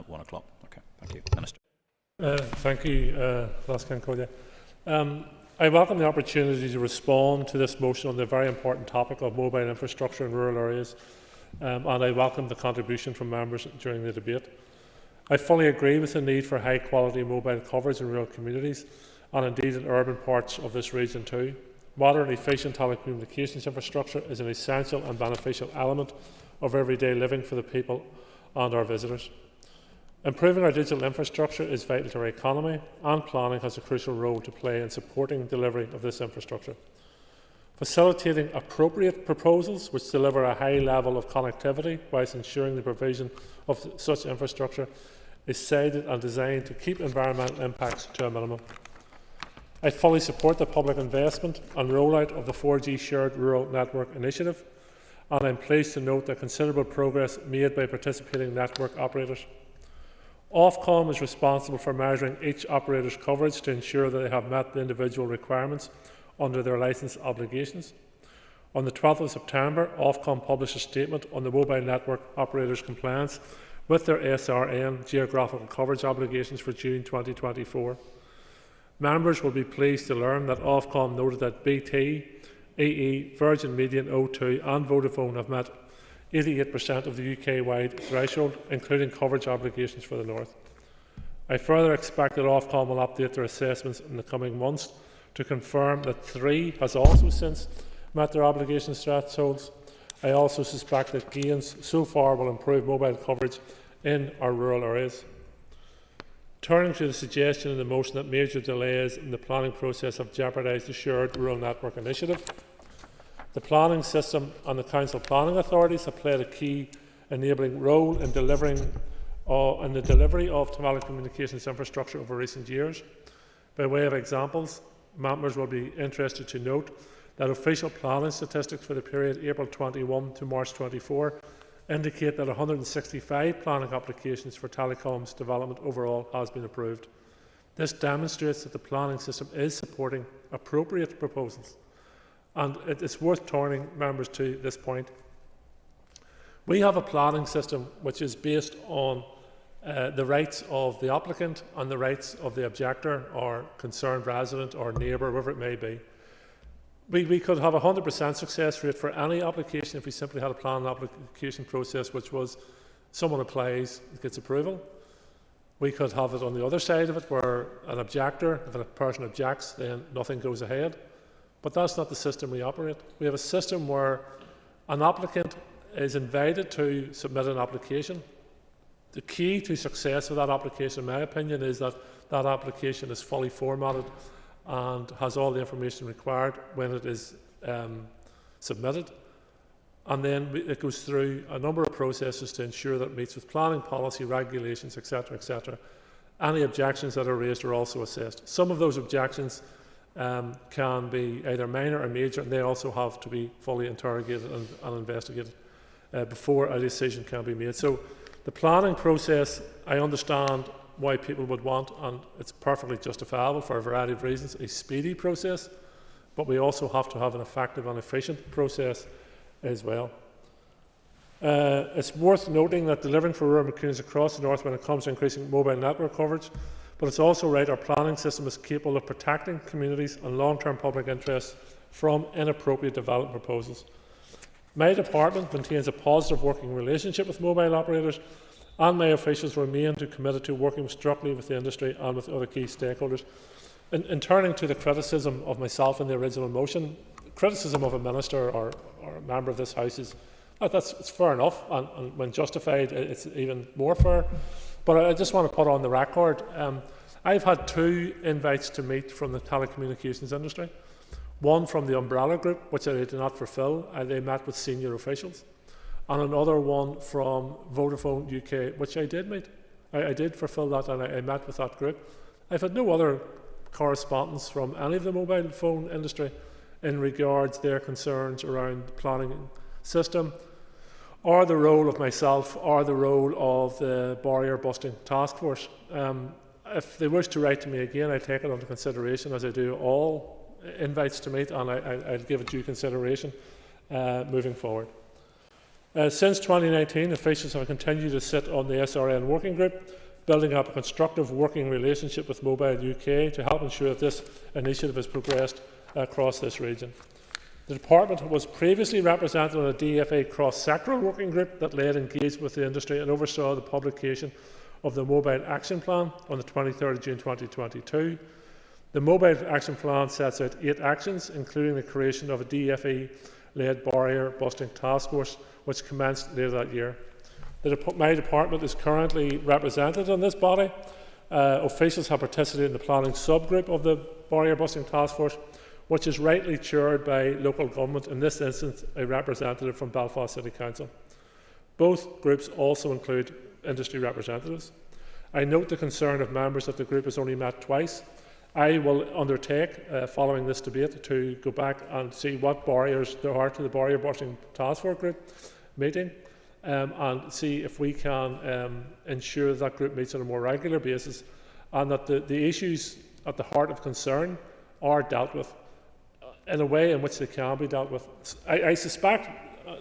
1 o'clock. Okay. Thank you, Minister. Thank you, Lascan Collier. I welcome the opportunity to respond to this motion on the very important topic of mobile infrastructure in rural areas, and I welcome the contribution from members during the debate. I fully agree with the need for high quality mobile coverage in rural communities and indeed in urban parts of this region too. Modern, efficient telecommunications infrastructure is an essential and beneficial element of everyday living for the people and our visitors. Improving our digital infrastructure is vital to our economy, and planning has a crucial role to play in supporting delivery of this infrastructure. Facilitating appropriate proposals which deliver a high level of connectivity whilst ensuring the provision of such infrastructure is sited and designed to keep environmental impacts to a minimum. I fully support the public investment and rollout of the 4G Shared Rural Network initiative, and I am pleased to note the considerable progress made by participating network operators. Ofcom is responsible for measuring each operator's coverage to ensure that they have met the individual requirements under their licence obligations. On the 12th of September, Ofcom published a statement on the mobile network operators' compliance with their SRN geographical coverage obligations for June 2024. Members will be pleased to learn that Ofcom noted that BT, EE, Virgin Media, O2 and Vodafone have met 88% of the UK-wide threshold, including coverage obligations for the North. I further expect that Ofcom will update their assessments in the coming months to confirm that 3 has also since met their obligations thresholds. I also suspect that gains so far will improve mobile coverage in our rural areas. Turning to the suggestion in the motion that major delays in the planning process have jeopardised the Shared Rural Network initiative, the planning system and the Council planning authorities have played a key enabling role in the delivery of telecommunications infrastructure over recent years. By way of examples, members will be interested to note that official planning statistics for the period April 21 to March 24 indicate that 165 planning applications for telecoms development overall has been approved. This demonstrates that the planning system is supporting appropriate proposals, and it is worth turning members to this point. We have a planning system which is based on the rights of the applicant and the rights of the objector or concerned resident or neighbour, whoever it may be. We could have a 100% success rate for any application if we simply had a planning application process which was someone applies, gets approval. We could have it on the other side of it where an objector, if a person objects, then nothing goes ahead. But that's not the system we operate. We have a system where an applicant is invited to submit an application. The key to success of that application, in my opinion, is that that application is fully formatted and has all the information required when it is submitted. And then it goes through a number of processes to ensure that it meets with planning policy, regulations, etc., etc. Any objections that are raised are also assessed. Some of those objections can be either minor or major, and they also have to be fully interrogated and investigated before a decision can be made. So the planning process, I understand why people would want, and it's perfectly justifiable for a variety of reasons, a speedy process, but we also have to have an effective and efficient process as well. It's worth noting that delivering for rural communities across the north when it comes to increasing mobile network coverage, but it's also right our planning system is capable of protecting communities and long-term public interests from inappropriate development proposals. My department maintains a positive working relationship with mobile operators, and my officials remain committed to working structurally with the industry and with other key stakeholders. In turning to the criticism of myself in the original motion, criticism of a minister or a member of this House is it's fair enough, and when justified, it's even more fair. But I just want to put on the record, I've had 2 invites to meet from the telecommunications industry. One from the Umbrella Group, which I did not fulfil. They met with senior officials. And another one from Vodafone UK, which I did meet. I did fulfil that, and I met with that group. I've had no other correspondence from any of the mobile phone industry in regards their concerns around the planning system, or the role of myself, or the role of the barrier busting task force. If they wish to write to me again, I take it under consideration, as I do all invites to meet, and I'll give it due consideration moving forward. Since 2019, officials have continued to sit on the SRN working group building up a constructive working relationship with Mobile UK to help ensure that this initiative has progressed across this region. The Department was previously represented on a DFA cross-sectoral working group that led engagement with the industry and oversaw the publication of the Mobile Action Plan on the 23rd of June 2022. The Mobile Action Plan sets out 8 actions, including the creation of a DFE-led barrier busting task force, which commenced later that year. My department is currently represented on this body. Officials have participated in the planning subgroup of the barrier busting task force, which is rightly chaired by local government, in this instance a representative from Belfast City Council. Both groups also include industry representatives. I note the concern of members that the group has only met twice. I will undertake, following this debate, to go back and see what barriers there are to the barrier busting task force group meeting, and see if we can ensure that group meets on a more regular basis, and that the issues at the heart of concern are dealt with in a way in which they can be dealt with. I suspect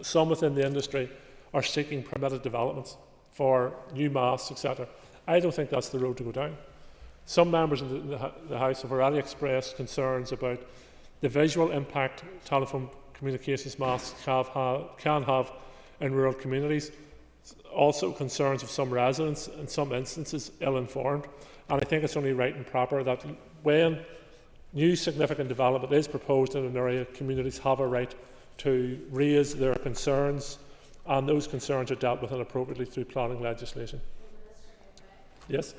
some within the industry are seeking permitted developments for new masts, etc. I don't think that's the road to go down. Some members of the House have already expressed concerns about the visual impact telephone communications masts can have in rural communities. Also concerns of some residents, in some instances ill-informed. And I think it's only right and proper that when new significant development is proposed in an area, communities have a right to raise their concerns, and those concerns are dealt with appropriately through planning legislation. Yes?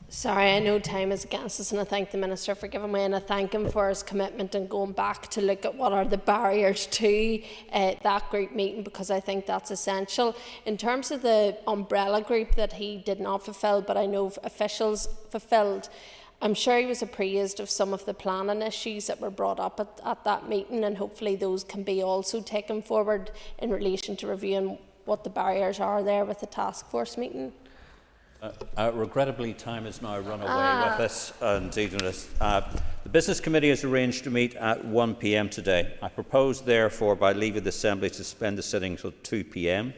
Sorry, I know time is against us, and I thank the Minister for giving way, and I thank him for his commitment and going back to look at what are the barriers to that group meeting, because I think that's essential. In terms of the umbrella group that he did not fulfil, but I know officials fulfilled, I'm sure he was appraised of some of the planning issues that were brought up at that meeting, and hopefully those can be also taken forward in relation to reviewing what the barriers are there with the task force meeting. Regrettably, time has now run away with us. The Business Committee has arranged to meet at 1 p.m. today. I propose, therefore, by leave of the Assembly, to suspend the sitting until 2 p.m.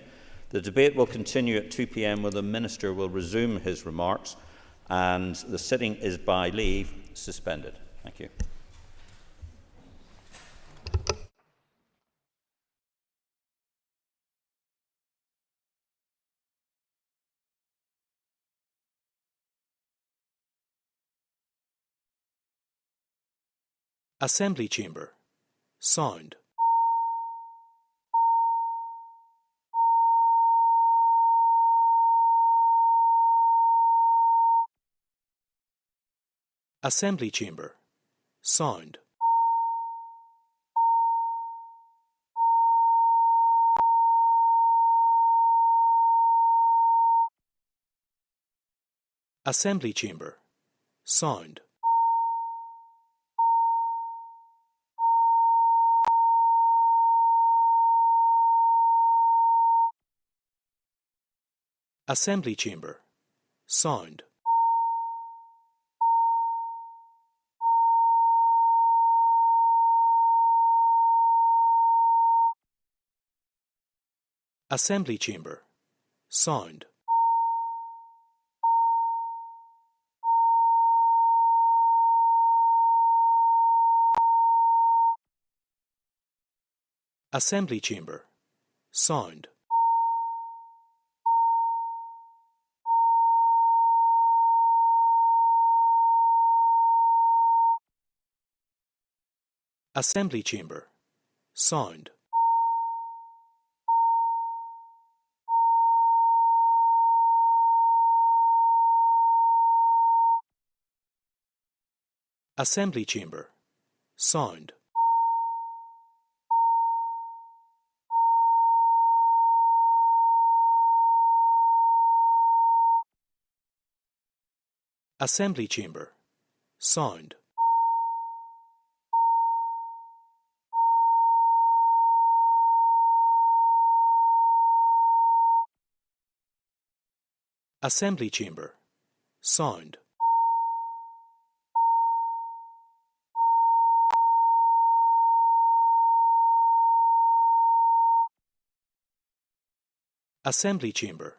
The debate will continue at 2 p.m, when the Minister will resume his remarks, and the sitting is, by leave, suspended. Thank you. Assembly Chamber. Sound. Assembly Chamber. Sound. Assembly Chamber. Sound. Assembly Chamber. Sound. Assembly Chamber. Sound. Assembly Chamber. Sound. Assembly Chamber. Sound. Assembly Chamber. Sound. Assembly Chamber. Sound. Assembly Chamber. Sound. Assembly Chamber.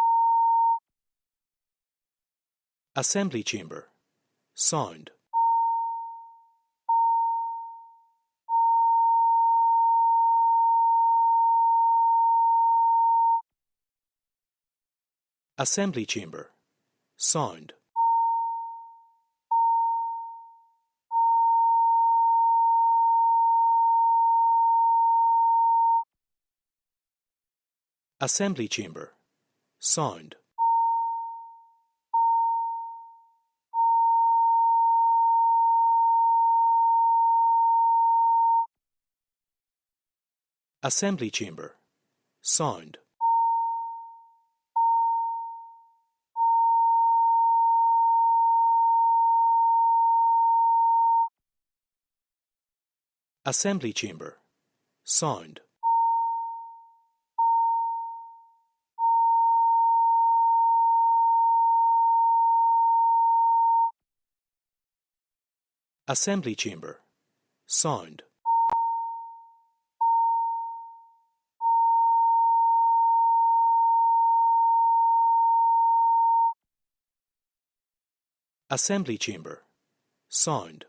Assembly Chamber. Sound. Assembly Chamber. Sound. Assembly Chamber. Sound. Assembly Chamber. Sound. Assembly Chamber. Sound. Assembly Chamber. Sound. Assembly Chamber. Sound.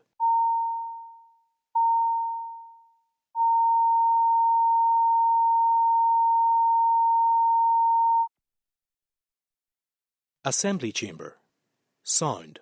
Assembly Chamber. Sound.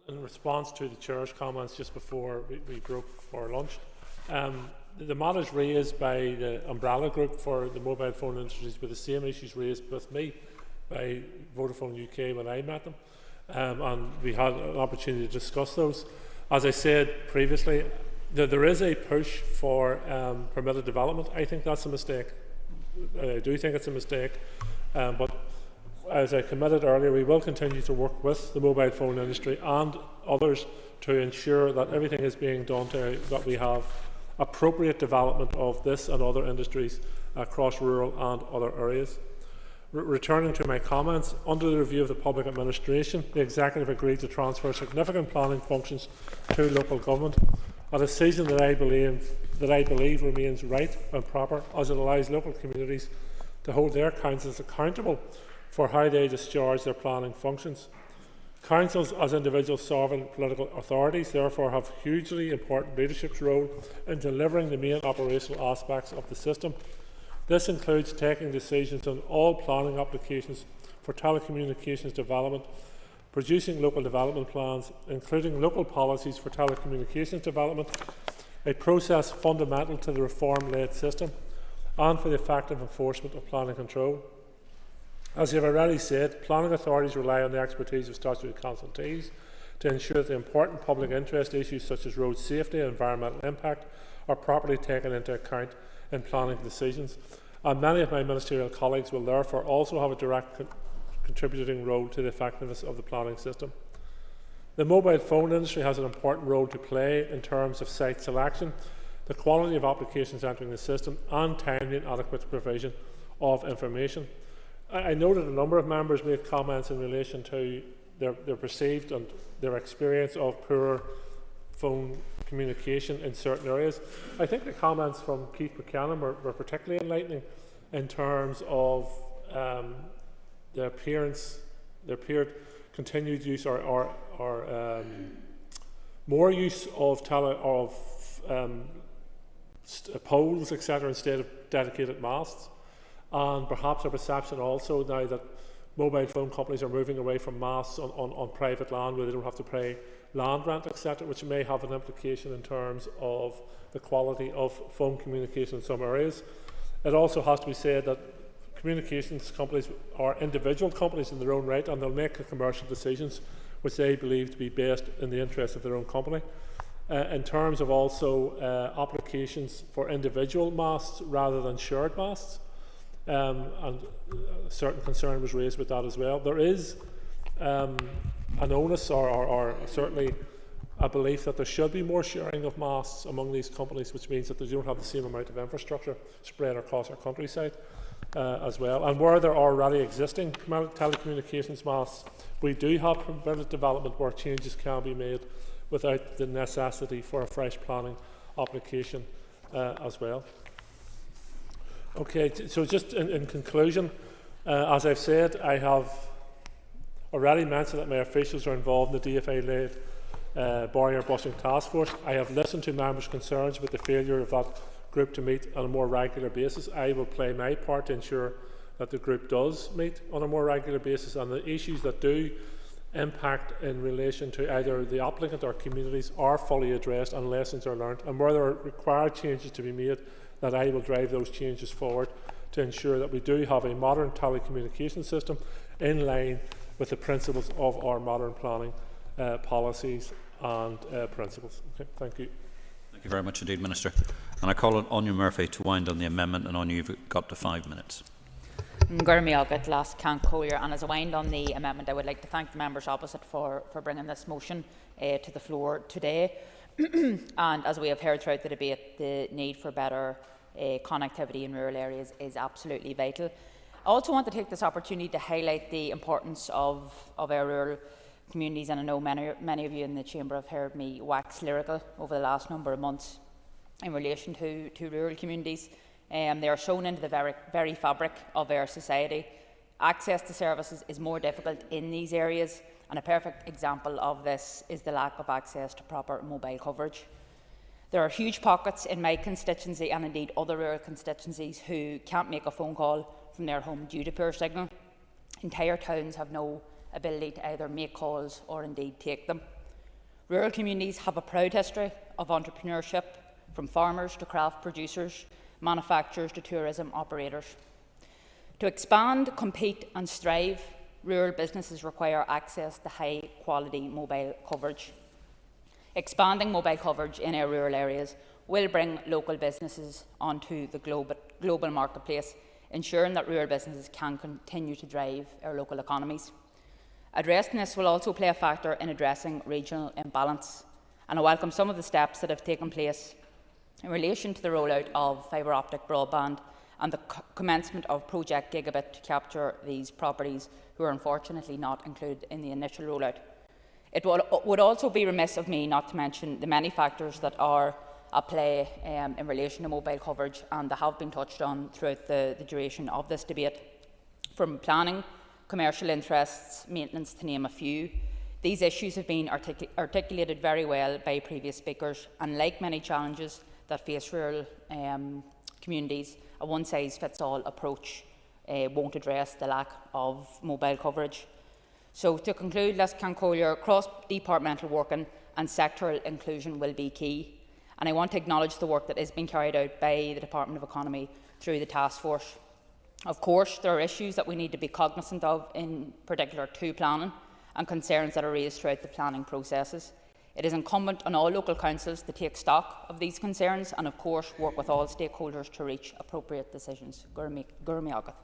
In response to the Chair's comments just before we broke for lunch, the matters raised by the umbrella group for the mobile phone industries were the same issues raised with me by Vodafone UK when I met them, and we had an opportunity to discuss those. As I said previously, there is a push for permitted development. I think that's a mistake. I do think it's a mistake, but as I committed earlier, we will continue to work with the mobile phone industry and others to ensure that everything is being done that we have appropriate development of this and other industries across rural and other areas. Returning to my comments, under the review of the public administration, the Executive agreed to transfer significant planning functions to local government, a decision that I believe remains right and proper, as it allows local communities to hold their councils accountable for how they discharge their planning functions. Councils, as individual sovereign political authorities, therefore have a hugely important leadership role in delivering the main operational aspects of the system. This includes taking decisions on all planning applications for telecommunications development, producing local development plans, including local policies for telecommunications development, a process fundamental to the reform-led system, and for the effective enforcement of planning control. As you have already said, planning authorities rely on the expertise of statutory consultees to ensure that the important public interest issues such as road safety and environmental impact are properly taken into account in planning decisions, and many of my ministerial colleagues will therefore also have a direct contributing role to the effectiveness of the planning system. The mobile phone industry has an important role to play in terms of site selection, the quality of applications entering the system, and timely and adequate provision of information. I noted a number of members made comments in relation to their perceived and their experience of poor phone communication in certain areas. I think the comments from Keith Buchanan were particularly enlightening in terms of the appeared continued use or more use of poles, etc., instead of dedicated masts, and perhaps a perception also now that mobile phone companies are moving away from masts on private land where they don't have to pay land rent, etc., which may have an implication in terms of the quality of phone communication in some areas. It also has to be said that communications companies are individual companies in their own right, and they'll make commercial decisions which they believe to be best in the interest of their own company. In terms of also applications for individual masts rather than shared masts, and a certain concern was raised with that as well. There is an onus or certainly a belief that there should be more sharing of masts among these companies, which means that they don't have the same amount of infrastructure spread across our countryside as well. And where there are already existing telecommunications masts, we do have permitted development where changes can be made without the necessity for a fresh planning application as well. Okay, so just in conclusion, as I've said, I have already mentioned that my officials are involved in the DFA-led barrier busting task force. I have listened to members' concerns with the failure of that group to meet on a more regular basis. I will play my part to ensure that the group does meet on a more regular basis, and the issues that do impact in relation to either the applicant or communities are fully addressed and lessons are learned, and where there are required changes to be made, that I will drive those changes forward to ensure that we do have a modern telecommunication system in line with the principles of our modern planning policies and principles. Okay, thank you. Thank you very much indeed, Minister. And I call on Anya Murphy to wind on the amendment, and Anya, you've got to 5 minutes. Gurmiagat last can Collier, and as I wind on the amendment, I would like to thank the members opposite for bringing this motion to the floor today. And as we have heard throughout the debate, the need for better connectivity in rural areas is absolutely vital. I also want to take this opportunity to highlight the importance of our rural communities, and I know many of you in the Chamber have heard me wax lyrical over the last number of months in relation to rural communities. They are sewn into the very fabric of our society. Access to services is more difficult in these areas, and a perfect example of this is the lack of access to proper mobile coverage. There are huge pockets in my constituency and indeed other rural constituencies who can't make a phone call from their home due to poor signal. Entire towns have no ability to either make calls or indeed take them. Rural communities have a proud history of entrepreneurship, from farmers to craft producers, manufacturers to tourism operators. To expand, compete and strive, rural businesses require access to high-quality mobile coverage. Expanding mobile coverage in our rural areas will bring local businesses onto the global marketplace, ensuring that rural businesses can continue to drive our local economies. Addressing this will also play a factor in addressing regional imbalance, and I welcome some of the steps that have taken place in relation to the rollout of fibre optic broadband and the commencement of Project Gigabit to capture these properties who are unfortunately not included in the initial rollout. It would also be remiss of me not to mention the many factors that are at play in relation to mobile coverage, and that have been touched on throughout the duration of this debate. From planning, commercial interests, maintenance, to name a few, these issues have been articulated very well by previous speakers, and like many challenges that face rural communities, a one-size-fits-all approach won't address the lack of mobile coverage. So to conclude, Les Cancollier, cross-departmental working and sectoral inclusion will be key, and I want to acknowledge the work that is being carried out by the Department of Economy through the task force. Of course, there are issues that we need to be cognizant of, in particular to planning, and concerns that are raised throughout the planning processes. It is incumbent on all local councils to take stock of these concerns and, of course, work with all stakeholders to reach appropriate decisions. Gurmiagat.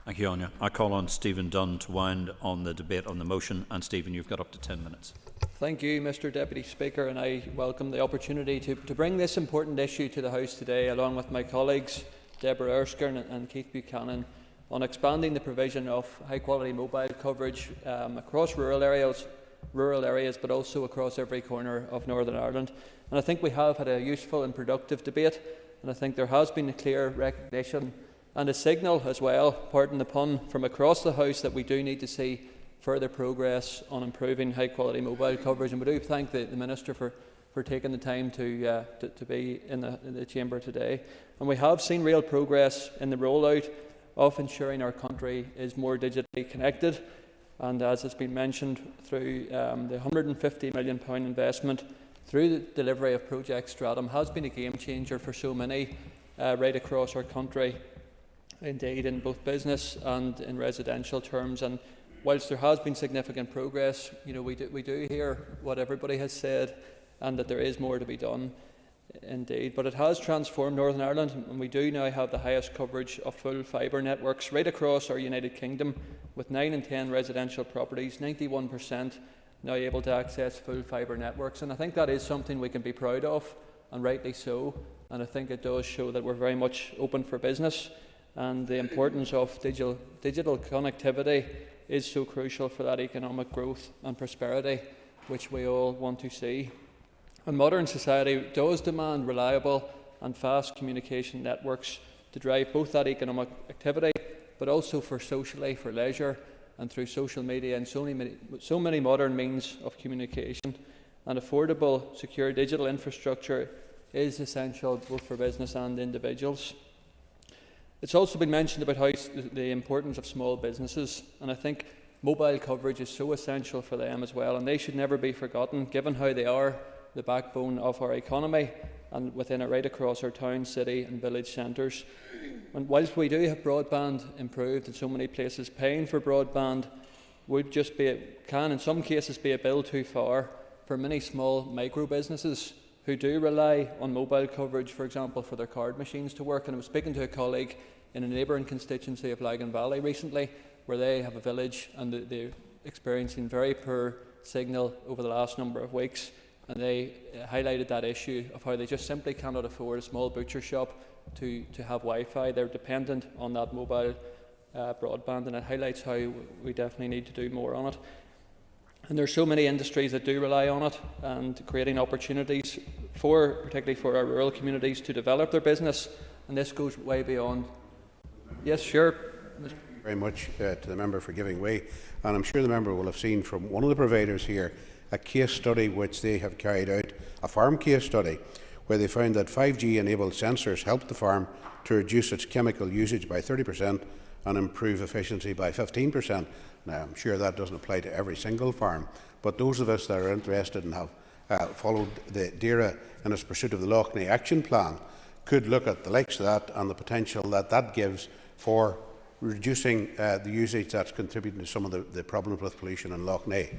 Thank you, Anya. I call on Stephen Dunn to wind on the debate on the motion, and Stephen, you've got up to 10 minutes. Thank you, Mr Deputy Speaker, and I welcome the opportunity to bring this important issue to the House today, along with my colleagues Deborah Erskine and Keith Buchanan, on expanding the provision of high-quality mobile coverage across rural areas, but also across every corner of Northern Ireland. And I think we have had a useful and productive debate, and I think there has been a clear recognition and a signal as well, pardon the pun, from across the House that we do need to see further progress on improving high-quality mobile coverage. And we do thank the Minister for taking the time to be in the chamber today. And we have seen real progress in the rollout of ensuring our country is more digitally connected. And as has been mentioned, through the £150 million investment through the delivery of Project Stratum has been a game changer for so many right across our country, indeed in both business and in residential terms. And whilst there has been significant progress, we do hear what everybody has said, and that there is more to be done, indeed. But it has transformed Northern Ireland, and we do now have the highest coverage of full fibre networks right across our United Kingdom, with 9 in 10 residential properties, 91% now able to access full fibre networks. And I think that is something we can be proud of, and rightly so. And I think it does show that we're very much open for business, and the importance of digital connectivity is so crucial for that economic growth and prosperity which we all want to see. And modern society does demand reliable and fast communication networks to drive both that economic activity, but also for socially, for leisure, and through social media and so many modern means of communication. And affordable, secure digital infrastructure is essential both for business and individuals. It's also been mentioned about how the importance of small businesses, and I think mobile coverage is so essential for them as well, and they should never be forgotten, given how they are the backbone of our economy and within it right across our town, city and village centres. And whilst we do have broadband improved in so many places, paying for broadband can in some cases be a bill too far for many small micro businesses who do rely on mobile coverage, for example, for their card machines to work. And I was speaking to a colleague in a neighbouring constituency of Lagan Valley recently, where they have a village and they're experiencing very poor signal over the last number of weeks. And they highlighted that issue of how they just simply cannot afford a small butcher shop to have Wi-Fi. They're dependent on that mobile broadband, and it highlights how we definitely need to do more on it. And there's so many industries that do rely on it, and creating opportunities particularly for our rural communities to develop their business. And this goes way beyond. Yes, sure. Thank you very much to the member for giving way. And I'm sure the member will have seen from one of the providers here a case study which they have carried out, a farm case study, where they found that 5G-enabled sensors helped the farm to reduce its chemical usage by 30% and improve efficiency by 15%. Now, I'm sure that doesn't apply to every single farm, but those of us that are interested and have followed the DAERA in its pursuit of the Lough Neagh Action Plan could look at the likes of that and the potential that that gives for reducing the usage that's contributing to some of the problems with pollution in Lough Neagh.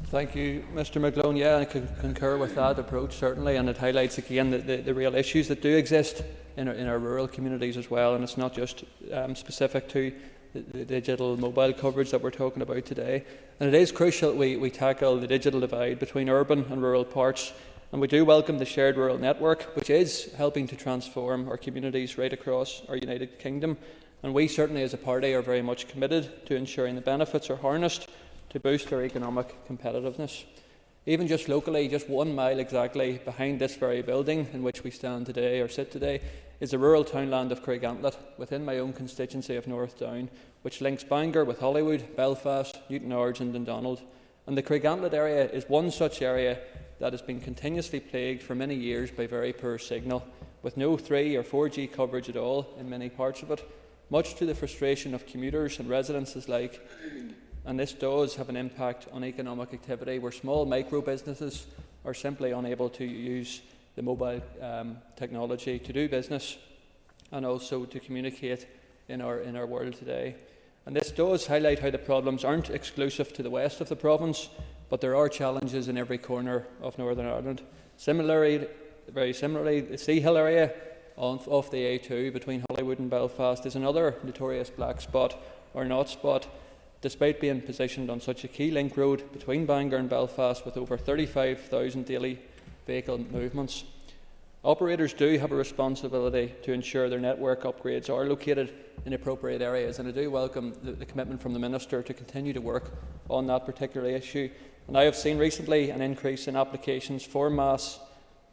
Thank you, Mr McGlone. Yeah, I can concur with that approach, certainly, and it highlights again the real issues that do exist in our rural communities as well, and it's not just specific to the digital mobile coverage that we're talking about today. And it is crucial we tackle the digital divide between urban and rural parts, and we do welcome the shared rural network, which is helping to transform our communities right across our United Kingdom. And we certainly as a party are very much committed to ensuring the benefits are harnessed to boost our economic competitiveness. Even just locally, just 1 mile exactly behind this very building in which we stand today, or sit today, is the rural townland of Craigantlet, within my own constituency of North Down, which links Bangor with Holywood, Belfast, Newton Ards and Dundonald. And the Craigantlet area is one such area that has been continuously plagued for many years by very poor signal, with no 3 or 4G coverage at all in many parts of it, much to the frustration of commuters and residents alike. And this does have an impact on economic activity, where small micro businesses are simply unable to use the mobile technology to do business and also to communicate in our world today. And this does highlight how the problems aren't exclusive to the west of the province, but there are challenges in every corner of Northern Ireland. Very similarly, the Seahill area off the A2 between Holywood and Belfast is another notorious black spot or not spot, despite being positioned on such a key link road between Bangor and Belfast with over 35,000 daily vehicle movements. Operators do have a responsibility to ensure their network upgrades are located in appropriate areas, and I do welcome the commitment from the Minister to continue to work on that particular issue. And I have seen recently an increase in applications for mass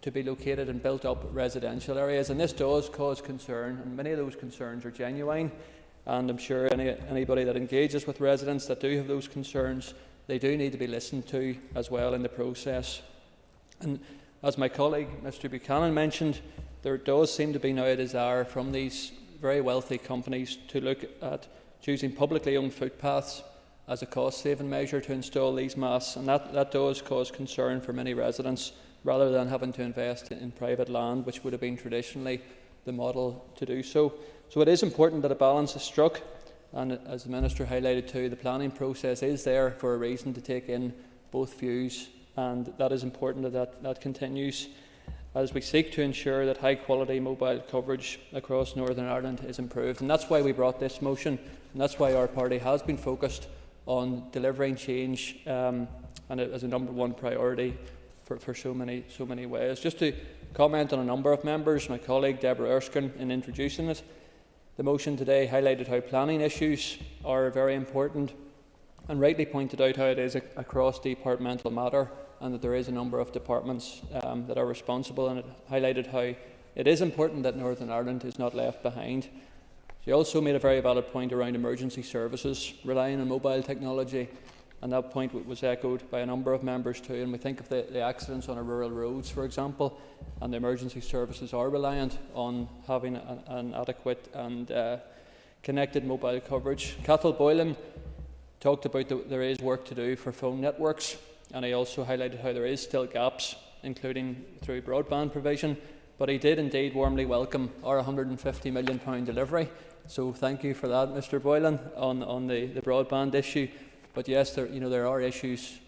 to be located in built-up residential areas, and this does cause concern, and many of those concerns are genuine. And I'm sure anybody that engages with residents that do have those concerns, they do need to be listened to as well in the process. And as my colleague Mr Buchanan mentioned, there does seem to be now a desire from these very wealthy companies to look at choosing publicly owned footpaths as a cost-saving measure to install these masts, and that does cause concern for many residents, rather than having to invest in private land, which would have been traditionally the model to do so. So it is important that a balance is struck, and as the Minister highlighted too, the planning process is there for a reason to take in both views, and that is important that continues as we seek to ensure that high quality mobile coverage across Northern Ireland is improved. And that's why we brought this motion, and that's why our party has been focused on delivering change and it as a #1 priority for so many ways. Just to comment on a number of members, my colleague Deborah Erskine, in introducing it, the motion today highlighted how planning issues are very important and rightly pointed out how it is a cross-departmental matter and that there is a number of departments that are responsible, and it highlighted how it is important that Northern Ireland is not left behind. She also made a very valid point around emergency services relying on mobile technology, and that point was echoed by a number of members too. And we think of the accidents on our rural roads, for example, and the emergency services are reliant on having an adequate and connected mobile coverage. Cathal Boylan talked about there is work to do for phone networks, and he also highlighted how there is still gaps, including through broadband provision. But he did indeed warmly welcome our £150 million delivery. So thank you for that, Mr Boylan, on the broadband issue. But yes, there are issues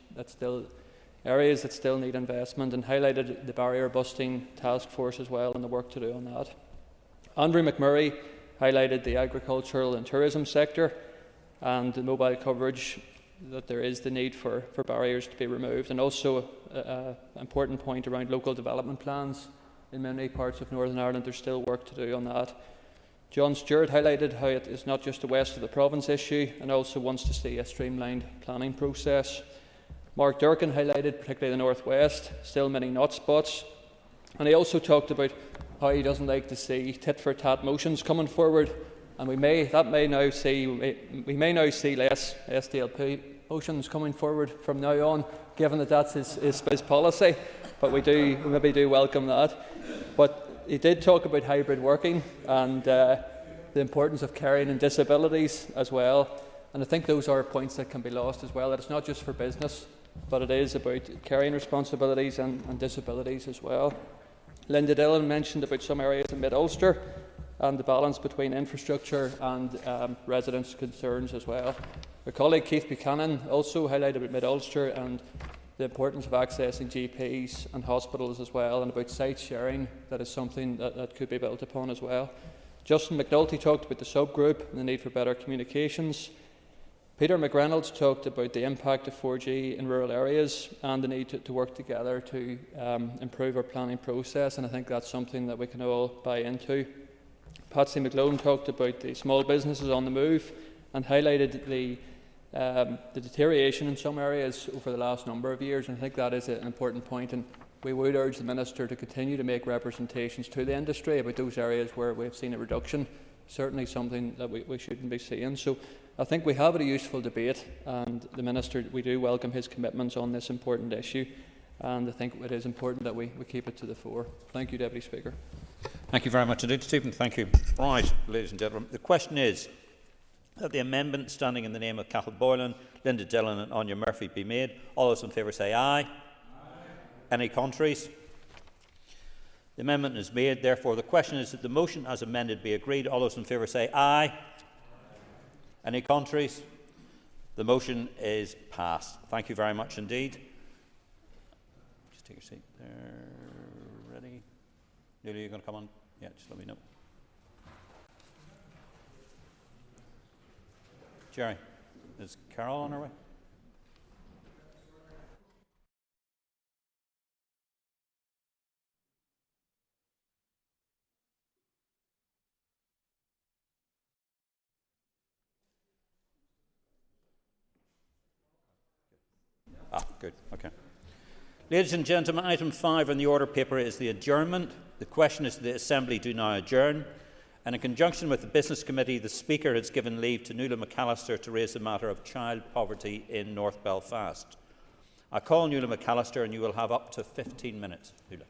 areas that still need investment, and highlighted the barrier busting task force as well and the work to do on that. Andrew McMurray highlighted the agricultural and tourism sector and the mobile coverage, that there is the need for barriers to be removed, and also an important point around local development plans. In many parts of Northern Ireland, there's still work to do on that. John Stewart highlighted how it is not just a west of the province issue, and also wants to see a streamlined planning process. Mark Durkin highlighted particularly the North West, still many not spots, and he also talked about how he doesn't like to see tit-for-tat motions coming forward, and we may now see less SDLP motions coming forward from now on, given that that's his policy. But we maybe do welcome that. But he did talk about hybrid working and the importance of caring and disabilities as well. And I think those are points that can be lost as well, that it's not just for business, but it is about caring responsibilities and disabilities as well. Linda Dillon mentioned about some areas in Mid-Ulster and the balance between infrastructure and residents' concerns as well. My colleague Keith Buchanan also highlighted about Mid-Ulster and the importance of accessing GPs and hospitals as well, and about site sharing. That is something that could be built upon as well. Justin McNulty talked about the subgroup and the need for better communications. Peter McReynolds talked about the impact of 4G in rural areas and the need to work together to improve our planning process, and I think that's something that we can all buy into. Patsy McLone talked about the small businesses on the move and highlighted the deterioration in some areas over the last number of years, and I think that is an important point, and we would urge the Minister to continue to make representations to the industry about those areas where we've seen a reduction, certainly something that we shouldn't be seeing. So I think we have had a useful debate, and the Minister, we do welcome his commitments on this important issue, and I think it is important that we keep it to the fore. Thank you, Deputy Speaker. Thank you very much indeed, Stephen. Thank you. Right, ladies and gentlemen, the question is that the amendment standing in the name of Cathal Boylan, Linda Dillon and Anya Murphy be made. All those in favour say aye. Aye. Any contraries? The amendment is made. Therefore, the question is that the motion as amended be agreed. All those in favour say aye. Aye. Any contraries? The motion is passed. Thank you very much indeed. Just take your seat there. Ready? Nearly, you're going to come on? Yeah, just let me know. Jerry, is Carol on her way? Ah, good. Okay. Ladies and gentlemen, item 5 on the order paper is the adjournment. The question is the Assembly do now adjourn. And in conjunction with the Business Committee, the Speaker has given leave to Nuala McAllister to raise the matter of child poverty in North Belfast. I call Nuala McAllister and you will have up to 15 minutes. Nuala.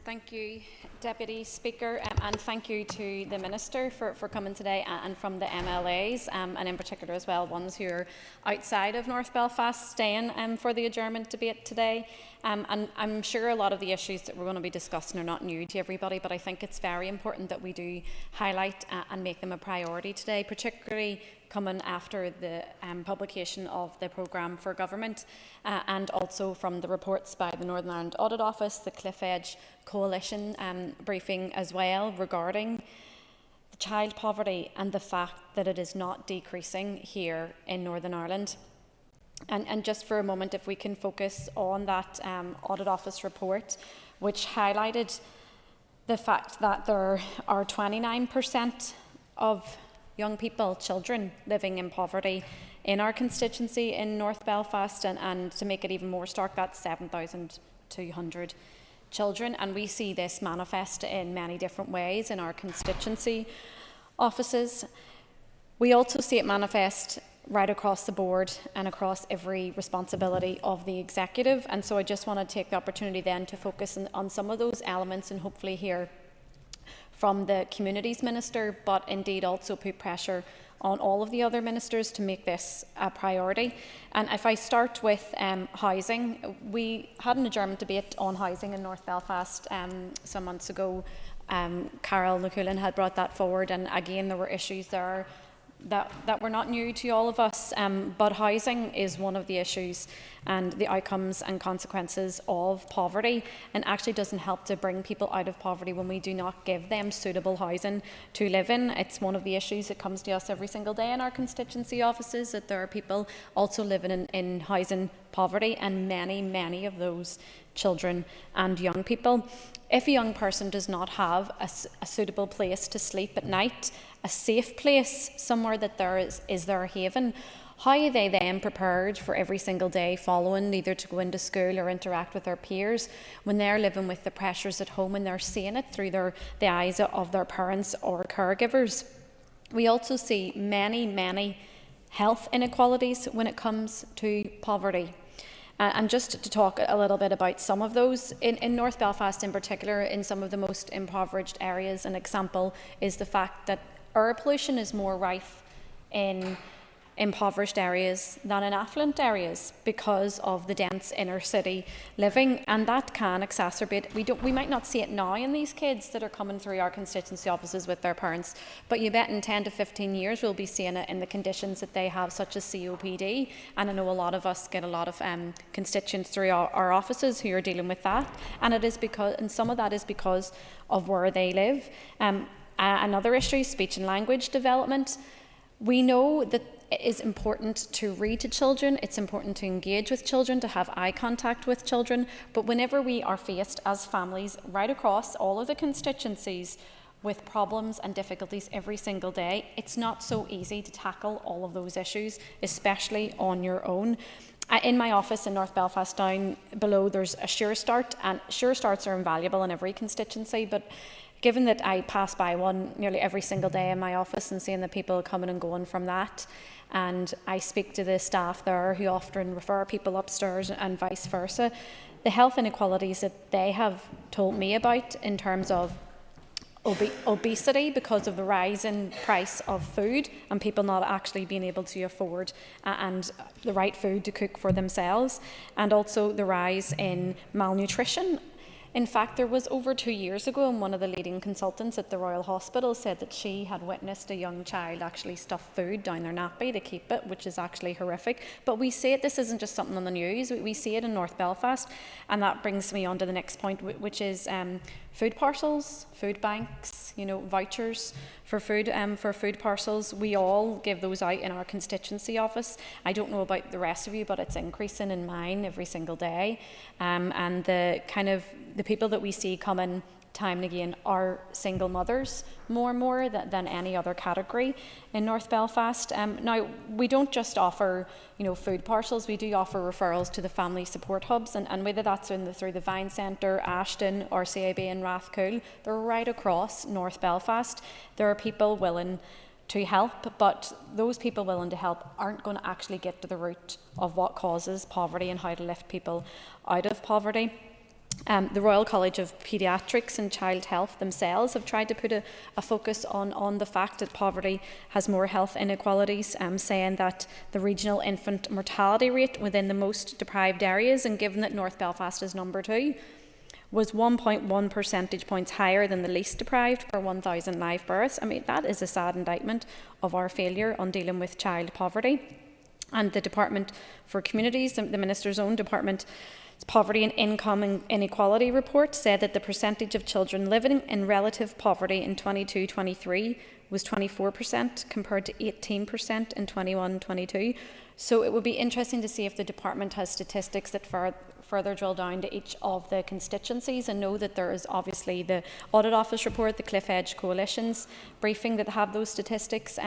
Thank you, Deputy Speaker, and thank you to the Minister for coming today, and from the MLAs, and in particular as well ones who are outside of North Belfast staying for the adjournment debate today. And I'm sure a lot of the issues that we're going to be discussing are not new to everybody, but I think it's very important that we do highlight and make them a priority today, particularly coming after the publication of the programme for government, and also from the reports by the Northern Ireland Audit Office, the Cliff Edge Coalition briefing as well regarding the child poverty and the fact that it is not decreasing here in Northern Ireland. And just for a moment, if we can focus on that Audit Office report, which highlighted the fact that there are 29% of young people, children, living in poverty in our constituency in North Belfast, and to make it even more stark, that's 7,200 children. And we see this manifest in many different ways in our constituency offices. We also see it manifest right across the board and across every responsibility of the executive. And so I just want to take the opportunity then to focus on some of those elements and hopefully hear from the Communities Minister, but indeed also put pressure on all of the other ministers to make this a priority. And if I start with housing, we had an adjournment debate on housing in North Belfast some months ago. Carol McCullen had brought that forward, and again there were issues there that were not new to all of us, but housing is one of the issues and the outcomes and consequences of poverty, and actually doesn't help to bring people out of poverty when we do not give them suitable housing to live in. It's one of the issues that comes to us every single day in our constituency offices, that there are people also living in housing poverty, and many of those children and young people. If a young person does not have a suitable place to sleep at night, a safe place, somewhere that there is their haven, how are they then prepared for every single day following, either to go into school or interact with their peers, when they're living with the pressures at home and they're seeing it through the eyes of their parents or caregivers? We also see many health inequalities when it comes to poverty. And just to talk a little bit about some of those, in North Belfast in particular, in some of the most impoverished areas, an example is the fact that air pollution is more rife in impoverished areas than in affluent areas because of the dense inner city living, and that can exacerbate. We might not see it now in these kids that are coming through our constituency offices with their parents, but you bet in 10 to 15 years we'll be seeing it in the conditions that they have, such as COPD. And I know a lot of us get a lot of constituents through our offices who are dealing with that, and it is because some of that is because of where they live. Another issue, speech and language development. We know that it is important to read to children, it's important to engage with children, to have eye contact with children, but whenever we are faced as families right across all of the constituencies with problems and difficulties every single day, it's not so easy to tackle all of those issues, especially on your own. In my office in North Belfast, down below, there's a Sure Start, and Sure Starts are invaluable in every constituency, but given that I pass by one nearly every single day in my office and seeing the people coming and going from that, and I speak to the staff there who often refer people upstairs and vice versa, the health inequalities that they have told me about in terms of obesity because of the rise in price of food and people not actually being able to afford and the right food to cook for themselves, and also the rise in malnutrition. In fact, there was over 2 years ago, and one of the leading consultants at the Royal Hospital said that she had witnessed a young child actually stuff food down their nappy to keep it, which is actually horrific. But we see it, this isn't just something on the news, we see it in North Belfast, and that brings me on to the next point, which is food parcels, food banks, vouchers for food parcels. We all give those out in our constituency office. I don't know about the rest of you, but it's increasing in mine every single day. And the people that we see coming time and again are single mothers more and more than any other category in North Belfast. Now, we don't just offer food parcels, we do offer referrals to the family support hubs, and whether that's through the Vine Centre, Ashton, RCAB and Rathcoole, they're right across North Belfast. There are people willing to help, but those people willing to help aren't going to actually get to the root of what causes poverty and how to lift people out of poverty. The Royal College of Paediatrics and Child Health themselves have tried to put a focus on the fact that poverty has more health inequalities, saying that the regional infant mortality rate within the most deprived areas, and given that North Belfast is number 2, was 1.1 percentage points higher than the least deprived per 1,000 live births. I mean, that is a sad indictment of our failure on dealing with child poverty. And the Department for Communities, the Minister's own department, Poverty and Income Inequality report said that the percentage of children living in relative poverty in 22-23 was 24% compared to 18% in 21-22. So it would be interesting to see if the department has statistics that further drill down to each of the constituencies, and know that there is obviously the Audit Office report, the Cliff Edge Coalition's briefing that have those statistics,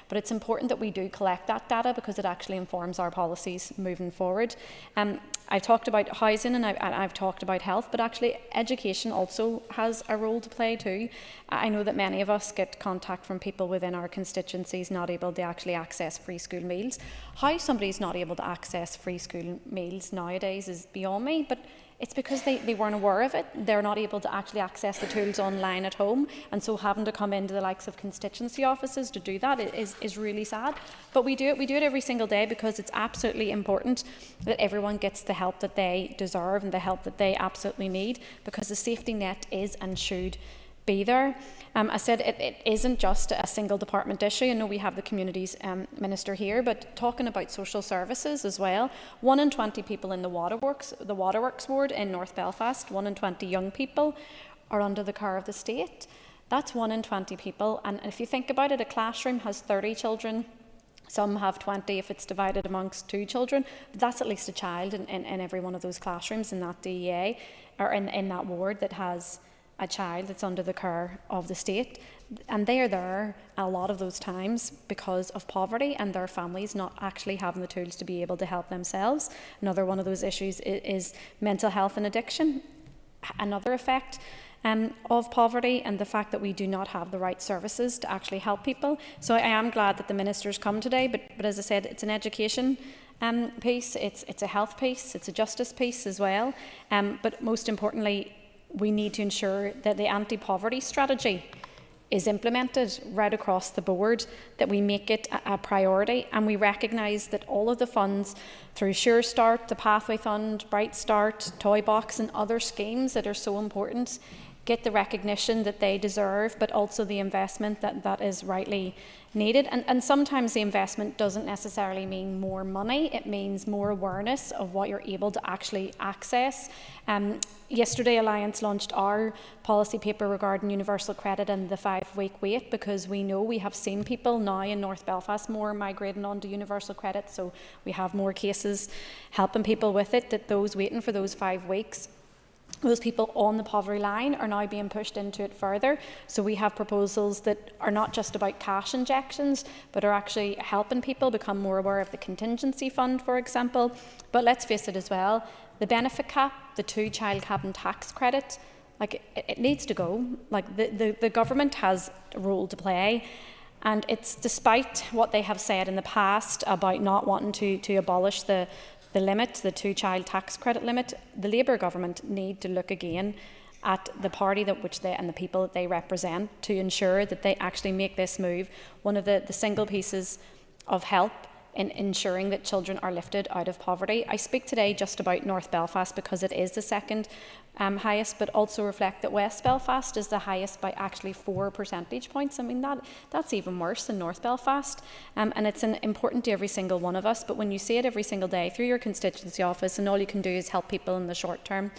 but it's important that we do collect that data because it actually informs our policies moving forward. I've talked about housing and I've talked about health, but actually education also has a role to play too. I know that many of us get contact from people within our constituencies not able to actually access free school meals. How somebody's not able to access free school meals nowadays is beyond me, but it's because they weren't aware of it. They're not able to actually access the tools online at home, and so having to come into the likes of constituency offices to do that is really sad. But we do it every single day because it's absolutely important that everyone gets the help that they deserve and the help that they absolutely need, because the safety net is and should be there. I said it isn't just a single department issue. I know we have the Communities Minister here, but talking about social services as well, 1 in 20 people in the waterworks ward in North Belfast, 1 in 20 young people are under the care of the state. That's 1 in 20 people, and if you think about it, a classroom has 30 children. Some have 20 if it's divided amongst 2 children. But that's at least a child in every one of those classrooms in that DEA, or in that ward that has a child that's under the care of the state, and they are there a lot of those times because of poverty and their families not actually having the tools to be able to help themselves. Another one of those issues is mental health and addiction, another effect of poverty, and the fact that we do not have the right services to actually help people. So I am glad that the Minister's come today, but as I said, it's an education piece, it's a health piece, it's a justice piece as well, but most importantly, we need to ensure that the anti-poverty strategy is implemented right across the board, that we make it a priority, and we recognise that all of the funds through Sure Start, the Pathway Fund, Bright Start, Toy Box and other schemes that are so important get the recognition that they deserve, but also the investment that is rightly needed. And sometimes the investment doesn't necessarily mean more money, it means more awareness of what you're able to actually access. Yesterday, Alliance launched our policy paper regarding universal credit and the 5-week wait, because we know we have seen people now in North Belfast more migrating onto universal credit, so we have more cases helping people with it, that those waiting for those 5 weeks, those people on the poverty line are now being pushed into it further. So we have proposals that are not just about cash injections, but are actually helping people become more aware of the contingency fund, for example. But let's face it as well, the benefit cap, the 2-child cap and tax credit, like it needs to go. Like the government has a role to play. And it's despite what they have said in the past about not wanting to abolish the limit, the 2-child tax credit limit, the Labour government need to look again at the party and the people that they represent to ensure that they actually make this move one of the single pieces of help in ensuring that children are lifted out of poverty. I speak today just about North Belfast because it is the second highest, but also reflect that West Belfast is the highest by actually 4 percentage points. I mean, that's even worse than North Belfast, and it's important to every single one of us. But when you see it every single day through your constituency office and all you can do is help people in the short term,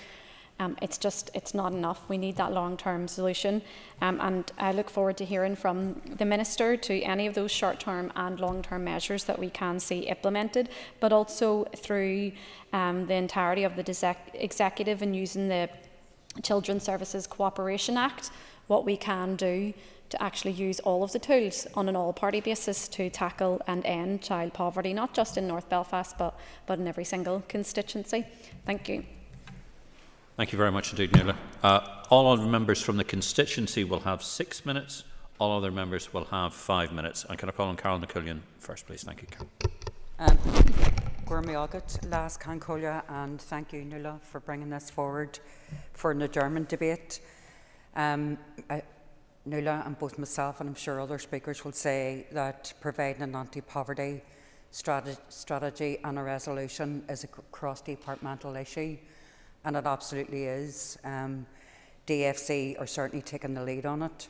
it's not enough. We need that long-term solution, and I look forward to hearing from the Minister to any of those short-term and long-term measures that we can see implemented, but also through the entirety of the executive and using the Children's Services Cooperation Act, what we can do to actually use all of the tools on an all-party basis to tackle and end child poverty, not just in North Belfast, but in every single constituency. Thank you. Thank you very much indeed, Nuala. All other members from the constituency will have 6 minutes. All other members will have 5 minutes. And can I call on Carol Naculian first, please? Thank you, Carol. Gurmi Agat, Las Cancolia, and thank you, Nuala, for bringing this forward for an adjournment debate. Nuala and both myself and I'm sure other speakers will say that providing an anti-poverty strategy and a resolution is a cross-departmental issue, and it absolutely is. DFC are certainly taking the lead on it,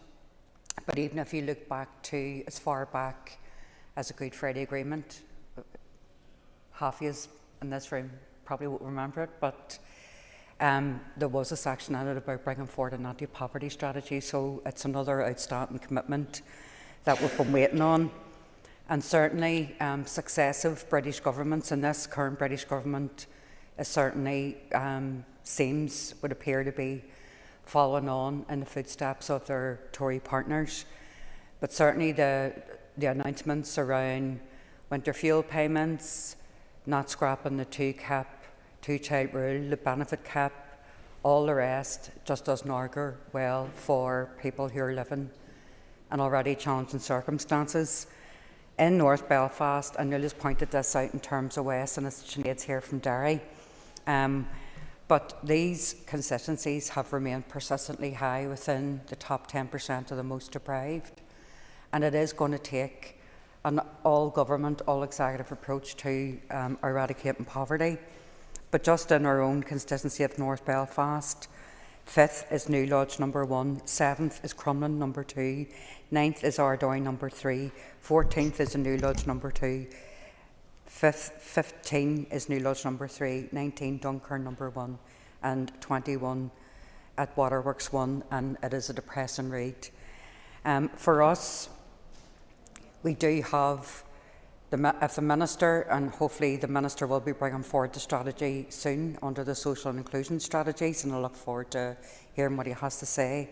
but even if you look back to as far back as the Good Friday Agreement, half of us in this room probably won't remember it, but there was a section in it about bringing forward an anti-poverty strategy, so it's another outstanding commitment that we've been waiting on. And certainly successive British governments, and this current British government is certainly would appear to be following on in the footsteps of their Tory partners. But certainly the announcements around winter fuel payments, not scrapping the two-child rule, the benefit cap, all the rest just doesn't augur well for people who are living in already challenging circumstances. In North Belfast, and Nuala's pointed this out in terms of West, and it's Sinead's here from Derry, but these constituencies have remained persistently high within the top 10% of the most deprived, and it is going to take an all-government, all-executive approach to eradicating poverty. But just in our own constituency of North Belfast, 5th is New Lodge number 1, 7th is Crumlin number 2, 9th is Ardoy number 3, 14th is the New Lodge number 2, 15 is New Lodge number 3, 19 Dunkirk number 1, and 21 at Waterworks 1, and it is a depressing read. For us, we do have if the Minister, and hopefully the Minister will be bringing forward the strategy soon under the social and inclusion strategies, and I look forward to hearing what he has to say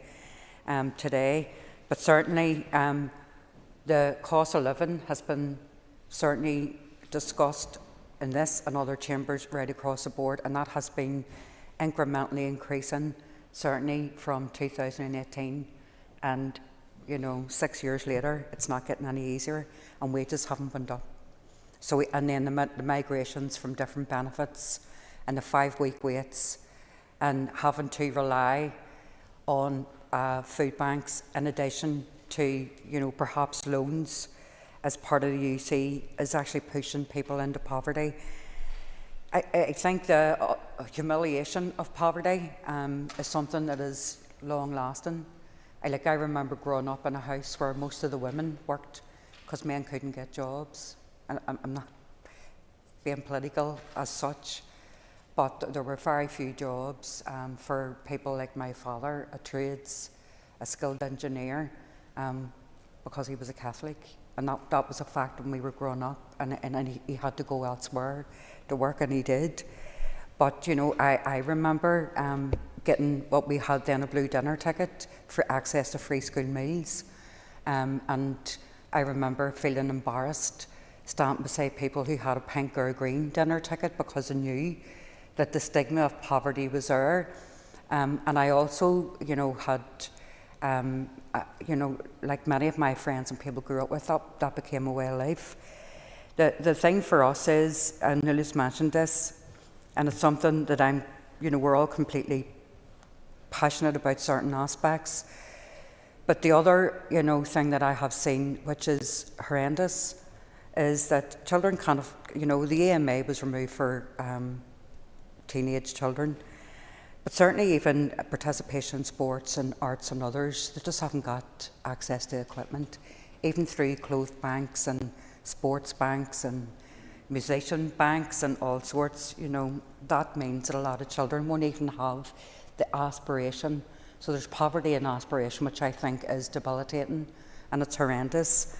today. But certainly the cost of living has been certainly discussed in this and other chambers right across the board, and that has been incrementally increasing, certainly from 2018, and 6 years later, it's not getting any easier, and wages haven't been up. So, and then the migrations from different benefits, and the 5-week waits, and having to rely on food banks in addition to, perhaps loans as part of the UC is actually pushing people into poverty. I think the humiliation of poverty is something that is long-lasting. I remember growing up in a house where most of the women worked because men couldn't get jobs. And I'm not being political as such, but there were very few jobs for people like my father, a skilled engineer, because he was a Catholic. And that was a fact when we were growing up, and he had to go elsewhere to work, and he did. But, I remember getting what we had then, a blue dinner ticket for access to free school meals. And I remember feeling embarrassed standing beside people who had a pink or a green dinner ticket because I knew that the stigma of poverty was there. And I also, had, like many of my friends and people grew up with, that became a way of life. The thing for us is, and Nuala's mentioned this, and it's something that we're all completely passionate about certain aspects. But the other, thing that I have seen, which is horrendous, is that children kind of, the AMA was removed for teenage children, but certainly even participation in sports and arts and others, they just haven't got access to equipment, even through clothes banks and sports banks and musician banks and all sorts. That means that a lot of children won't even have the aspiration. So there's poverty and aspiration, which I think is debilitating, and it's horrendous.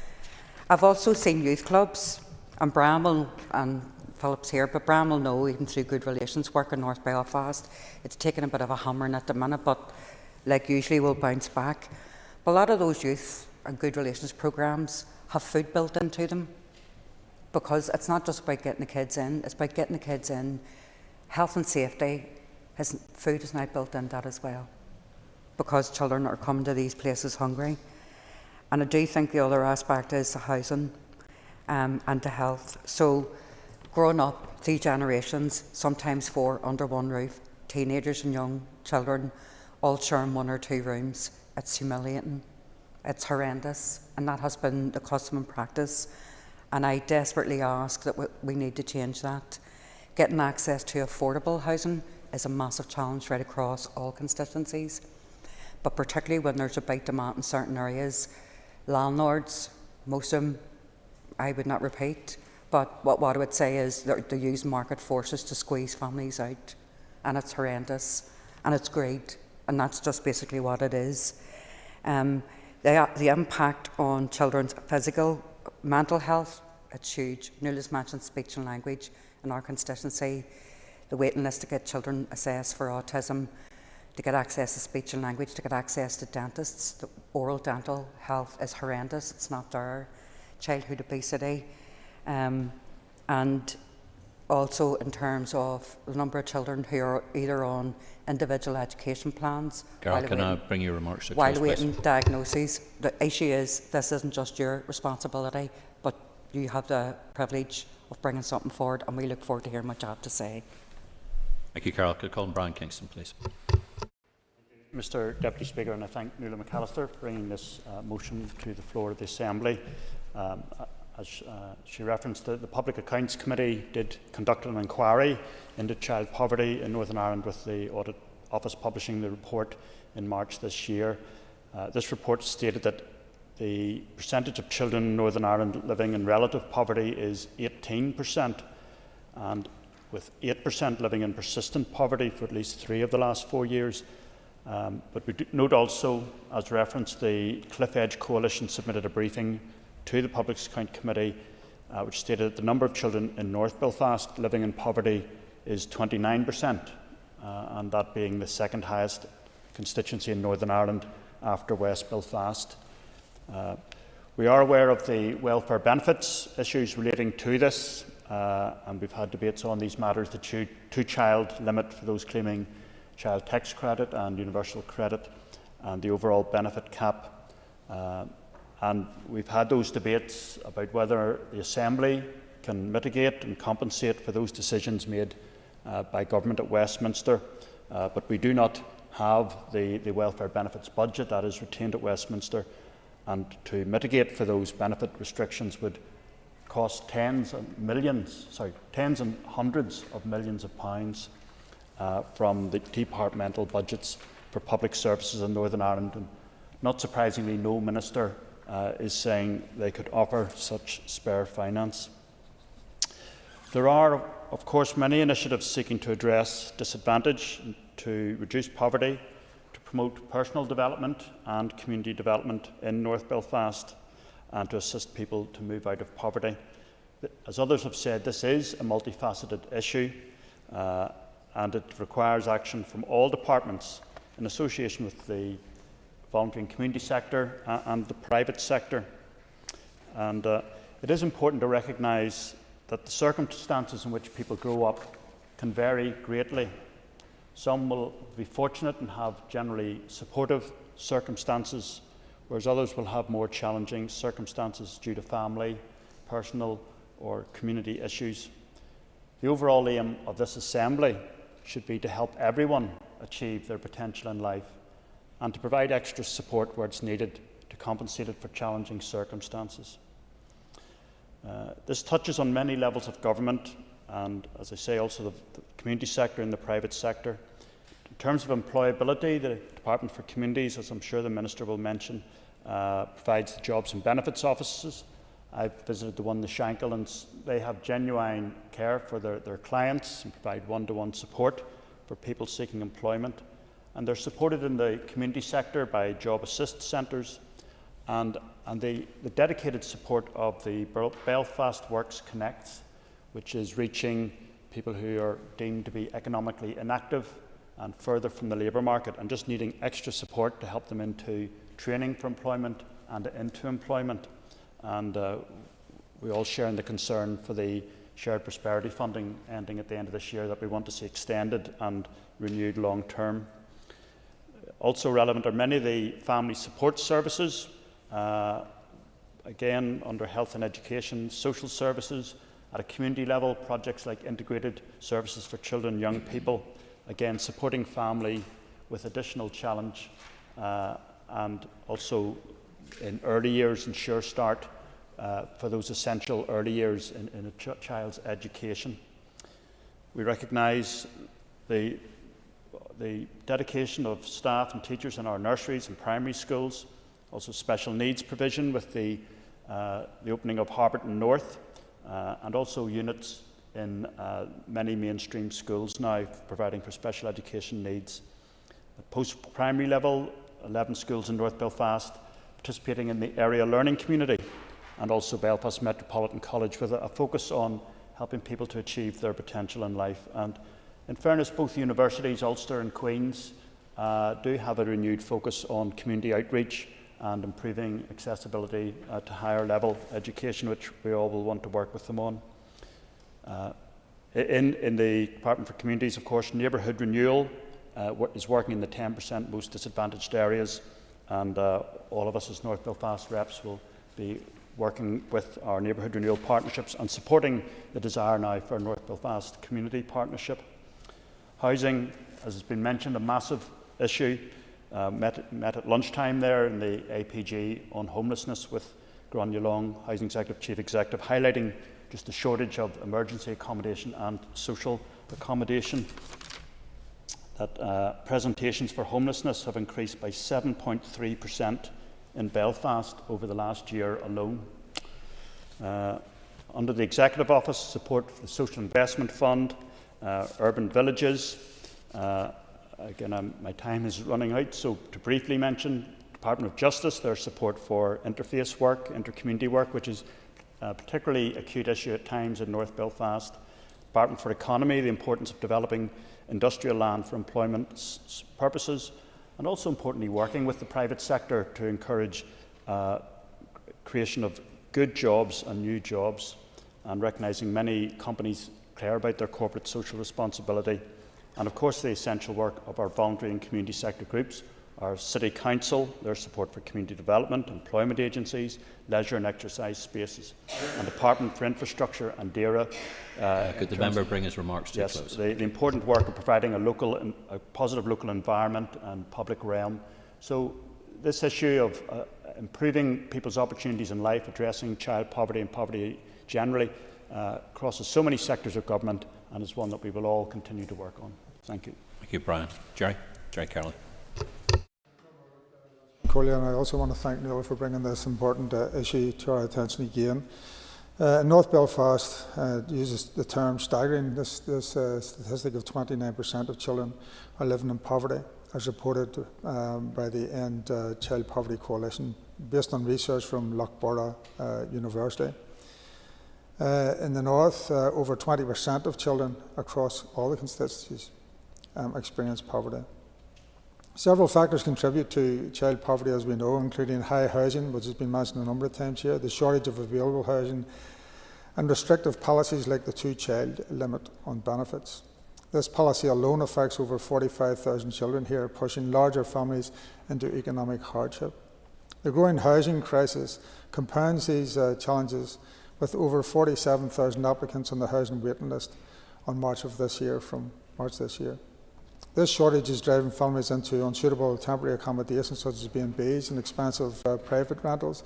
I've also seen youth clubs, and Bramwell and Phillips here, but Bram will know, even through good relations work in North Belfast, it's taken a bit of a hammering at the minute, but like usually we'll bounce back. But a lot of those youth and good relations programmes have food built into them, because it's not just about getting the kids in, it's about getting the kids in. Health and safety, food is now built into that as well, because children are coming to these places hungry. And I do think the other aspect is the housing and the health. So growing up, 3 generations, sometimes 4 under one roof, teenagers and young children all sharing 1 or 2 rooms, it's humiliating, it's horrendous, and that has been the custom and practice. And I desperately ask that we need to change that. Getting access to affordable housing is a massive challenge right across all constituencies, but particularly when there's a big demand in certain areas. Landlords, most of them, I would not repeat, but what I would say is they use market forces to squeeze families out, and it's horrendous, and it's greed, and that's just basically what it is. The impact on children's physical, mental health, it's huge. Nuala's mentioned speech and language in our constituency. The waiting list to get children assessed for autism, to get access to speech and language, to get access to dentists, the oral dental health is horrendous, it's not there. Childhood obesity, and also in terms of the number of children who are either on individual education plans. Carol, can I bring your remarks to while close, waiting please? diagnoses. The issue is this isn't just your responsibility, but you have the privilege of bringing something forward, and we look forward to hearing what you have to say. Thank you, Carol. Could I call on Brian Kingston, please? Mr Deputy Speaker, and I thank Nuala McAllister for bringing this motion to the floor of the Assembly. As she referenced, the Public Accounts Committee did conduct an inquiry into child poverty in Northern Ireland, with the Audit Office publishing the report in March this year. This report stated that the percentage of children in Northern Ireland living in relative poverty is 18%, and with 8% living in persistent poverty for at least 3 of the last 4 years. But we do note also, as referenced, the Cliff Edge Coalition submitted a briefing to the Public Accounts Committee which stated that the number of children in North Belfast living in poverty is 29%, and that being the 2nd highest constituency in Northern Ireland after West Belfast. We are aware of the welfare benefits issues relating to this, and we've had debates on these matters, the two-child limit for those claiming child tax credit and universal credit, and the overall benefit cap. And we've had those debates about whether the Assembly can mitigate and compensate for those decisions made by government at Westminster, but we do not have the welfare benefits budget that is retained at Westminster, and to mitigate for those benefit restrictions would cost tens and hundreds of millions of pounds from the departmental budgets for public services in Northern Ireland. And not surprisingly, no minister is saying they could offer such spare finance. There are, of course, many initiatives seeking to address disadvantage, to reduce poverty, to promote personal development and community development in North Belfast, and to assist people to move out of poverty. As others have said, this is a multifaceted issue, and it requires action from all departments in association with the voluntary and community sector and the private sector. And it is important to recognise that the circumstances in which people grow up can vary greatly. Some will be fortunate and have generally supportive circumstances, whereas others will have more challenging circumstances due to family, personal or community issues. The overall aim of this Assembly should be to help everyone achieve their potential in life and to provide extra support where it's needed to compensate it for challenging circumstances. This touches on many levels of government and, as I say, also the community sector and the private sector. In terms of employability, the Department for Communities, as I'm sure the Minister will mention, provides the jobs and benefits offices. I've visited the one in the Shankill, and they have genuine care for their clients and provide one-to-one support for people seeking employment. And they're supported in the community sector by job assist centres and the dedicated support of the Belfast Works Connects, which is reaching people who are deemed to be economically inactive and further from the labour market and just needing extra support to help them into training for employment and into employment. And we all share in the concern for the shared prosperity funding ending at the end of this year that we want to see extended and renewed long term. Also relevant are many of the family support services, again under health and education, social services, at a community level, projects like integrated services for children and young people, again supporting family with additional challenge, and also in early years and Sure Start for those essential early years in a child's education. We recognise the dedication of staff and teachers in our nurseries and primary schools, also special needs provision with the opening of Harberton North, and also units in many mainstream schools now providing for special education needs. At post-primary level, 11 schools in North Belfast participating in the area learning community, and also Belfast Metropolitan College with a focus on helping people to achieve their potential in life. And in fairness, both universities, Ulster and Queen's, do have a renewed focus on community outreach and improving accessibility to higher level education, which we all will want to work with them on. In the Department for Communities, of course, neighbourhood renewal is working in the 10% most disadvantaged areas, and all of us as North Belfast reps will be working with our neighbourhood renewal partnerships and supporting the desire now for a North Belfast community partnership. Housing, as has been mentioned, a massive issue. Met at lunchtime there in the APG on homelessness with Gráinne Long, Housing Executive, Chief Executive, highlighting just the shortage of emergency accommodation and social accommodation. That presentations for homelessness have increased by 7.3% in Belfast over the last year alone. Under the Executive Office, support for the Social Investment Fund, urban villages. Again, my time is running out, so to briefly mention, Department of Justice, their support for interface work, inter-community work, which is a particularly acute issue at times in North Belfast. Department for Economy, the importance of developing industrial land for employment purposes, and also importantly working with the private sector to encourage creation of good jobs and new jobs, and recognising many companies care about their corporate social responsibility. And of course the essential work of our voluntary and community sector groups, our City Council, their support for community development, employment agencies, leisure and exercise spaces, and Department for Infrastructure and DAERA. Could the member bring his remarks to a close? The important work of providing a positive local environment and public realm. So this issue of improving people's opportunities in life, addressing child poverty and poverty generally, crosses so many sectors of government, and is one that we will all continue to work on. Thank you. Thank you, Brian. Jerry Carley. And I also want to thank Neil for bringing this important issue to our attention again. North Belfast uses the term staggering. This statistic of 29% of children are living in poverty, as reported by the End Child Poverty Coalition, based on research from Loughborough University. In the north, over 20% of children across all the constituencies experience poverty. Several factors contribute to child poverty, as we know, including high housing, which has been mentioned a number of times here, the shortage of available housing, and restrictive policies like the 2-child limit on benefits. This policy alone affects over 45,000 children here, pushing larger families into economic hardship. The growing housing crisis compounds these challenges, with over 47,000 applicants on the housing waiting list on March this year. This shortage is driving families into unsuitable temporary accommodations such as B&Bs and expensive private rentals,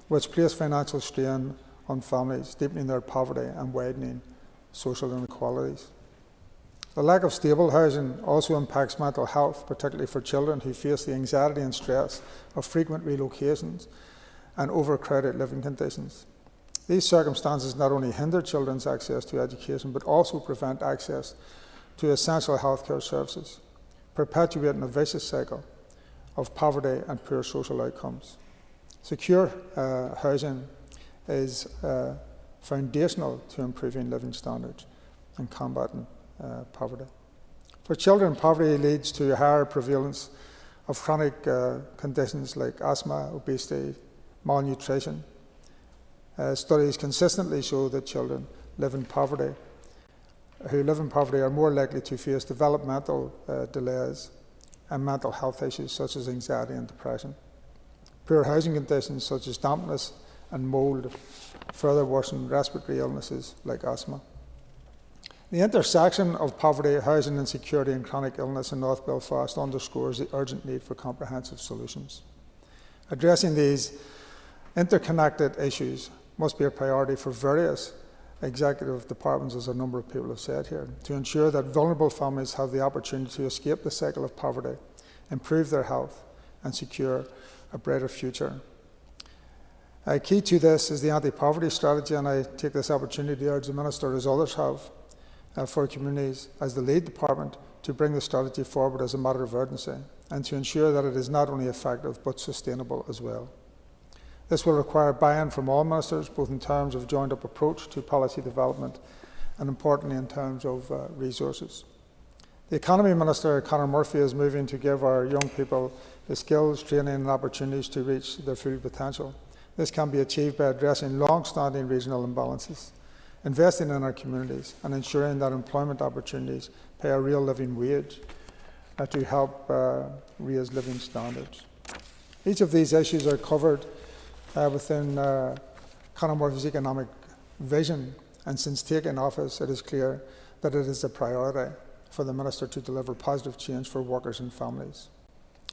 which place financial strain on families, deepening their poverty and widening social inequalities. The lack of stable housing also impacts mental health, particularly for children who face the anxiety and stress of frequent relocations and overcrowded living conditions. These circumstances not only hinder children's access to education, but also prevent access to essential healthcare services, perpetuating a vicious cycle of poverty and poor social outcomes. Secure housing is foundational to improving living standards and combating poverty. For children, poverty leads to a higher prevalence of chronic conditions like asthma, obesity, malnutrition. Studies consistently show that children who live in poverty are more likely to face developmental delays and mental health issues such as anxiety and depression. Poor housing conditions such as dampness and mould further worsen respiratory illnesses like asthma. The intersection of poverty, housing insecurity and chronic illness in North Belfast underscores the urgent need for comprehensive solutions. Addressing these interconnected issues must be a priority for various executive departments, as a number of people have said here, to ensure that vulnerable families have the opportunity to escape the cycle of poverty, improve their health and secure a brighter future. Key to this is the anti-poverty strategy, and I take this opportunity to urge the Minister, as others have, for communities as the lead department to bring the strategy forward as a matter of urgency and to ensure that it is not only effective but sustainable as well. This will require buy-in from all ministers, both in terms of joined-up approach to policy development and, importantly, in terms of resources. The Economy Minister, Conor Murphy, is moving to give our young people the skills, training and opportunities to reach their full potential. This can be achieved by addressing long-standing regional imbalances, investing in our communities and ensuring that employment opportunities pay a real living wage to help raise living standards. Each of these issues are covered within Conor Murphy's economic vision, and since taking office it is clear that it is a priority for the Minister to deliver positive change for workers and families.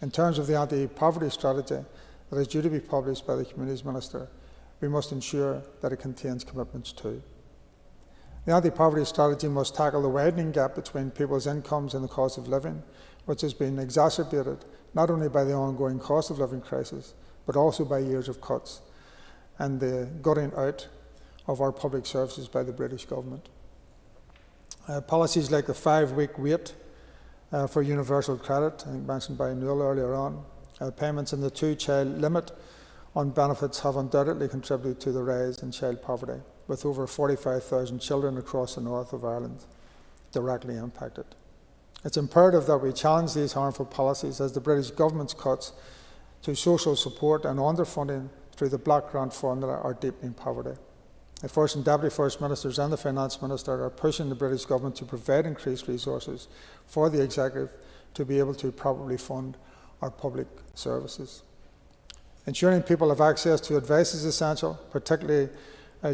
In terms of the anti-poverty strategy that is due to be published by the Communities Minister, we must ensure that it contains commitments too. The anti-poverty strategy must tackle the widening gap between people's incomes and the cost of living, which has been exacerbated not only by the ongoing cost of living crisis, but also by years of cuts and the gutting out of our public services by the British government. Policies like the 5-week wait for universal credit, I think mentioned by Nuala earlier on, payments and the 2-child limit on benefits have undoubtedly contributed to the rise in child poverty, with over 45,000 children across the north of Ireland directly impacted. It's imperative that we challenge these harmful policies as the British government's cuts to social support and underfunding through the Black Grant formula are deepening poverty. The First and Deputy First Ministers and the Finance Minister are pushing the British government to provide increased resources for the Executive to be able to properly fund our public services. Ensuring people have access to advice is essential, particularly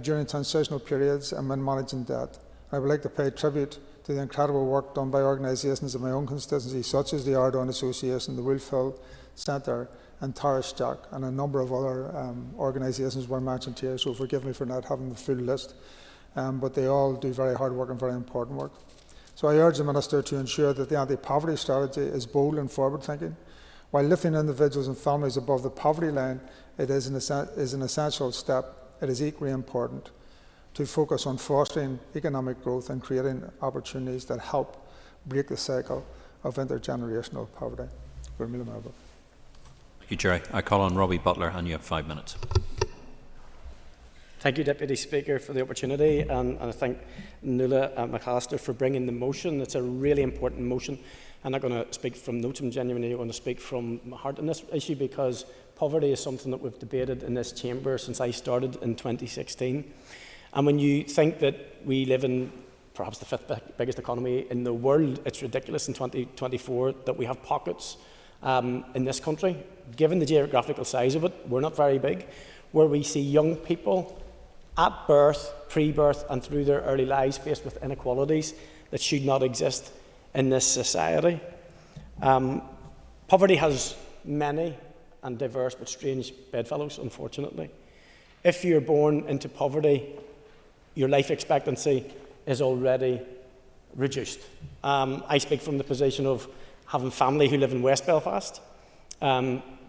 during transitional periods and when managing debt. I would like to pay tribute to the incredible work done by organisations in my own constituency, such as the Ardon Association, the Wolf Hill Centre and Tarish Jack, and a number of other organisations were mentioned here, so forgive me for not having the full list, but they all do very hard work and very important work. So I urge the Minister to ensure that the anti-poverty strategy is bold and forward-thinking. While lifting individuals and families above the poverty line it is an essential step, it is equally important to focus on fostering economic growth and creating opportunities that help break the cycle of intergenerational poverty. Thank you, Jerry. I call on Robbie Butler, and you have 5 minutes. Thank you, Deputy Speaker, for the opportunity, and I thank Nuala McAllister for bringing the motion. It's a really important motion. I'm not going to speak from notes, I'm genuinely going to speak from my heart on this issue, because poverty is something that we've debated in this chamber since I started in 2016. And when you think that we live in perhaps the 5th biggest economy in the world, it's ridiculous in 2024 that we have pockets in this country, given the geographical size of it, we're not very big, where we see young people at birth, pre-birth and through their early lives faced with inequalities that should not exist in this society. Poverty has many and diverse but strange bedfellows, unfortunately. If you're born into poverty, your life expectancy is already reduced. I speak from the position of having family who live in West Belfast,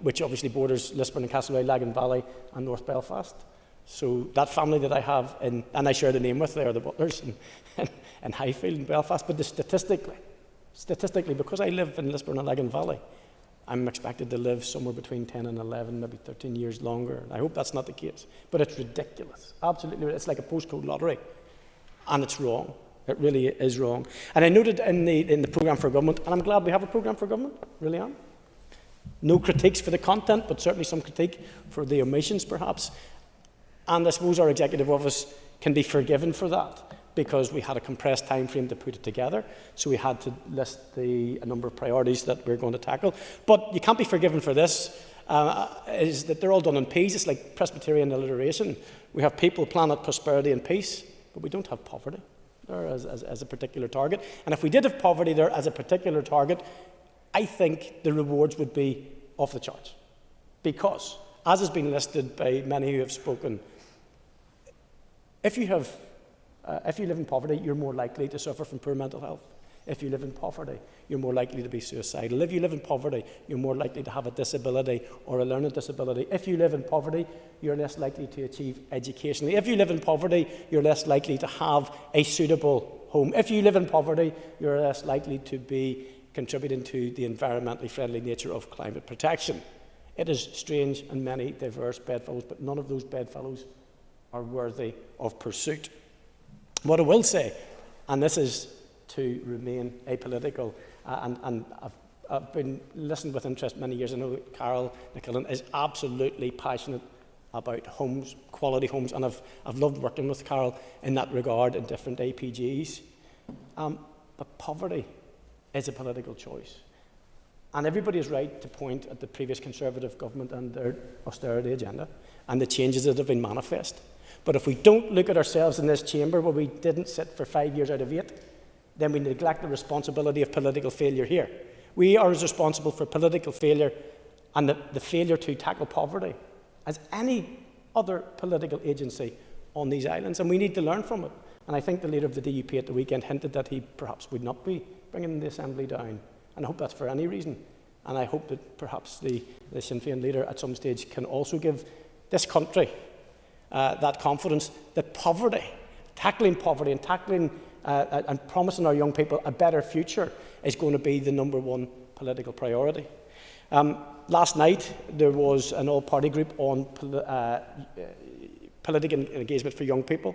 which obviously borders Lisburn and Castlereagh, Lagan Valley and North Belfast. So that family that I have, and I share the name with, they are the Butlers in Highfield in Belfast, but statistically, because I live in Lisburn and Lagan Valley, I'm expected to live somewhere between 10 and 11, maybe 13 years longer. I hope that's not the case. But it's ridiculous. Absolutely. It's like a postcode lottery. And it's wrong. It really is wrong. And I noted in the programme for government, and I'm glad we have a programme for government, really am. No critiques for the content, but certainly some critique for the omissions, perhaps. And I suppose our executive office can be forgiven for that, because we had a compressed time frame to put it together, so we had to list a number of priorities that we're going to tackle. But you can't be forgiven for this, is that they're all done in P's. It's like Presbyterian alliteration. We have people, planet, prosperity and peace, but we don't have poverty there as a particular target. And if we did have poverty there as a particular target, I think the rewards would be off the charts. Because, as has been listed by many who have spoken, if you live in poverty, you're more likely to suffer from poor mental health. If you live in poverty, you're more likely to be suicidal. If you live in poverty, you're more likely to have a disability or a learning disability. If you live in poverty, you're less likely to achieve educationally. If you live in poverty, you're less likely to have a suitable home. If you live in poverty, you're less likely to be contributing to the environmentally friendly nature of climate protection. It is strange and many diverse bedfellows, but none of those bedfellows are worthy of pursuit. What I will say, and this is to remain apolitical, and I've been listening with interest many years. I know Carol McKillen is absolutely passionate about homes, quality homes, and I've loved working with Carol in that regard in different APGs. But poverty is a political choice. And everybody is right to point at the previous Conservative government and their austerity agenda and the changes that have been manifest. But if we don't look at ourselves in this chamber where we didn't sit for 5 years out of 8, then we neglect the responsibility of political failure here. We are as responsible for political failure and the failure to tackle poverty as any other political agency on these islands, and we need to learn from it. And I think the leader of the DUP at the weekend hinted that he perhaps would not be bringing the Assembly down. And I hope that's for any reason. And I hope that perhaps the Sinn Féin leader at some stage can also give this country that confidence that poverty, tackling poverty and tackling and promising our young people a better future is going to be the #1 political priority. Last night there was an all-party group on political engagement for young people,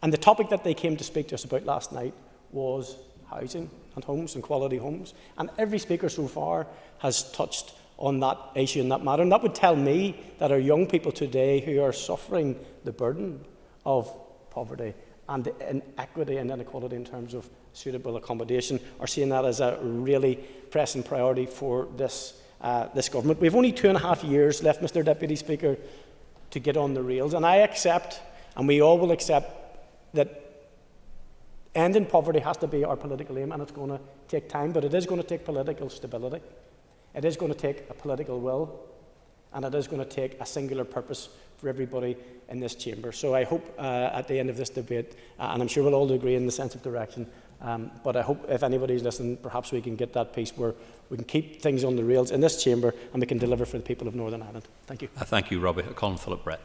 and the topic that they came to speak to us about last night was housing and homes and quality homes, and every speaker so far has touched on that issue and that matter, and that would tell me that our young people today who are suffering the burden of poverty and the inequity and inequality in terms of suitable accommodation are seeing that as a really pressing priority for this government. We have only 2.5 years left, Mr Deputy Speaker, to get on the rails, and I accept, and we all will accept, that ending poverty has to be our political aim, and it's going to take time, but it is going to take political stability. It is going to take a political will, and it is going to take a singular purpose for everybody in this chamber. So I hope at the end of this debate, and I'm sure we'll all agree in the sense of direction, but I hope if anybody's listening, perhaps we can get that piece where we can keep things on the rails in this chamber and we can deliver for the people of Northern Ireland. Thank you. Thank you, Robbie. Colin Philip Brett.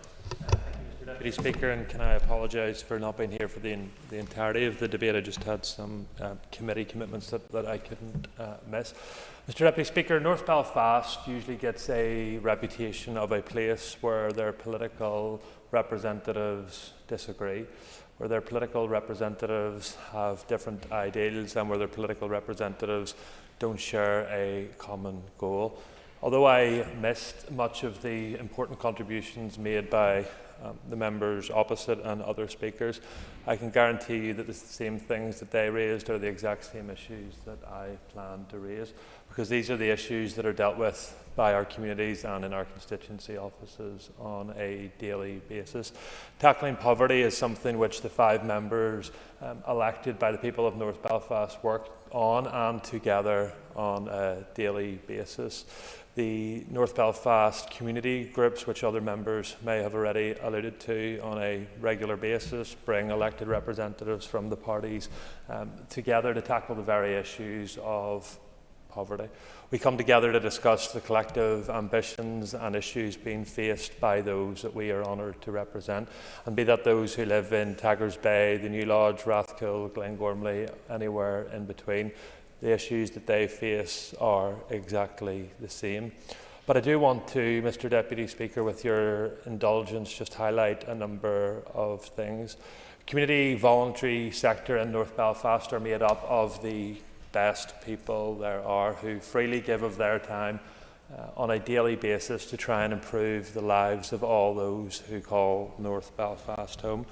Mr Deputy Speaker, and can I apologise for not being here for the entirety of the debate. I just had some committee commitments that I couldn't miss. Mr Deputy Speaker, North Belfast usually gets a reputation of a place where their political representatives disagree, where their political representatives have different ideals, and where their political representatives don't share a common goal. Although I missed much of the important contributions made by the members opposite and other speakers, I can guarantee you that the same things that they raised are the exact same issues that I plan to raise, because these are the issues that are dealt with by our communities and in our constituency offices on a daily basis. Tackling poverty is something which the 5 members elected by the people of North Belfast work on and together on a daily basis. The North Belfast community groups, which other members may have already alluded to on a regular basis, bring elected representatives from the parties together to tackle the very issues of poverty. We come together to discuss the collective ambitions and issues being faced by those that we are honoured to represent, and be that those who live in Taggers Bay, the New Lodge, Rathkill, Glengormley, anywhere in between. the issues that they face are exactly the same. But I do want to, Mr Deputy Speaker, with your indulgence, just highlight a number of things. Community voluntary sector in North Belfast are made up of the best people there are, who freely give of their time on a daily basis to try and improve the lives of all those who call North Belfast home.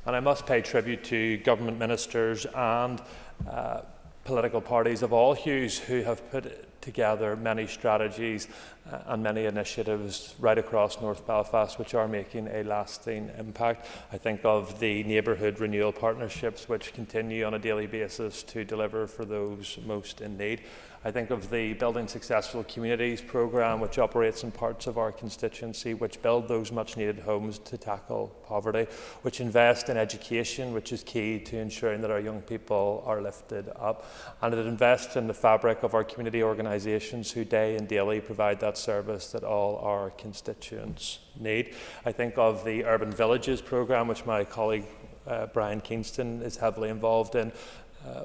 And I must pay tribute to government ministers and political parties of all hues who have put together many strategies and many initiatives right across North Belfast which are making a lasting impact. I think of the neighbourhood renewal partnerships which continue on a daily basis to deliver for those most in need. I think of the Building Successful Communities programme, which operates in parts of our constituency, which build those much needed homes to tackle poverty, which invest in education, which is key to ensuring that our young people are lifted up, and it invests in the fabric of our community organisations who day and daily provide that service that all our constituents need. I think of the Urban Villages programme, which my colleague Brian Kingston is heavily involved in,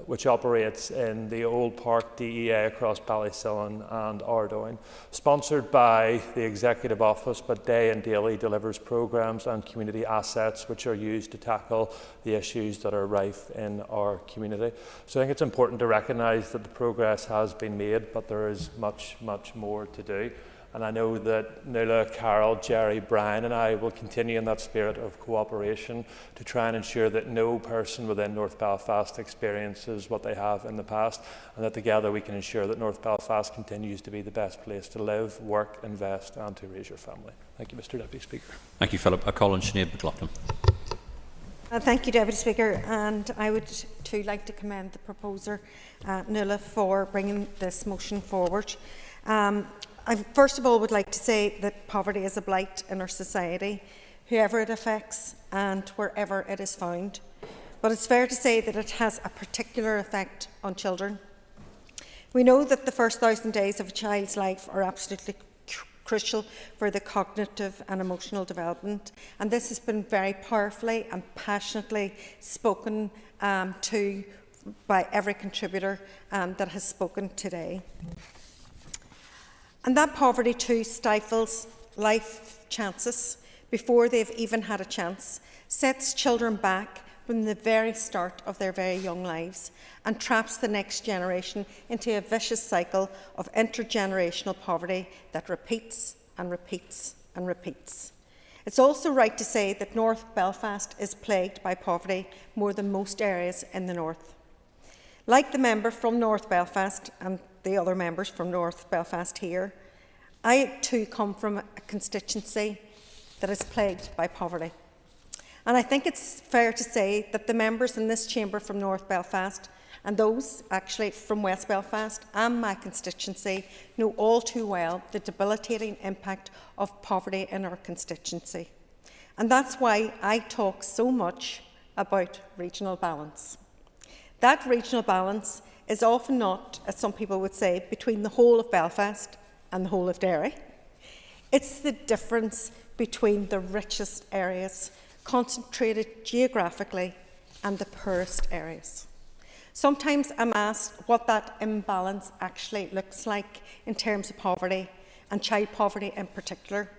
which operates in the Old Park DEA across Ballysillan and Ardoyne, sponsored by the Executive Office, but day and daily delivers programmes and community assets which are used to tackle the issues that are rife in our community. So I think it's important to recognise that the progress has been made, but there is much, much more to do. And I know that Nuala, Carol, Jerry, Brian and I will continue in that spirit of cooperation to try and ensure that no person within North Belfast experiences what they have in the past, and that together we can ensure that North Belfast continues to be the best place to live, work, invest and to raise your family. Thank you, Mr Deputy Speaker. Thank you, Philip. I call on Sinead McLaughlin. Thank you, Deputy Speaker, and I would too like to commend the proposer, Nuala, for bringing this motion forward. I first of all would like to say that poverty is a blight in our society, whoever it affects and wherever it is found. But it's fair to say that it has a particular effect on children. We know that the first 1,000 days of a child's life are absolutely crucial for the cognitive and emotional development, and this has been very powerfully and passionately spoken to by every contributor that has spoken today. And that poverty too stifles life chances before they've even had a chance, sets children back from the very start of their very young lives, and traps the next generation into a vicious cycle of intergenerational poverty that repeats and repeats and repeats. It's also right to say that North Belfast is plagued by poverty more than most areas in the north. Like the member from North Belfast and the other members from North Belfast here, I too come from a constituency that is plagued by poverty. And I think it's fair to say that the members in this chamber from North Belfast and those actually from West Belfast and my constituency know all too well the debilitating impact of poverty in our constituency. And that's why I talk so much about regional balance. That regional balance is often not, as some people would say, between the whole of Belfast and the whole of Derry. It's the difference between the richest areas, concentrated geographically, and the poorest areas. Sometimes I'm asked what that imbalance actually looks like in terms of poverty, and child poverty in particular.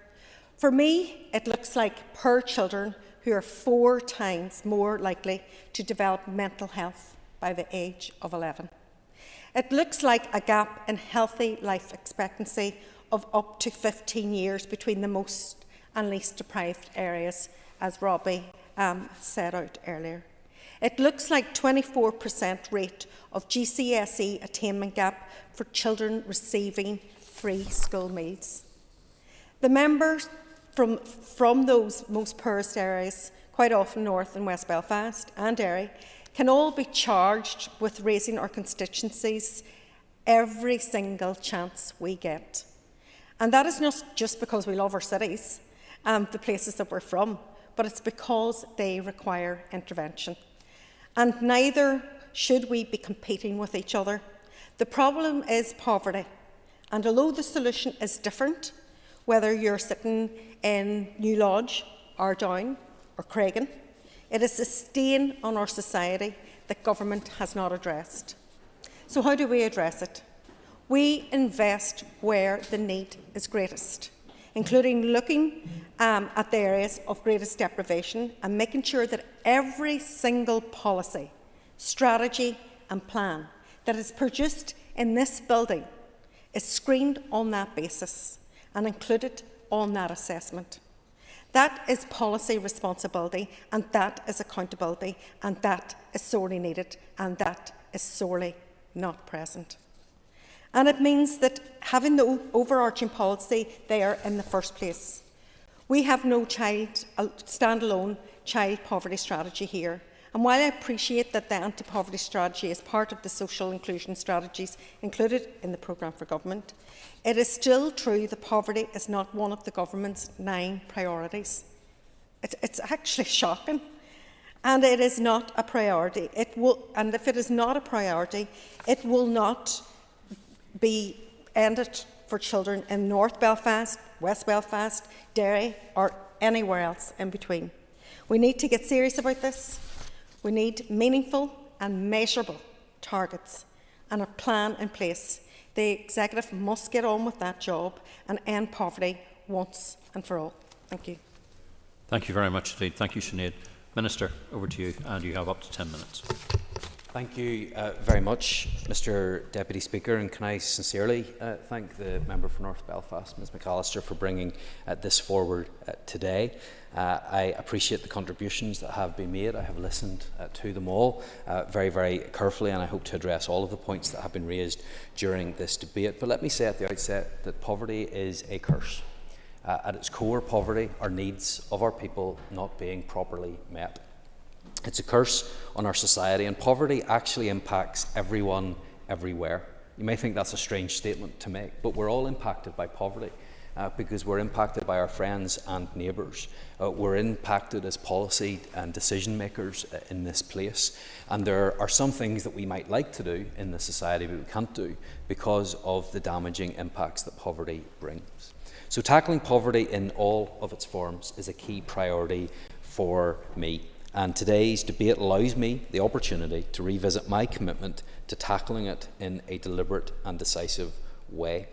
For me, it looks like poor children who are 4 times more likely to develop mental health by the age of 11. It looks like a gap in healthy life expectancy of up to 15 years between the most and least deprived areas, as Robbie set out earlier. It looks like 24% rate of GCSE attainment gap for children receiving free school meals. The members from those most poorest areas, quite often North and West Belfast and Derry, can all be charged with raising our constituencies every single chance we get. And that is not just because we love our cities and the places that we're from, but it's because they require intervention. And neither should we be competing with each other. The problem is poverty. And although the solution is different, whether you're sitting in New Lodge, Ardoyne or Craigan, it is a stain on our society that government has not addressed. So how do we address it? We invest where the need is greatest, including looking at the areas of greatest deprivation and making sure that every single policy, strategy and plan that is produced in this building is screened on that basis and included on that assessment. That is policy responsibility, and that is accountability, and that is sorely needed, and that is sorely not present. And it means that having the overarching policy there in the first place. We have no standalone child poverty strategy here. And while I appreciate that the anti-poverty strategy is part of the social inclusion strategies included in the programme for government, it is still true that poverty is not one of the government's 9 priorities. It's actually shocking. And it is not a priority. And if it is not a priority, it will not be ended for children in North Belfast, West Belfast, Derry, or anywhere else in between. We need to get serious about this. We need meaningful and measurable targets and a plan in place. The Executive must get on with that job and end poverty once and for all. Thank you. Thank you very much indeed. Thank you, Sinead. Minister, over to you, and you have up to 10 minutes. Thank you very much, Mr Deputy Speaker, and can I sincerely thank the member for North Belfast, Ms McAllister, for bringing this forward today. I appreciate the contributions that have been made. I have listened to them all very, very carefully, and I hope to address all of the points that have been raised during this debate. But let me say at the outset that poverty is a curse. At its core, poverty are needs of our people not being properly met. It's a curse on our society, and poverty actually impacts everyone, everywhere. You may think that's a strange statement to make, but we're all impacted by poverty because we're impacted by our friends and neighbours. We're impacted as policy and decision makers in this place, and there are some things that we might like to do in the society but we can't do because of the damaging impacts that poverty brings. So tackling poverty in all of its forms is a key priority for me. And today's debate allows me the opportunity to revisit my commitment to tackling it in a deliberate and decisive way.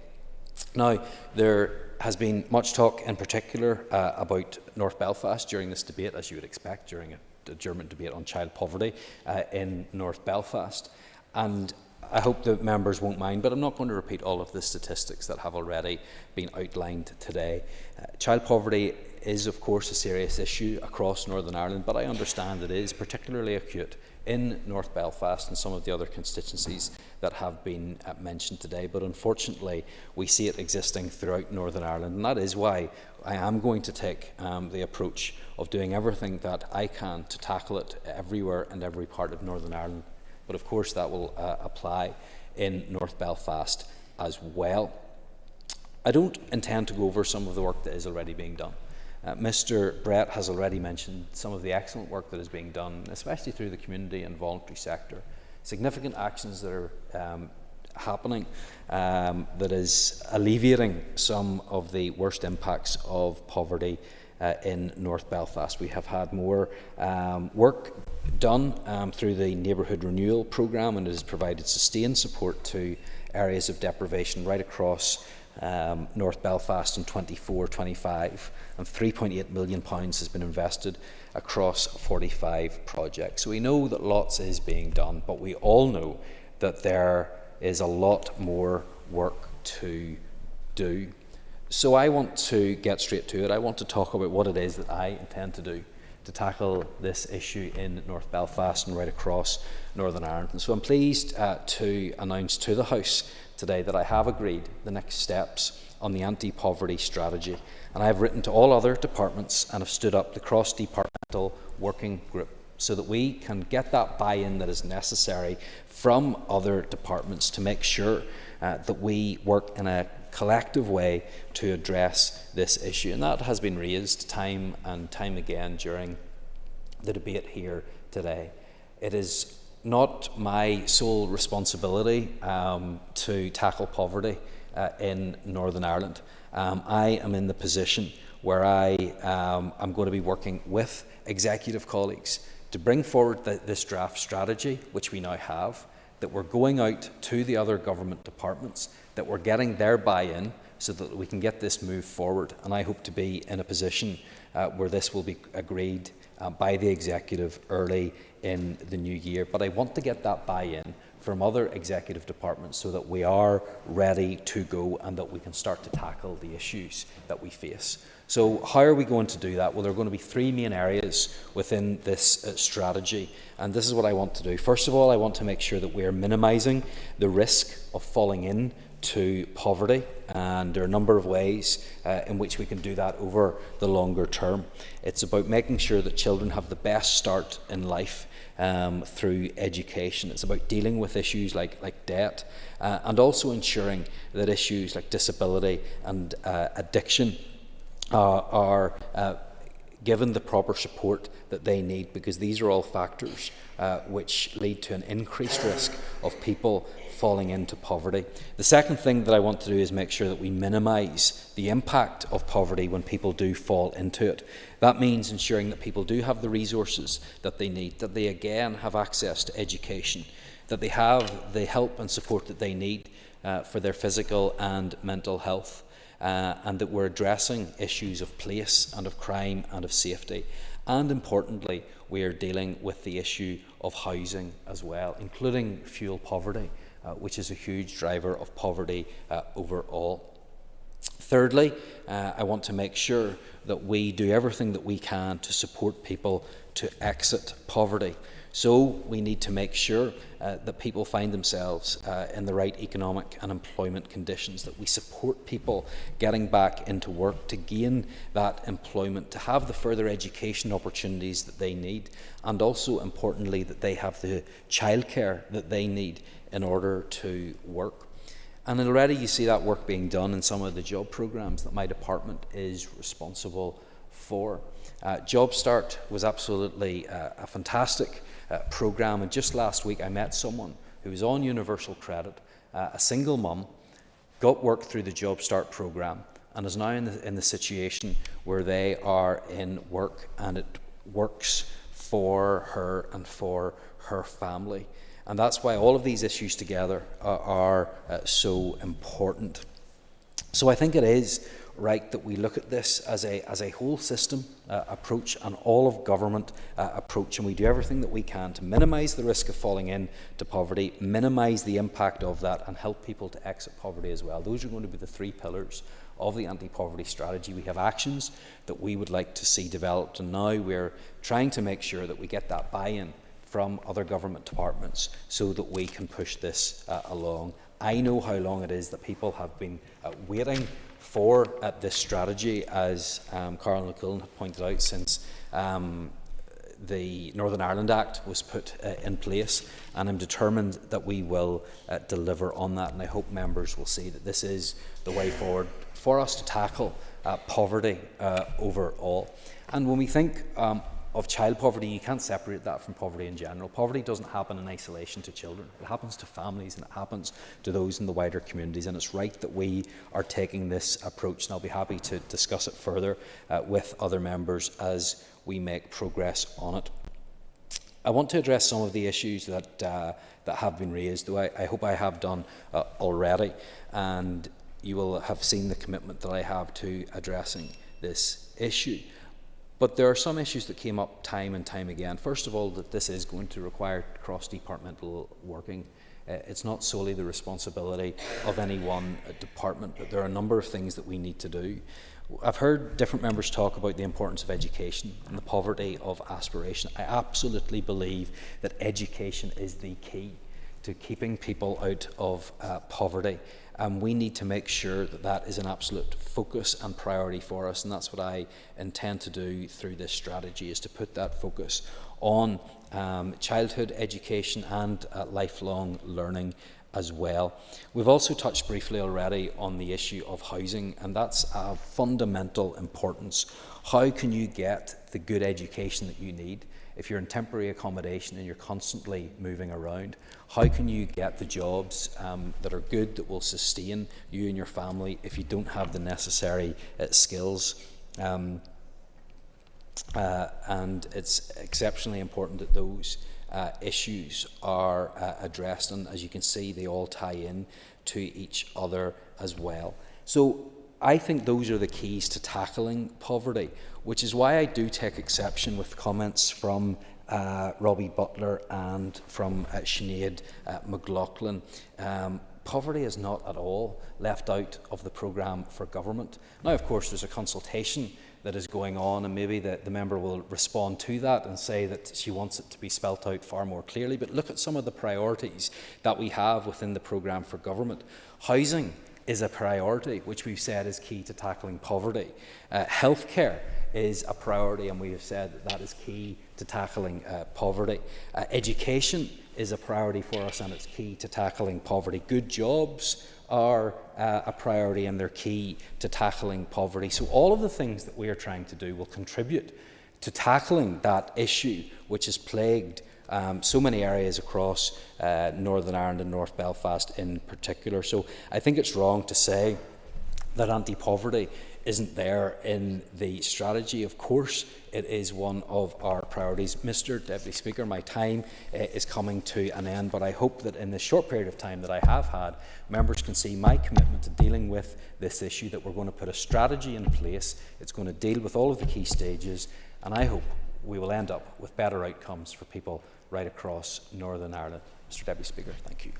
Now, there has been much talk in particular about North Belfast during this debate, as you would expect during an adjournment debate on child poverty in North Belfast. And I hope the members won't mind, but I'm not going to repeat all of the statistics that have already been outlined today. Child poverty is, of course, a serious issue across Northern Ireland, but I understand it is particularly acute in North Belfast and some of the other constituencies that have been mentioned today. But unfortunately, we see it existing throughout Northern Ireland, and that is why I am going to take the approach of doing everything that I can to tackle it everywhere and every part of Northern Ireland. But of course that will apply in North Belfast as well. I don't intend to go over some of the work that is already being done. Mr Brett has already mentioned some of the excellent work that is being done, especially through the community and voluntary sector. Significant actions that are happening that is alleviating some of the worst impacts of poverty in North Belfast. We have had more work done through the Neighbourhood Renewal Programme, and it has provided sustained support to areas of deprivation right across North Belfast in 24-25, and £3.8 million has been invested across 45 projects. So we know that lots is being done, but we all know that there is a lot more work to do. So I want to get straight to it. I want to talk about what it is that I intend to do to tackle this issue in North Belfast and right across Northern Ireland. And so I'm pleased to announce to the House today that I have agreed the next steps on the anti-poverty strategy, and I have written to all other departments and have stood up the cross-departmental working group so that we can get that buy-in that is necessary from other departments to make sure that we work in a collective way to address this issue. And that has been raised time and time again during the debate here today. It is not my sole responsibility to tackle poverty in Northern Ireland. I am in the position where I am going to be working with executive colleagues to bring forward this draft strategy, which we now have, that we're going out to the other government departments, that we're getting their buy-in so that we can get this move forward. And I hope to be in a position where this will be agreed by the executive early in the new year. But I want to get that buy-in from other executive departments so that we are ready to go and that we can start to tackle the issues that we face. So how are we going to do that? Well, there are going to be three main areas within this strategy, and this is what I want to do. First of all, I want to make sure that we are minimising the risk of falling into poverty, and there are a number of ways in which we can do that over the longer term. It's about making sure that children have the best start in life through education. It's about dealing with issues like debt, and also ensuring that issues like disability and addiction are given the proper support that they need, because these are all factors which lead to an increased risk of people falling into poverty. The second thing that I want to do is make sure that we minimise the impact of poverty when people do fall into it. That means ensuring that people do have the resources that they need, that they again have access to education, that they have the help and support that they need for their physical and mental health, and that we're addressing issues of place and of crime and of safety. And importantly, we are dealing with the issue of housing as well, including fuel poverty, which is a huge driver of poverty overall. Thirdly, I want to make sure that we do everything that we can to support people to exit poverty. So we need to make sure that people find themselves in the right economic and employment conditions, that we support people getting back into work to gain that employment, to have the further education opportunities that they need, and also importantly that they have the childcare that they need in order to work. And already you see that work being done in some of the job programmes that my department is responsible for. Job Start was absolutely a fantastic programme, and just last week I met someone who was on universal credit, a single mum, got work through the Job Start programme, and is now in the situation where they are in work and it works for her and for her family. And that's why all of these issues together are so important. So I think it is right that we look at this as a whole system approach, an all of government approach, and we do everything that we can to minimise the risk of falling into poverty, minimise the impact of that, and help people to exit poverty as well. Those are going to be the three pillars of the anti-poverty strategy. We have actions that we would like to see developed, and now we're trying to make sure that we get that buy-in from other government departments so that we can push this along. I know how long it is that people have been waiting for this strategy, as Carol McCullen had pointed out, since the Northern Ireland Act was put in place, and I'm determined that we will deliver on that, and I hope members will see that this is the way forward for us to tackle poverty overall. And when we think of child poverty, you can't separate that from poverty in general. Poverty doesn't happen in isolation to children. It happens to families, and it happens to those in the wider communities, and it's right that we are taking this approach, and I'll be happy to discuss it further with other members as we make progress on it. I want to address some of the issues that have been raised, though I hope I have done already, and you will have seen the commitment that I have to addressing this issue. But there are some issues that came up time and time again. First of all, that this is going to require cross-departmental working. It's not solely the responsibility of any one department, but there are a number of things that we need to do. I've heard different members talk about the importance of education and the poverty of aspiration. I absolutely believe that education is the key to keeping people out of poverty. And we need to make sure that that is an absolute focus and priority for us, and that's what I intend to do through this strategy, is to put that focus on childhood education and lifelong learning as well. We've also touched briefly already on the issue of housing, and that's of fundamental importance. How can you get the good education that you need if you're in temporary accommodation and you're constantly moving around? How can you get the jobs that are good, that will sustain you and your family, if you don't have the necessary skills? and it's exceptionally important that those issues are addressed, and as you can see, they all tie in to each other as well. So I think those are the keys to tackling poverty, which is why I do take exception with comments from Robbie Butler and from Sinead McLaughlin. Poverty is not at all left out of the programme for government. Now, of course, there's a consultation that is going on, and maybe the member will respond to that and say that she wants it to be spelt out far more clearly. But look at some of the priorities that we have within the programme for government. Housing is a priority, which we've said is key to tackling poverty. Healthcare is a priority, and we have said that that is key to tackling poverty. Education is a priority for us, and it's key to tackling poverty. Good jobs are a priority, and they're key to tackling poverty. So all of the things that we are trying to do will contribute to tackling that issue, which has plagued so many areas across Northern Ireland and North Belfast in particular. So I think it's wrong to say that anti-poverty isn't there in the strategy. Of course, it is one of our priorities. Mr. Deputy Speaker, my time is coming to an end, but I hope that in the short period of time that I have had, members can see my commitment to dealing with this issue, that we're going to put a strategy in place. It's going to deal with all of the key stages, and I hope we will end up with better outcomes for people right across Northern Ireland. Mr. Deputy Speaker, thank you.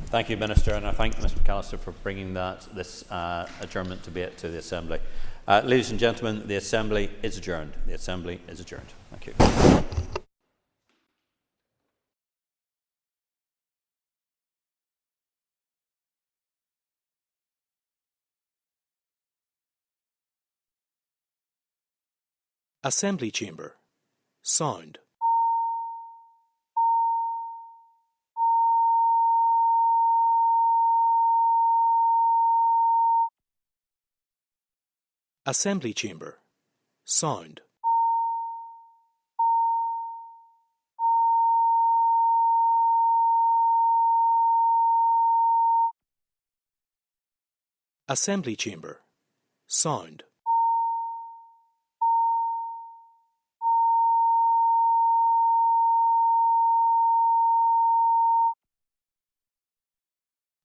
Thank you, Minister, and I thank Mr McAllister for bringing this adjournment debate to the Assembly. Ladies and gentlemen, the Assembly is adjourned. The Assembly is adjourned. Thank you. Assembly Chamber. Sound. Assembly Chamber. Sound. Assembly Chamber. Sound.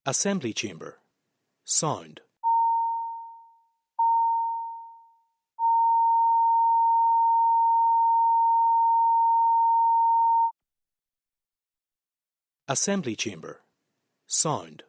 Assembly Chamber. Sound. Assembly Chamber. Sound.